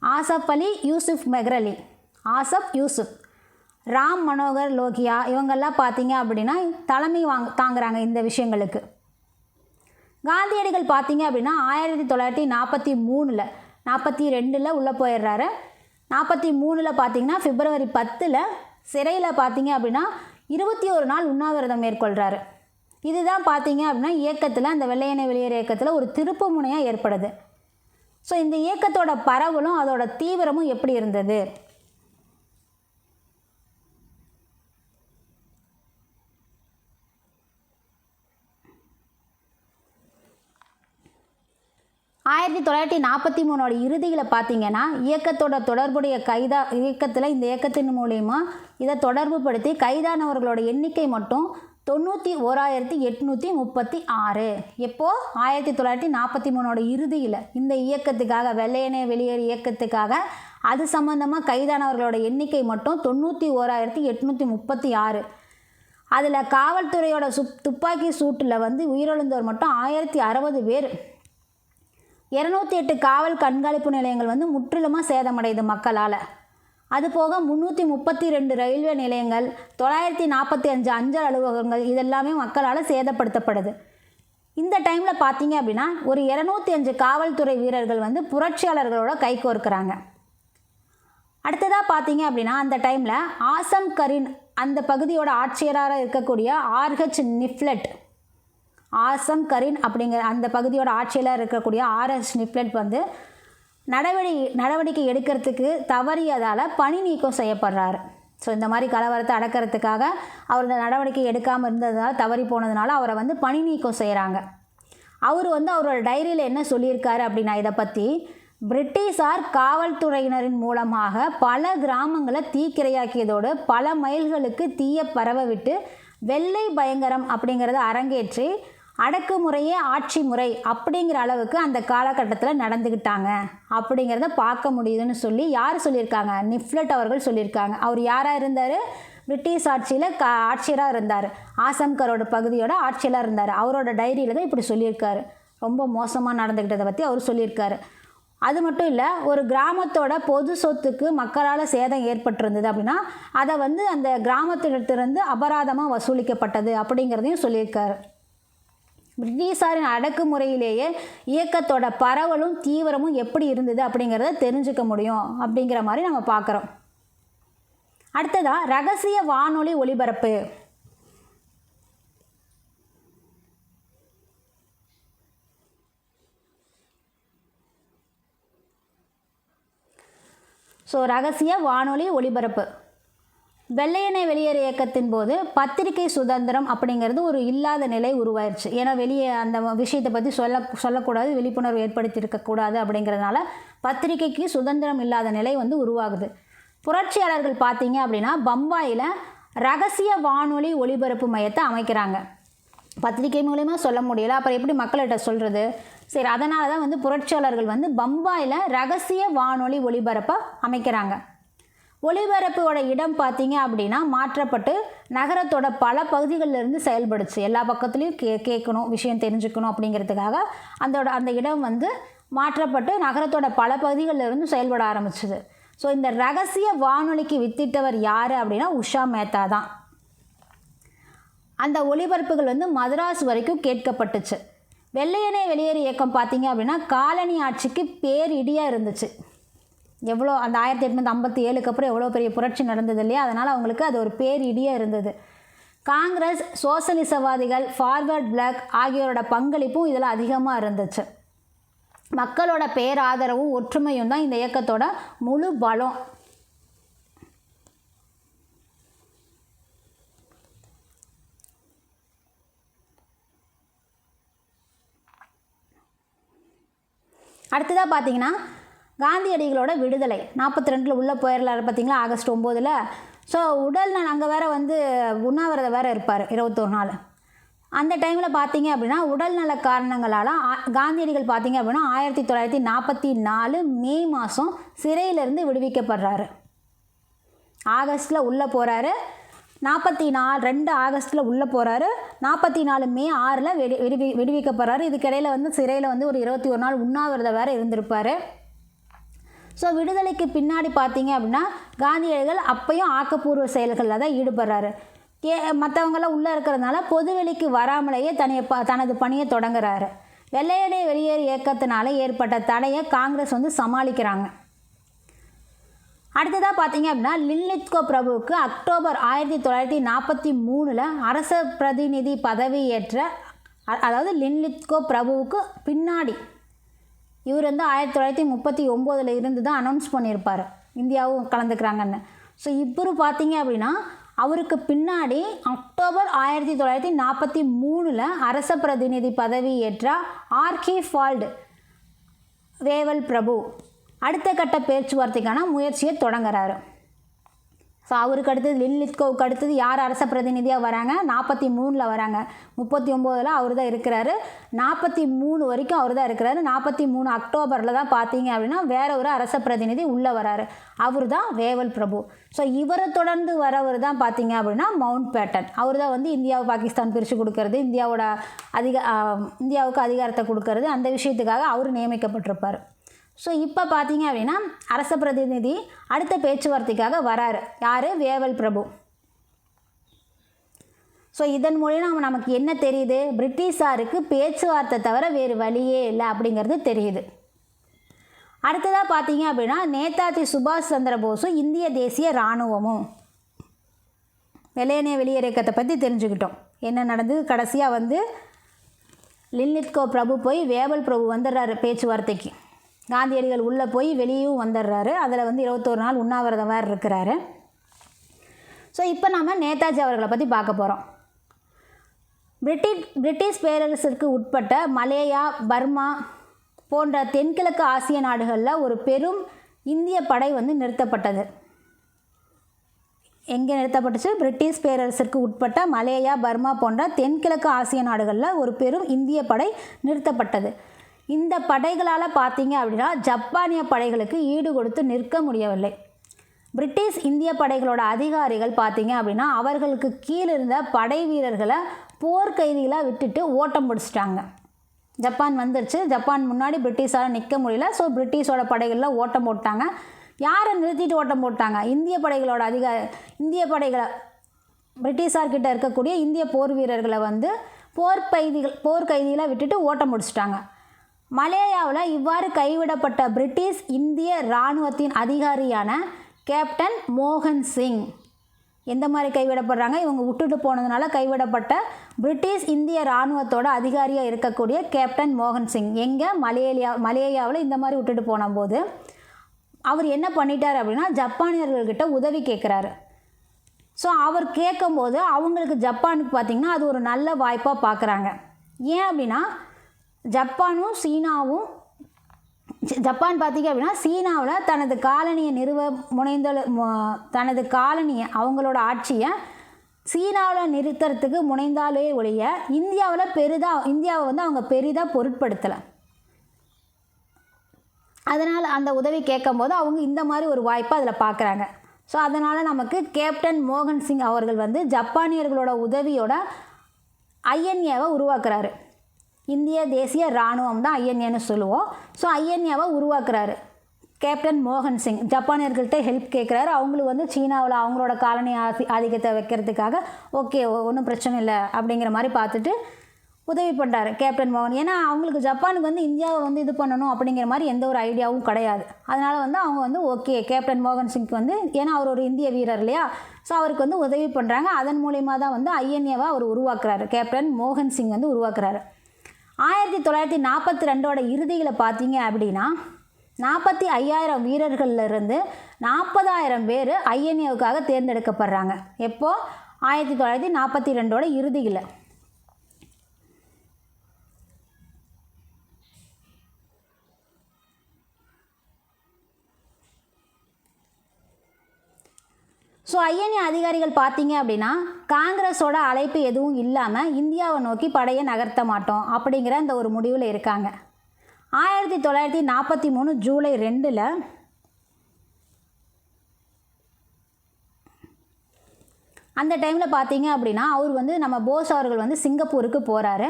ஆசப் அலி யூசுப், ராம் மனோகர் லோகியா இவங்கெல்லாம் பார்த்தீங்க அப்படின்னா தலைமை தாங்குறாங்க இந்த விஷயங்களுக்கு. காந்தியடிகள் பார்த்தீங்க அப்படின்னா 1943 உள்ளே போயிடுறாரு. 43 பார்த்தீங்கன்னா பிப்ரவரி 10 சிறையில் பார்த்தீங்க அப்படின்னா 21 நாள் உண்ணாவிரதம் மேற்கொள்கிறாரு. இதுதான் பார்த்தீங்க அப்படின்னா இயக்கத்தில், அந்த வெள்ளையனே வெளியேறு இயக்கத்தில் ஒரு திருப்பு முனையாக ஏற்படுது. ஸோ இந்த இயக்கத்தோட பரவலும் அதோட தீவிரமும் எப்படி இருந்தது? ஆயிரத்தி 1943 இறுதியில் பார்த்தீங்கன்னா இயக்கத்தோட தொடர்புடைய இந்த இயக்கத்தின் மூலயமா இதை தொடர்பு படுத்தி கைதானவர்களோட எண்ணிக்கை மட்டும் 91,836. எப்போது? 1943 இறுதியில் இந்த இயக்கத்துக்காக, வெள்ளையனே வெளியேறு இயக்கத்துக்காக அது சம்மந்தமாக கைதானவர்களோட எண்ணிக்கை மட்டும் 91,836. அதில் காவல்துறையோட துப்பாக்கி சூட்டில் வந்து உயிரிழந்தோர் மட்டும் 1060 பேர். 208 காவல் கண்காணிப்பு நிலையங்கள் வந்து முற்றிலுமாக சேதமடையுது மக்களால். அது போக 332 ரயில்வே நிலையங்கள், 945 அஞ்சல் அலுவலகங்கள் இதெல்லாமே மக்களால் சேதப்படுத்தப்படுது. இந்த டைமில் பார்த்தீங்க அப்படின்னா ஒரு 205 காவல்துறை வீரர்கள் வந்து புரட்சியாளர்களோட கைகோர்க்குறாங்க. அடுத்ததாக பார்த்தீங்க அப்படின்னா அந்த டைமில் ஆசம் கரீன் அந்த பகுதியோட ஆட்சியராக இருக்கக்கூடிய ஆர்ஹெச் நிஃப்லெட், ஆசம் கரீன் அப்படிங்கிற அந்த பகுதியோட ஆட்சியராக இருக்கக்கூடிய ஆர்ஹெச் நிஃப்லெட் வந்து நடவடிக்கை எடுக்கிறதுக்கு தவறியதால் பணி நீக்கம் செய்யப்படுறாரு. ஸோ இந்த மாதிரி கலவரத்தை அடக்கிறதுக்காக அவர் இந்த நடவடிக்கை எடுக்காமல் இருந்ததால் தவறி போனதுனால அவரை வந்து பணி நீக்கம் செய்கிறாங்க. அவர் வந்து அவரோட டைரியில் என்ன சொல்லியிருக்காரு அப்படின்னா இதை பற்றி, பிரிட்டிஷார் காவல்துறையினரின் மூலமாக பல கிராமங்களை தீக்கிரையாக்கியதோடு பல மைல்களுக்கு தீய பரவ விட்டு வெள்ளை பயங்கரம் அப்படிங்கிறத அரங்கேற்றி அடக்குமுறையே ஆட்சி முறை அப்படிங்கிற அளவுக்கு அந்த காலகட்டத்தில் நடந்துக்கிட்டாங்க அப்படிங்கிறத பார்க்க முடியுதுன்னு சொல்லி யார் சொல்லியிருக்காங்க? நிஃப்லெட் அவர்கள் சொல்லியிருக்காங்க. அவர் யாராக இருந்தார்? பிரிட்டிஷ் ஆட்சியில் ஆட்சியராக இருந்தார். ஆசம்கரோட பகுதியோட ஆட்சியராக இருந்தார். அவரோட டைரியில் தான் இப்படி சொல்லியிருக்காரு. ரொம்ப மோசமாக நடந்துக்கிட்டதை பற்றி அவர் சொல்லியிருக்காரு. அது மட்டும் இல்லை, ஒரு கிராமத்தோட பொது சொத்துக்கு மக்களால் சேதம் ஏற்பட்டிருந்தது அப்படின்னா அதை வந்து அந்த கிராமத்திலிருந்து அபராதமாக வசூலிக்கப்பட்டது அப்படிங்கிறதையும் சொல்லியிருக்காரு. பிரிட்டிஷாரின் அடக்குமுறையிலேயே இயக்கத்தோட பரவலும் தீவிரமும் எப்படி இருந்தது அப்படிங்கிறத தெரிஞ்சுக்க முடியும் அப்படிங்கிற மாதிரி நம்ம பார்க்குறோம். அடுத்ததாக ரகசிய வானொலி ஒலிபரப்பு. ஸோ ரகசிய வானொலி ஒலிபரப்பு வெள்ளையனே வெளியேறு இயக்கத்தின் போது பத்திரிகை சுதந்திரம் அப்படிங்கிறது ஒரு இல்லாத நிலை உருவாயிருச்சு. ஏன்னா வெளியே அந்த விஷயத்தை பற்றி சொல்லக்கூடாது, விழிப்புணர்வு ஏற்படுத்தி இருக்கக்கூடாது அப்படிங்கிறதுனால பத்திரிகைக்கு சுதந்திரம் இல்லாத நிலை வந்து உருவாகுது. புரட்சியாளர்கள் பார்த்தீங்க அப்படின்னா பம்பாயில் ரகசிய வானொலி ஒலிபரப்பு மையத்தை அமைக்கிறாங்க. பத்திரிகை மூலமா சொல்ல முடியல, அப்புறம் எப்படி மக்கள்கிட்ட சொல்கிறது? சரி, அதனால தான் வந்து புரட்சியாளர்கள் வந்து பம்பாயில் ரகசிய வானொலி ஒலிபரப்பை அமைக்கிறாங்க. ஒலிபரப்போட இடம் பார்த்தீங்க அப்படின்னா மாற்றப்பட்டு நகரத்தோட பல பகுதிகளிலிருந்து செயல்படுச்சு. எல்லா பக்கத்துலேயும் கேட்கணும், விஷயம் தெரிஞ்சுக்கணும் அப்படிங்கிறதுக்காக அந்த இடம் வந்து மாற்றப்பட்டு நகரத்தோட பல பகுதிகளிலிருந்து செயல்பட ஆரம்பிச்சுது. ஸோ இந்த ரகசிய வானொலிக்கு வித்திட்டவர் யார் அப்படின்னா உஷா மேத்தா தான். அந்த ஒலிபரப்புகள் வந்து மதராஸ் வரைக்கும் கேட்கப்பட்டுச்சு. வெள்ளையனே வெளியேறு இயக்கம் பார்த்தீங்க அப்படின்னா காலனி ஆட்சிக்கு பேரிடியாக இருந்துச்சு. எவ்வளோ அந்த 1857க்கு அப்புறம் எவ்வளோ பெரிய புரட்சி நடந்தது இல்லையா, அதனால் அவங்களுக்கு அது ஒரு பேரிடியாக இருந்தது. காங்கிரஸ், சோசலிசவாதிகள், ஃபார்வர்ட் பிளாக் ஆகியோரோட பங்களிப்பும் இதில் அதிகமாக இருந்துச்சு. மக்களோட பேராதரவும் ஒற்றுமையும் தான் இந்த இயக்கத்தோட முழு பலம். அடுத்ததாக பார்த்தீங்கன்னா காந்தியடிகளோட விடுதலை 42 உள்ளே போயிடலாரு பார்த்தீங்களா, ஆகஸ்ட் 9. ஸோ உடல் அங்கே வேறு வந்து உண்ணாவிரதம் வேறு இருப்பார் 21 நாள். அந்த டைமில் பார்த்தீங்க அப்படின்னா உடல்நல காரணங்களால் காந்தியடிகள் பார்த்தீங்க அப்படின்னா 1944 மே மாதம் சிறையிலேருந்து விடுவிக்கப்படுறாரு. ஆகஸ்ட்டில் உள்ளே போகிறாரு. 2 ஆகஸ்ட்டில் உள்ளே போகிறாரு. 44 மே 6 விடுவிக்கப்படுறாரு. இதுக்கிடையில் வந்து சிறையில் வந்து ஒரு 21 நாள் உண்ணாவிரதம் வேறு இருந்திருப்பார். ஸோ விடுதலைக்கு பின்னாடி பார்த்தீங்க அப்படின்னா காந்தியடிகள் அப்பையும் ஆக்கப்பூர்வ செயல்களில் தான் ஈடுபடுறாரு. மற்றவங்களாம் உள்ளே இருக்கிறதுனால பொதுவெளிக்கு வராமலேயே தனது பணியை தொடங்குறாரு. வெள்ளையனே வெளியேறு இயக்கத்தினால ஏற்பட்ட தடையை காங்கிரஸ் வந்து சமாளிக்கிறாங்க. அடுத்ததாக பார்த்தீங்க அப்படின்னா லின்லித்கோ பிரபுவுக்கு அக்டோபர் 1943 அரச பிரதிநிதி பதவி ஏற்ற, அதாவது லின்லித்கோ பிரபுவுக்கு பின்னாடி இவர் வந்து 1939 இருந்து தான் அனௌன்ஸ் பண்ணியிருப்பார் இந்தியாவும் கலந்துக்கிறாங்கன்னு. ஸோ இவர் பார்த்தீங்க அப்படின்னா அவருக்கு பின்னாடி அக்டோபர் 1943 அரச பிரதிநிதி பதவி ஏற்ற ஆர்கிபால்டு வேவல் பிரபு அடுத்த கட்ட பேச்சுவார்த்தைக்கான முயற்சியை தொடங்குறாரு. ஸோ அவருக்கு அடுத்தது லின்லித்கோவுக்கு அடுத்தது யார் அரச பிரதிநிதியாக வராங்க? 43 வராங்க. 39 அவர் தான் இருக்கிறாரு. 43 வரைக்கும் அவர் தான் இருக்கிறாரு. 43 அக்டோபரில் தான் பார்த்தீங்க அப்படின்னா வேற ஒரு அரச பிரதிநிதி உள்ளே வராரு. அவர் தான் வேவல் பிரபு. ஸோ இவரை தொடர்ந்து வரவர் தான் பார்த்தீங்க அப்படின்னா மவுண்ட் பேட்டன். அவர் தான் வந்து இந்தியாவை பாகிஸ்தான் பிரித்து கொடுக்கறது, இந்தியாவுக்கு அதிகாரத்தை கொடுக்கறது, அந்த விஷயத்துக்காக அவர் நியமிக்கப்பட்டிருப்பார். ஸோ இப்போ பார்த்தீங்க அப்படின்னா அரச பிரதிநிதி அடுத்த பேச்சுவார்த்தைக்காக வராரு. யார்? வேவல் பிரபு. ஸோ இதன் மூலியம் நமக்கு என்ன தெரியுது? பிரிட்டிஷாருக்கு பேச்சுவார்த்தை தவிர வேறு வழியே இல்லை அப்படிங்கிறது தெரியுது. அடுத்ததாக பார்த்தீங்க அப்படின்னா நேதாஜி சுபாஷ் சந்திர போஸும் இந்திய தேசிய இராணுவமும் வெள்ளையனே வெளியேறு இயக்கத்தை பற்றி தெரிஞ்சுக்கிட்டோம். என்ன நடந்தது? கடைசியாக வந்து லின்லித்கோ பிரபு போய் வேவல் பிரபு வந்துடுறாரு பேச்சுவார்த்தைக்கு. காந்தியடிகள் உள்ளே போய் வெளியும் வந்துடுறாரு. அதில் வந்து 21 நாள் உண்ணாவிரதம் வேறு இருக்கிறாரு. ஸோ இப்போ நம்ம நேதாஜி அவர்களை பற்றி பார்க்க போகிறோம். பிரிட்டிஷ் பேரரசிற்கு உட்பட்ட மலேயா, பர்மா போன்ற தென்கிழக்கு ஆசிய நாடுகளில் ஒரு பெரும் இந்திய படை வந்து நிறுத்தப்பட்டது. எங்கே நிறுத்தப்பட்டுச்சு? பிரிட்டிஷ் பேரரசிற்கு உட்பட்ட மலேயா, பர்மா போன்ற தென்கிழக்கு ஆசிய நாடுகளில் ஒரு பெரும் இந்திய படை நிறுத்தப்பட்டது. இந்த படைகளால் பார்த்தீங்க அப்படின்னா ஜப்பானிய படைகளுக்கு ஈடு கொடுத்து நிற்க முடியவில்லை. பிரிட்டிஷ் இந்திய படைகளோட அதிகாரிகள் பார்த்தீங்க அப்படின்னா அவர்களுக்கு கீழே இருந்த படை வீரர்களை போர்க்கைதிகளாக விட்டுட்டு ஓட்டம் பிடிச்சிட்டாங்க. ஜப்பான் வந்துருச்சு. ஜப்பான் முன்னாடி பிரிட்டிஷால் நிற்க முடியல. ஸோ பிரிட்டிஷோட படைகளில் ஓட்டம் போட்டாங்க. யாரை நிறுத்திட்டு ஓட்டம் போட்டாங்க? இந்திய படைகளோட இந்திய படைகளை பிரிட்டிஷார்கிட்ட இருக்கக்கூடிய இந்திய போர் வீரர்களை வந்து போர்க்கைதிகளை விட்டுட்டு ஓட்டம் முடிச்சிட்டாங்க. மலேயாவில் இவ்வாறு கைவிடப்பட்ட பிரிட்டிஷ் இந்திய இராணுவத்தின் அதிகாரியான கேப்டன் மோகன் சிங் எந்த மாதிரி கைவிடப்படுறாங்க? இவங்க விட்டுட்டு போனதுனால கைவிடப்பட்ட பிரிட்டிஷ் இந்திய இராணுவத்தோட அதிகாரியாக இருக்கக்கூடிய கேப்டன் மோகன் சிங் எங்கே? மலேயாவில் இந்த மாதிரி விட்டுட்டு போன போது அவர் என்ன பண்ணிட்டார் அப்படின்னா ஜப்பானியர்கள்கிட்ட உதவி கேட்குறாரு. ஸோ அவர் கேட்கும்போது அவங்களுக்கு ஜப்பானுக்கு பார்த்திங்கன்னா அது ஒரு நல்ல வாய்ப்பாக பார்க்குறாங்க. ஏன் அப்படின்னா ஜப்பான் பார்த்திங்க அப்படின்னா சீனாவில் தனது காலனியை தனது காலனியை அவங்களோட ஆட்சியை சீனாவில் நிறுத்துறதுக்கு முனைந்தாலே ஒழிய இந்தியாவை வந்து அவங்க பெரிதாக பொருட்படுத்தலை. அதனால் அந்த உதவி கேட்கும்போது அவங்க இந்த மாதிரி ஒரு வாய்ப்பை அதில் பார்க்குறாங்க. ஸோ அதனால் நமக்கு கேப்டன் மோகன் சிங் அவர்கள் வந்து ஜப்பானியர்களோட உதவியோட ஐஎன்ஏவை உருவாக்குறாரு. இந்திய தேசிய இராணுவம் தான் ஐஎன்ஏன்னு சொல்லுவோம். ஸோ ஐஎன்ஏவை உருவாக்குறாரு கேப்டன் மோகன் சிங். ஜப்பானியர்கள்ட்ட ஹெல்ப் கேட்குறாரு. அவங்களுக்கு வந்து சீனாவில் அவங்களோட காலனி ஆதிக்கத்தை வைக்கிறதுக்காக ஓகே ஒன்றும் பிரச்சனை இல்லை அப்படிங்கிற மாதிரி பார்த்துட்டு உதவி பண்ணுறாரு கேப்டன் மோகன். ஏன்னா அவங்களுக்கு ஜப்பானுக்கு வந்து இந்தியாவை வந்து இது பண்ணணும் அப்படிங்கிற மாதிரி எந்த ஒரு ஐடியாவும் கிடையாது. அதனால் வந்து அவங்க வந்து ஓகே கேப்டன் மோகன் சிங்க்கு வந்து ஏன்னா அவர் ஒரு இந்திய வீரர் இல்லையா, ஸோ அவருக்கு வந்து உதவி பண்ணுறாங்க. அதன் மூலிமா தான் வந்து ஐஎன்ஏவை அவர் உருவாக்குறாரு. கேப்டன் மோகன் சிங் வந்து உருவாக்குறாரு. 1942 இறுதியில் பார்த்தீங்க அப்படின்னா 45,000 வீரர்களிலிருந்து 40,000 பேர் ஐஎன்ஏவுக்காக தேர்ந்தெடுக்கப்படுறாங்க. எப்போது? 1942 இறுதியில். ஸோ ஐஎன்ஏ அதிகாரிகள் பார்த்தீங்க அப்படின்னா காங்கிரஸோட அழைப்பு எதுவும் இல்லாமல் இந்தியாவை நோக்கி படையை நகர்த்த மாட்டோம் அப்படிங்கிற அந்த ஒரு முடிவில் இருக்காங்க. 1943 ஜூலை 2 அந்த டைமில் பார்த்தீங்க அப்படின்னா அவர் வந்து நம்ம போஸ் அவர்கள் வந்து சிங்கப்பூருக்கு போகிறாரு.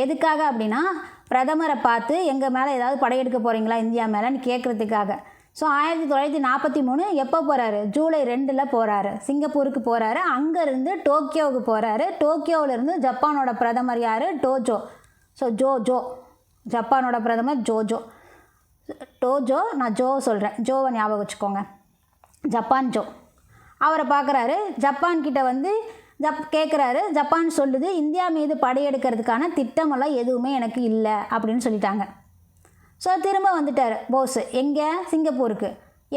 எதுக்காக அப்படின்னா பிரதமரை பார்த்து எங்கள் மேலே ஏதாவது படையெடுக்க போகிறீங்களா இந்தியா மேலேன்னு கேட்குறதுக்காக. ஸோ 1943 எப்போ போகிறாரு? ஜூலை 2 போகிறாரு. சிங்கப்பூருக்கு போகிறாரு. அங்கேருந்து டோக்கியோவுக்கு போகிறாரு. டோக்கியோவிலேருந்து ஜப்பானோட பிரதமர் யார்? டோஜோ. ஸோ ஜோ ஜப்பானோட பிரதமர் டோஜோ. நான் ஜோ சொல்கிறேன், ஜோவை ஞாபகம் வச்சுக்கோங்க. ஜப்பான் ஜோ அவரை பார்க்குறாரு. ஜப்பான்கிட்ட வந்து கேட்குறாரு. ஜப்பான் சொல்லுது இந்தியா மீது படையெடுக்கிறதுக்கான திட்டமெல்லாம் எதுவுமே எனக்கு இல்லை அப்படின்னு சொல்லிட்டாங்க. ஸோ திரும்ப வந்துட்டார் போஸ். எங்கே? சிங்கப்பூருக்கு.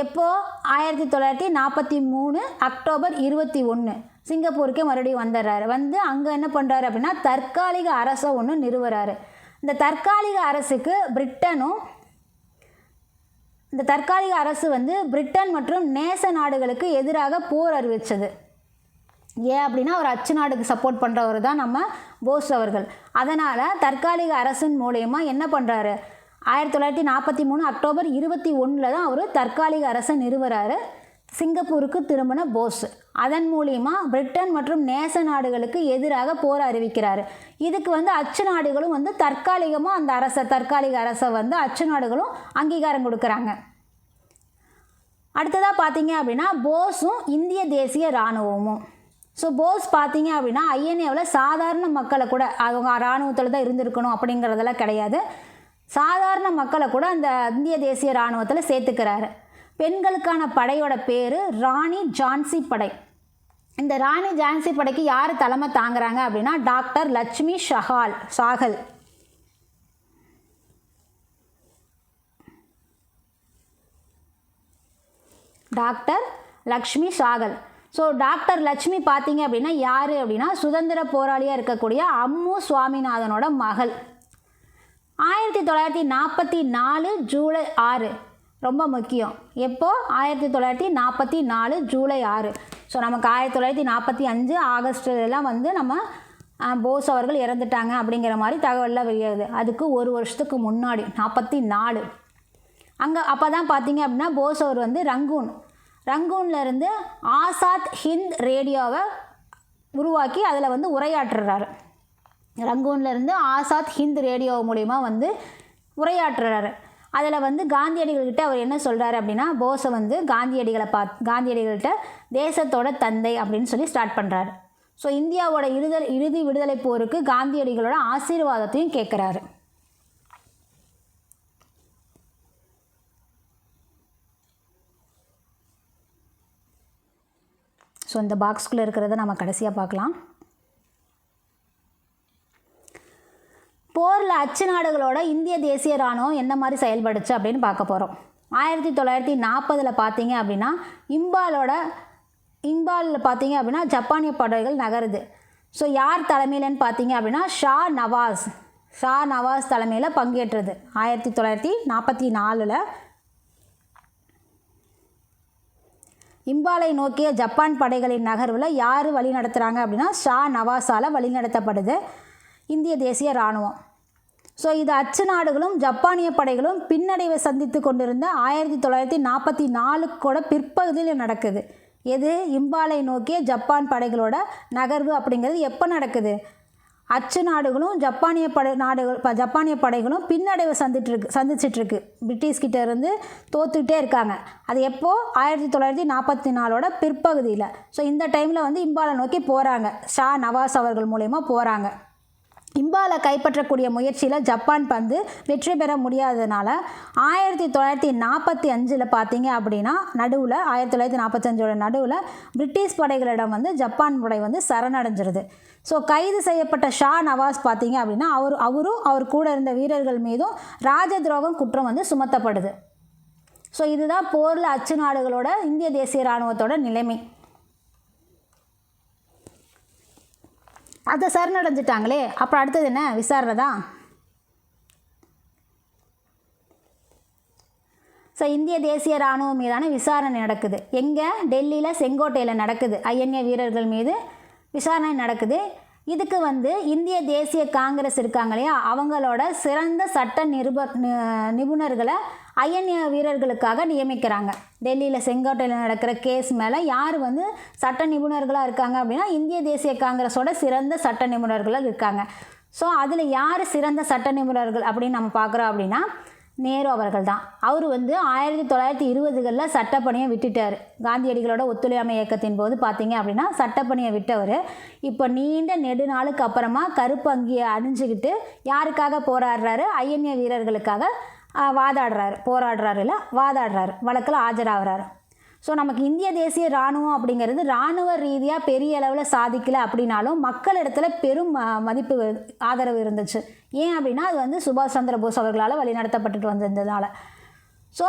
எப்போது? 1943 அக்டோபர் 21 சிங்கப்பூருக்கே மறுபடியும் வந்துடுறாரு. வந்து அங்கே என்ன பண்ணுறாரு அப்படின்னா தற்காலிக அரசை ஒன்று நிறுவுறாரு. இந்த தற்காலிக அரசு வந்து பிரிட்டன் மற்றும் நேச நாடுகளுக்கு எதிராக போர் அறிவித்தது. ஏன் அப்படின்னா அவர் அச்சு நாடுக்கு சப்போர்ட் பண்ணுறவர் தான் நம்ம போஸ் அவர்கள். அதனால் தற்காலிக அரசின் மூலயமா என்ன பண்ணுறாரு? 1943 அக்டோபர் 21 தான் அவர் தற்காலிக அரசை நிறுவுறாரு. சிங்கப்பூருக்கு திரும்பின போஸ். அதன் மூலியமாக பிரிட்டன் மற்றும் நேச நாடுகளுக்கு எதிராக போர் அறிவிக்கிறார். இதுக்கு வந்து அச்சு நாடுகளும் வந்து தற்காலிகமாக அந்த தற்காலிக அரசை வந்து அச்சு நாடுகளும் அங்கீகாரம் கொடுக்குறாங்க. அடுத்ததாக பார்த்தீங்க அப்படின்னா போஸும் இந்திய தேசிய இராணுவமும். ஸோ போஸ் பார்த்தீங்க அப்படின்னா ஐஎன்ஏவில் சாதாரண மக்களை கூட அவங்க இராணுவத்தில் தான் இருந்திருக்கணும் அப்படிங்கிறதெல்லாம் கிடையாது. சாதாரண மக்களை கூட அந்த இந்திய தேசிய இராணுவத்தில் சேர்த்துக்கிறாரு. பெண்களுக்கான படையோட பேர் ராணி ஜான்சி படை. இந்த ராணி ஜான்சி படைக்கு யார் தலைமை தாங்குறாங்க அப்படின்னா doctor Lakshmi Sahgal. Doctor Lakshmi Sahgal. So doctor Lakshmi பார்த்தீங்க அப்படின்னா யார் அப்படின்னா சுதந்திர போராளியாக இருக்கக்கூடிய அம்மு சுவாமிநாதனோட மகள். 1944 ஜூலை 6 ரொம்ப முக்கியம். எப்போ? 1944 ஜூலை 6. ஸோ நமக்கு 1945 ஆகஸ்ட்லாம் வந்து நம்ம போஸ் அவர்கள் இறந்துட்டாங்க அப்படிங்கிற மாதிரி தகவல்லாம் வெளியாகுது. அதுக்கு ஒரு வருஷத்துக்கு முன்னாடி 44 அங்கே அப்போ தான் பார்த்தீங்க அப்படின்னா போஸ் அவர் வந்து ரங்கூன்லேருந்து ஆசாத் ஹிந்த் ரேடியோவை உருவாக்கி அதில் வந்து உரையாற்றுறாரு. ரங்கூன்லேருந்து ஆசாத் ஹிந்த் ரேடியோ மூலிமா வந்து உரையாற்றுறாரு. அதில் வந்து காந்தியடிகள்கிட்ட அவர் என்ன சொல்கிறாரு அப்படின்னா போஸை வந்து காந்தியடிகள்கிட்ட தேசத்தோட தந்தை அப்படின்னு சொல்லி ஸ்டார்ட் பண்ணுறாரு. ஸோ இந்தியாவோட இறுதி விடுதலை போருக்கு காந்தியடிகளோட ஆசீர்வாதத்தையும் கேட்குறாரு. ஸோ இந்த பாக்ஸ்குள்ளே இருக்கிறத நம்ம கடைசியாக பார்க்கலாம். போரில் அச்சு நாடுகளோட இந்திய தேசிய இராணுவம் என்ன மாதிரி செயல்படுச்சு அப்படின்னு பார்க்க போகிறோம். 1940 பார்த்தீங்க அப்படின்னா இம்பாலில் பார்த்தீங்க அப்படின்னா ஜப்பானிய படைகள் நகருது. ஸோ யார் தலைமையிலன்னு பார்த்தீங்க அப்படின்னா ஷா நவாஸ் தலைமையில் பங்கேற்றது. 1944 இம்பாலை நோக்கிய ஜப்பான் படைகளின் நகர்வில் யார் வழி நடத்துகிறாங்க அப்படின்னா ஷா நவாஸால் வழிநடத்தப்படுது இந்திய தேசிய இராணுவம். ஸோ இது அச்சு நாடுகளும் ஜப்பானிய படைகளும் பின்னடைவை சந்தித்து கொண்டிருந்த 1944 கூட பிற்பகுதியில் நடக்குது. எது? இம்பாலை நோக்கிய ஜப்பான் படைகளோட நகர்வு அப்படிங்கிறது எப்போ நடக்குது? அச்சு நாடுகளும் ஜப்பானிய படைகளும் பின்னடைவை சந்திச்சிட்ருக்கு. பிரிட்டிஷ்கிட்ட இருந்து தோத்துக்கிட்டே இருக்காங்க. அது எப்போது? 1944 பிற்பகுதியில். ஸோ இந்த டைமில் வந்து இம்பாலை நோக்கி போகிறாங்க. ஷா நவாஸ் அவர்கள் மூலயமா போகிறாங்க. இம்பாலை கைப்பற்றக்கூடிய முயற்சியில் ஜப்பான் வந்து வெற்றி பெற முடியாததுனால 1945 பார்த்தீங்க அப்படின்னா 1945 நடுவில் பிரிட்டிஷ் படைகளிடம் வந்து ஜப்பான் படை வந்து சரணடைஞ்சிருது. ஸோ கைது செய்யப்பட்ட ஷா நவாஸ் பார்த்தீங்க அப்படின்னா அவரும் அவர் கூட இருந்த வீரர்கள் மீதும் ராஜ துரோகம் குற்றம் வந்து சுமத்தப்படுது. ஸோ இதுதான் போரில் அச்சு நாடுகளோட இந்திய தேசிய இராணுவத்தோட நிலைமை. அதை சரணடைஞ்சிட்டாங்களே, அப்புறம் அடுத்தது என்ன? விசாரணை தான். ஸோ இந்திய தேசிய இராணுவம் மீதான விசாரணை நடக்குது. எங்கே? டெல்லியில் செங்கோட்டையில் நடக்குது. ஐஎன்ஏ வீரர்கள் மீது விசாரணை நடக்குது. இதுக்கு வந்து இந்திய தேசிய காங்கிரஸ் இருக்காங்க இல்லையா, அவங்களோட சிறந்த சட்ட நிபுணர்களை ஐஎன்ஏ வீரர்களுக்காக நியமிக்கிறாங்க. டெல்லியில் செங்கோட்டையில் நடக்கிற கேஸ் மேலே யார் வந்து சட்ட நிபுணர்களாக இருக்காங்க அப்படின்னா இந்திய தேசிய காங்கிரஸோட சிறந்த சட்ட நிபுணர்கள் இருக்காங்க. ஸோ அதில் யார் சிறந்த சட்ட நிபுணர்கள் அப்படின்னு நம்ம பார்க்குறோம் அப்படின்னா நேரு அவர்கள் தான். அவர் வந்து 1920களில் சட்டப்பணியை விட்டுட்டார். காந்தியடிகளோட ஒத்துழையாமை இயக்கத்தின் போது பார்த்தீங்க அப்படின்னா சட்டப்பணியை விட்டவர் இப்போ நீண்ட நெடுநாளுக்கு அப்புறமா கருப்பு அங்கியை அணிஞ்சிக்கிட்டு யாருக்காக போராடுறாரு? ஐஎன்ஏ வீரர்களுக்காக வாதாடுறாரு, வழக்கில் ஆஜராகிறாரு. ஸோ நமக்கு இந்திய தேசிய இராணுவம் அப்படிங்கிறது இராணுவ ரீதியாக பெரிய அளவில் சாதிக்கலை அப்படின்னாலும் மக்களிடத்தில் பெரும் ஆதரவு இருந்துச்சு. ஏன் அப்படின்னா அது வந்து சுபாஷ் சந்திர போஸ் அவர்களால் வழிநடத்தப்பட்டுட்டு வந்திருந்ததுனால. ஸோ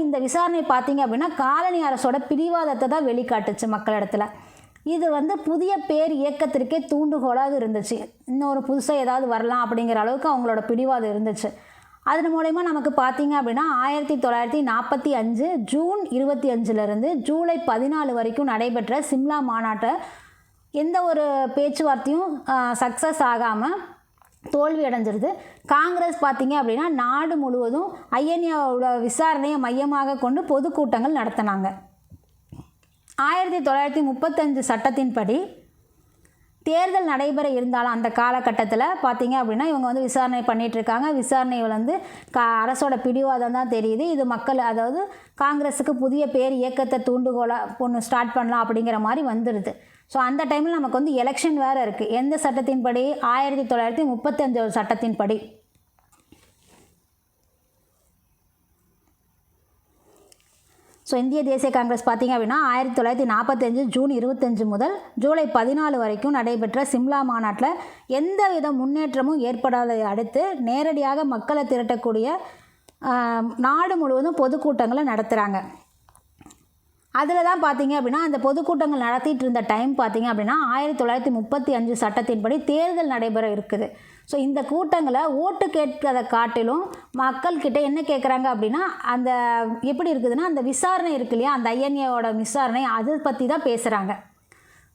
இந்த விசாரணை பார்த்தீங்க அப்படின்னா காலனி அரசோட பிடிவாதத்தை தான் வெளிக்காட்டுச்சு மக்களிடத்தில். இது வந்து புதிய பேர் இயக்கத்திற்கே தூண்டுகோலாக இருந்துச்சு. இன்னொரு புதுசாக ஏதாவது வரலாம் அப்படிங்கிற அளவுக்கு அவங்களோட பிடிவாதம் இருந்துச்சு. அதன் மூலயமா நமக்கு பார்த்தீங்க அப்படின்னா 1945 ஜூன் 25 ஜூலை 14 வரைக்கும் நடைபெற்ற சிம்லா மாநாட்டை எந்த ஒரு பேச்சுவார்த்தையும் சக்ஸஸ் ஆகாமல் தோல்வி அடைஞ்சிருது. காங்கிரஸ் பார்த்திங்க அப்படின்னா நாடு முழுவதும் ஐஎன்ஏவோட விசாரணையை மையமாக கொண்டு பொதுக்கூட்டங்கள் நடத்தினாங்க. 1935 சட்டத்தின்படி தேர்தல் நடைபெற இருந்தாலும் அந்த காலகட்டத்தில் பார்த்திங்க அப்படின்னா இவங்க வந்து விசாரணை பண்ணிகிட்ருக்காங்க. விசாரணைகள் வந்து அரசோட பிடிவாதம் தான் தெரியுது. இது மக்கள், அதாவது காங்கிரஸுக்கு புதிய பேர் இயக்கத்தை தூண்டுகோலாக ஒன்று ஸ்டார்ட் பண்ணலாம் அப்படிங்கிற மாதிரி வந்துடுது. ஸோ அந்த டைமில் நமக்கு வந்து எலெக்ஷன் வேறு இருக்குது. எந்த சட்டத்தின்படி? 1935 சட்டத்தின்படி. ஸோ இந்திய தேசிய காங்கிரஸ் பார்த்திங்க அப்படின்னா 1945 ஜூன் 25 முதல் ஜூலை 14 வரைக்கும் நடைபெற்ற சிம்லா மாநாட்டில் எந்த வித முன்னேற்றமும் ஏற்படாததை அடுத்து நேரடியாக மக்களை திரட்டக்கூடிய நாடு முழுவதும் பொதுக்கூட்டங்களை நடத்துகிறாங்க. அதில் தான் பார்த்திங்க அப்படின்னா அந்த பொதுக்கூட்டங்கள் நடத்திட்டு இருந்த டைம் பார்த்திங்க அப்படின்னா 1935 சட்டத்தின்படி தேர்தல் நடைபெற இருக்குது. ஸோ இந்த கூட்டங்களை ஓட்டு கேட்கறதை காட்டிலும் மக்கள்கிட்ட என்ன கேட்குறாங்க அப்படின்னா அந்த எப்படி இருக்குதுன்னா அந்த விசாரணை இருக்கு இல்லையா, அந்த ஐஎன்ஏவோட விசாரணை அதை பற்றி தான் பேசுகிறாங்க.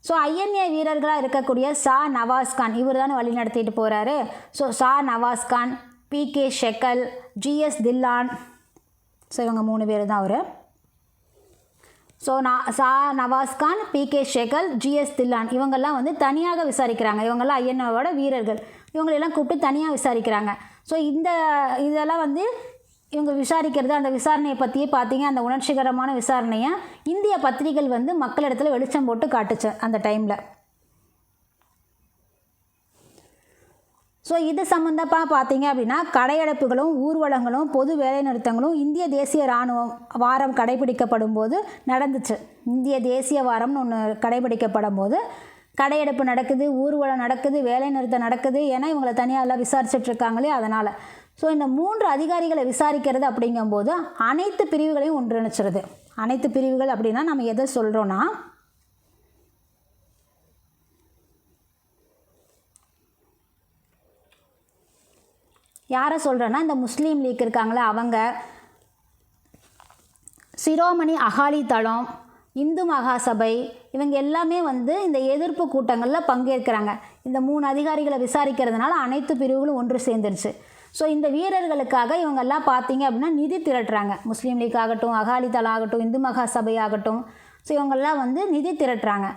ஸோ ஐஎன்ஏ வீரர்களாக இருக்கக்கூடிய ஷா நவாஸ்கான் இவர் தானே வழி நடத்திட்டு போகிறாரு. So Shah Nawaz Khan, PK Sahgal, GS Dhillon, so இவங்க 3 பேர் தான் அவர். So Shah Nawaz Khan, PK Sahgal, GS Dhillon இவங்கெல்லாம் வந்து தனியாக விசாரிக்கிறாங்க. இவங்கெல்லாம் ஐஎன்ஏவோட வீரர்கள். இவங்களெல்லாம் கூப்பிட்டு தனியாக விசாரிக்கிறாங்க. ஸோ இதெல்லாம் வந்து இவங்க விசாரிக்கிறது, அந்த விசாரணையை பற்றியே பார்த்திங்க, அந்த உணர்ச்சிகரமான விசாரணையை இந்திய பத்திரிகைகள் வந்து மக்களிடத்தில் வெளிச்சம் போட்டு காட்டுச்சு அந்த டைமில். ஸோ இது சம்மந்தமாக பார்த்திங்க அப்படின்னா கடையடைப்புகளும் ஊர்வலங்களும் பொது வேலைநிறுத்தங்களும் இந்திய தேசிய இராணுவம் வாரம் கடைபிடிக்கப்படும் போது நடந்துச்சு. இந்திய தேசிய வாரம்னு ஒன்று கடைபிடிக்கப்படும் போது கடையெடுப்பு நடக்குது, ஊர்வலம் நடக்குது, வேலைநிறுத்தம் நடக்குது. ஏன்னா இவங்களை தனியாக எல்லாம் விசாரிச்சுட்ருக்காங்களே அதனால். ஸோ இந்த 3 அதிகாரிகளை விசாரிக்கிறது அப்படிங்கும்போது அனைத்து பிரிவுகளையும் ஒன்றிணைச்சிருது. அனைத்து பிரிவுகள் அப்படின்னா நம்ம எதை சொல்கிறோன்னா, யாரை சொல்கிறேன்னா இந்த முஸ்லீம் லீக் இருக்காங்களே அவங்க, சிரோமணி அகாலி தளம், இந்து மகாசபை, இவங்க எல்லாமே வந்து இந்த எதிர்ப்பு கூட்டங்களில் பங்கேற்கிறாங்க. இந்த 3 அதிகாரிகளை விசாரிக்கிறதுனால அனைத்து பிரிவுகளும் ஒன்று சேர்ந்துருச்சு. ஸோ இந்த வீரர்களுக்காக இவங்கெல்லாம் பார்த்திங்க அப்படின்னா நிதி திரட்டுறாங்க. முஸ்லீம் லீக் ஆகட்டும், அகாலி தளம் ஆகட்டும், இந்து மகாசபை ஆகட்டும், ஸோ இவங்கெல்லாம் வந்து நிதி திரட்டுறாங்க.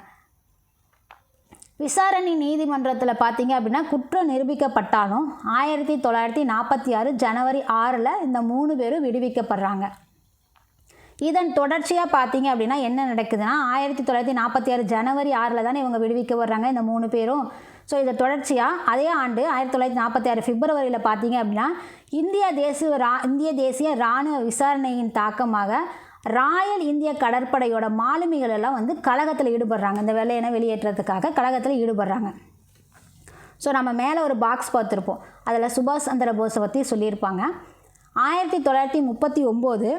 விசாரணை நீதிமன்றத்தில் பார்த்திங்க அப்படின்னா குற்றம் நிரூபிக்கப்பட்டாலும் 1946 ஜனவரி 6 இந்த 3 பேரும் விடுவிக்கப்படுறாங்க. இதன் தொடர்ச்சியாக பார்த்திங்க அப்படின்னா என்ன நடக்குதுன்னா 1946 ஜனவரி 6 தானே இவங்க விடுவிக்க வர்றாங்க இந்த 3 பேரும். ஸோ இதை தொடர்ச்சியாக அதே ஆண்டு 1946 பிப்ரவரியில் பார்த்திங்க அப்படின்னா இந்திய தேசிய இராணுவ விசாரணையின் தாக்கமாக ராயல் இந்திய கடற்படையோட மாலுமிகள் எல்லாம் வந்து கழகத்தில் ஈடுபடுறாங்க. இந்த வெள்ளையனை வெளியேற்றத்துக்காக கழகத்தில் ஈடுபடுறாங்க. ஸோ நம்ம மேலே ஒரு பாக்ஸ் பார்த்துருப்போம், அதில் சுபாஷ் சந்திர போஸை பற்றி சொல்லியிருப்பாங்க. 1939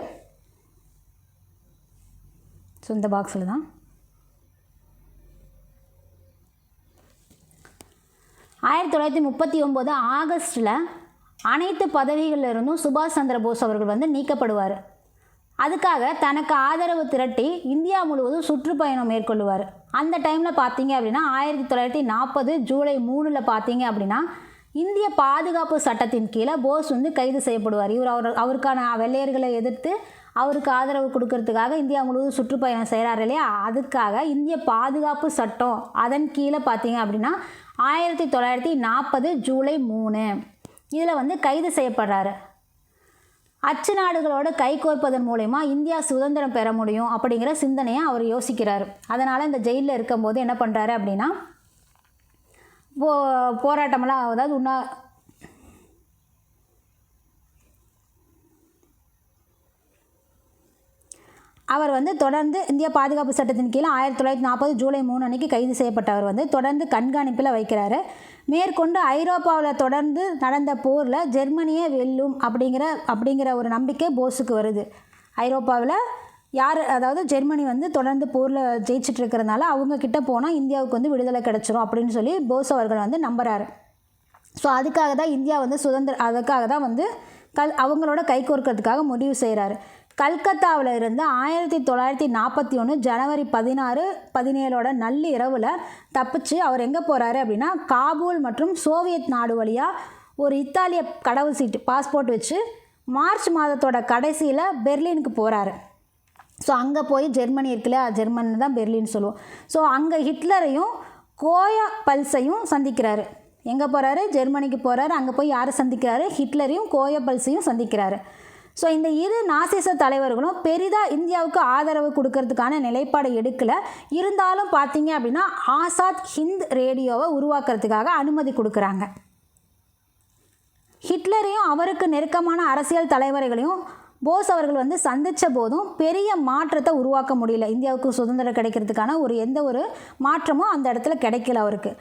ஸோ இந்த பாக்ஸில் தான் 1939 ஆகஸ்ட்டில் அனைத்து பதவிகளிலிருந்தும் சுபாஷ் சந்திர போஸ் அவர்கள் வந்து நீக்கப்படுவார். அதுக்காக தனக்கு ஆதரவு திரட்டி இந்தியா முழுவதும் சுற்றுப்பயணம் மேற்கொள்ளுவார். அந்த டைமில் பார்த்தீங்க அப்படின்னா 1940 ஜூலை 3 பார்த்தீங்க அப்படின்னா இந்திய பாதுகாப்பு சட்டத்தின் கீழே போஸ் வந்து கைது செய்யப்படுவார். அவருக்கான வெள்ளையர்களை எதிர்த்து அவருக்கு ஆதரவு கொடுக்கறதுக்காக இந்தியா முழுவதும் சுற்றுப்பயணம் செய்கிறார் இல்லையா, அதுக்காக இந்திய பாதுகாப்பு சட்டம் அதன் கீழே பார்த்தீங்க அப்படின்னா 1940 ஜூலை 3 இதில் வந்து கைது செய்யப்படுறாரு. அச்சு நாடுகளோடு கைகோர்ப்பதன் மூலமா இந்தியா சுதந்திரம் பெற முடியும் அப்படிங்கிற சிந்தனையை அவர் யோசிக்கிறார். அதனால் இந்த ஜெயிலில் இருக்கும்போது என்ன பண்ணுறாரு அப்படின்னா போராட்டமெல்லாம், அதாவது அவர் வந்து தொடர்ந்து இந்திய பாதுகாப்பு சட்டத்தின் கீழே 1940 ஜூலை 3 அன்றைக்கி கைது செய்யப்பட்டவர் வந்து தொடர்ந்து கண்காணிப்பில் வைக்கிறாரு. மேற்கொண்டு ஐரோப்பாவில் தொடர்ந்து நடந்த போரில் ஜெர்மனியே வெல்லும் அப்படிங்கிற ஒரு நம்பிக்கை போஸுக்கு வருது. ஐரோப்பாவில் அதாவது ஜெர்மனி வந்து தொடர்ந்து போரில் ஜெயிச்சுட்டு இருக்கிறதுனால அவங்கக்கிட்ட போனால் இந்தியாவுக்கு வந்து விடுதலை கிடச்சிரும் அப்படின்னு சொல்லி போஸ் அவர்கள் வந்து நம்புகிறாரு. ஸோ அதுக்காக தான் இந்தியா வந்து அதுக்காக தான் வந்து அவங்களோட கைகோர்க்கிறதுக்காக முடிவு செய்கிறாரு. கல்கத்தாவில் இருந்து 1941 ஜனவரி 16, 17 நள்ளிரவில் தப்பிச்சு அவர் எங்கே போகிறாரு அப்படின்னா காபூல் மற்றும் சோவியத் நாடு வழியாக ஒரு இத்தாலிய கடவுள் சீட்டு பாஸ்போர்ட் வச்சு மார்ச் மாதத்தோட கடைசியில் பெர்லினுக்கு போகிறாரு. ஸோ அங்கே போய் ஜெர்மனி இருக்குல்ல, ஜெர்மன் தான் பெர்லின் சொல்லுவோம். ஸோ அங்கே ஹிட்லரையும் கோயபல்ஸையும் சந்திக்கிறாரு. எங்கே போகிறாரு? ஜெர்மனிக்கு போகிறாரு. அங்கே போய் யாரை சந்திக்கிறாரு? ஹிட்லரையும் கோயபல்ஸையும் சந்திக்கிறாரு. ஸோ இந்த இரு நாசிச தலைவர்களும் பெரிதாக இந்தியாவுக்கு ஆதரவு கொடுக்கறதுக்கான நிலைப்பாடு எடுக்கலை. இருந்தாலும் பார்த்தீங்க அப்படின்னா ஆசாத் ஹிந்த் ரேடியோவை உருவாக்குறதுக்காக அனுமதி கொடுக்குறாங்க. ஹிட்லரையும் அவருக்கு நெருக்கமான அரசியல் தலைவர்களையும் போஸ் அவர்கள் சந்தித்த போதும் பெரிய மாற்றத்தை உருவாக்க முடியல. இந்தியாவுக்கு சுதந்திரம் கிடைக்கிறதுக்கான எந்த ஒரு மாற்றமும் அந்த இடத்துல கிடைக்கல அவருக்கு.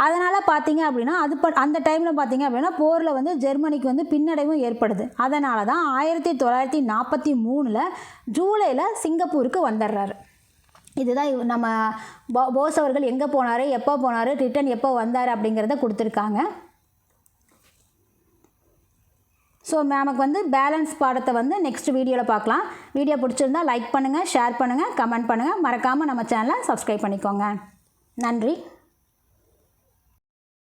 அதனால் பார்த்தீங்க அப்படின்னா அந்த டைமில் பார்த்தீங்க அப்படின்னா போரில் ஜெர்மனிக்கு பின்னடைவும் ஏற்படுது. அதனால தான் 1943 ஜூலையில் சிங்கப்பூருக்கு வந்துடுறாரு. இதுதான் நம்ம போஸ் அவர்கள் எங்கே போனார், எப்போ போனார், ரிட்டன் எப்போ வந்தார் அப்படிங்கிறத கொடுத்துருக்காங்க. ஸோ நமக்கு பேலன்ஸ் பாடத்தை நெக்ஸ்ட் வீடியோவில் பார்க்கலாம். வீடியோ பிடிச்சிருந்தால் லைக் பண்ணுங்கள், ஷேர் பண்ணுங்கள், கமெண்ட் பண்ணுங்கள். மறக்காமல் நம்ம சேனலை சப்ஸ்கிரைப் பண்ணிக்கோங்க. நன்றி.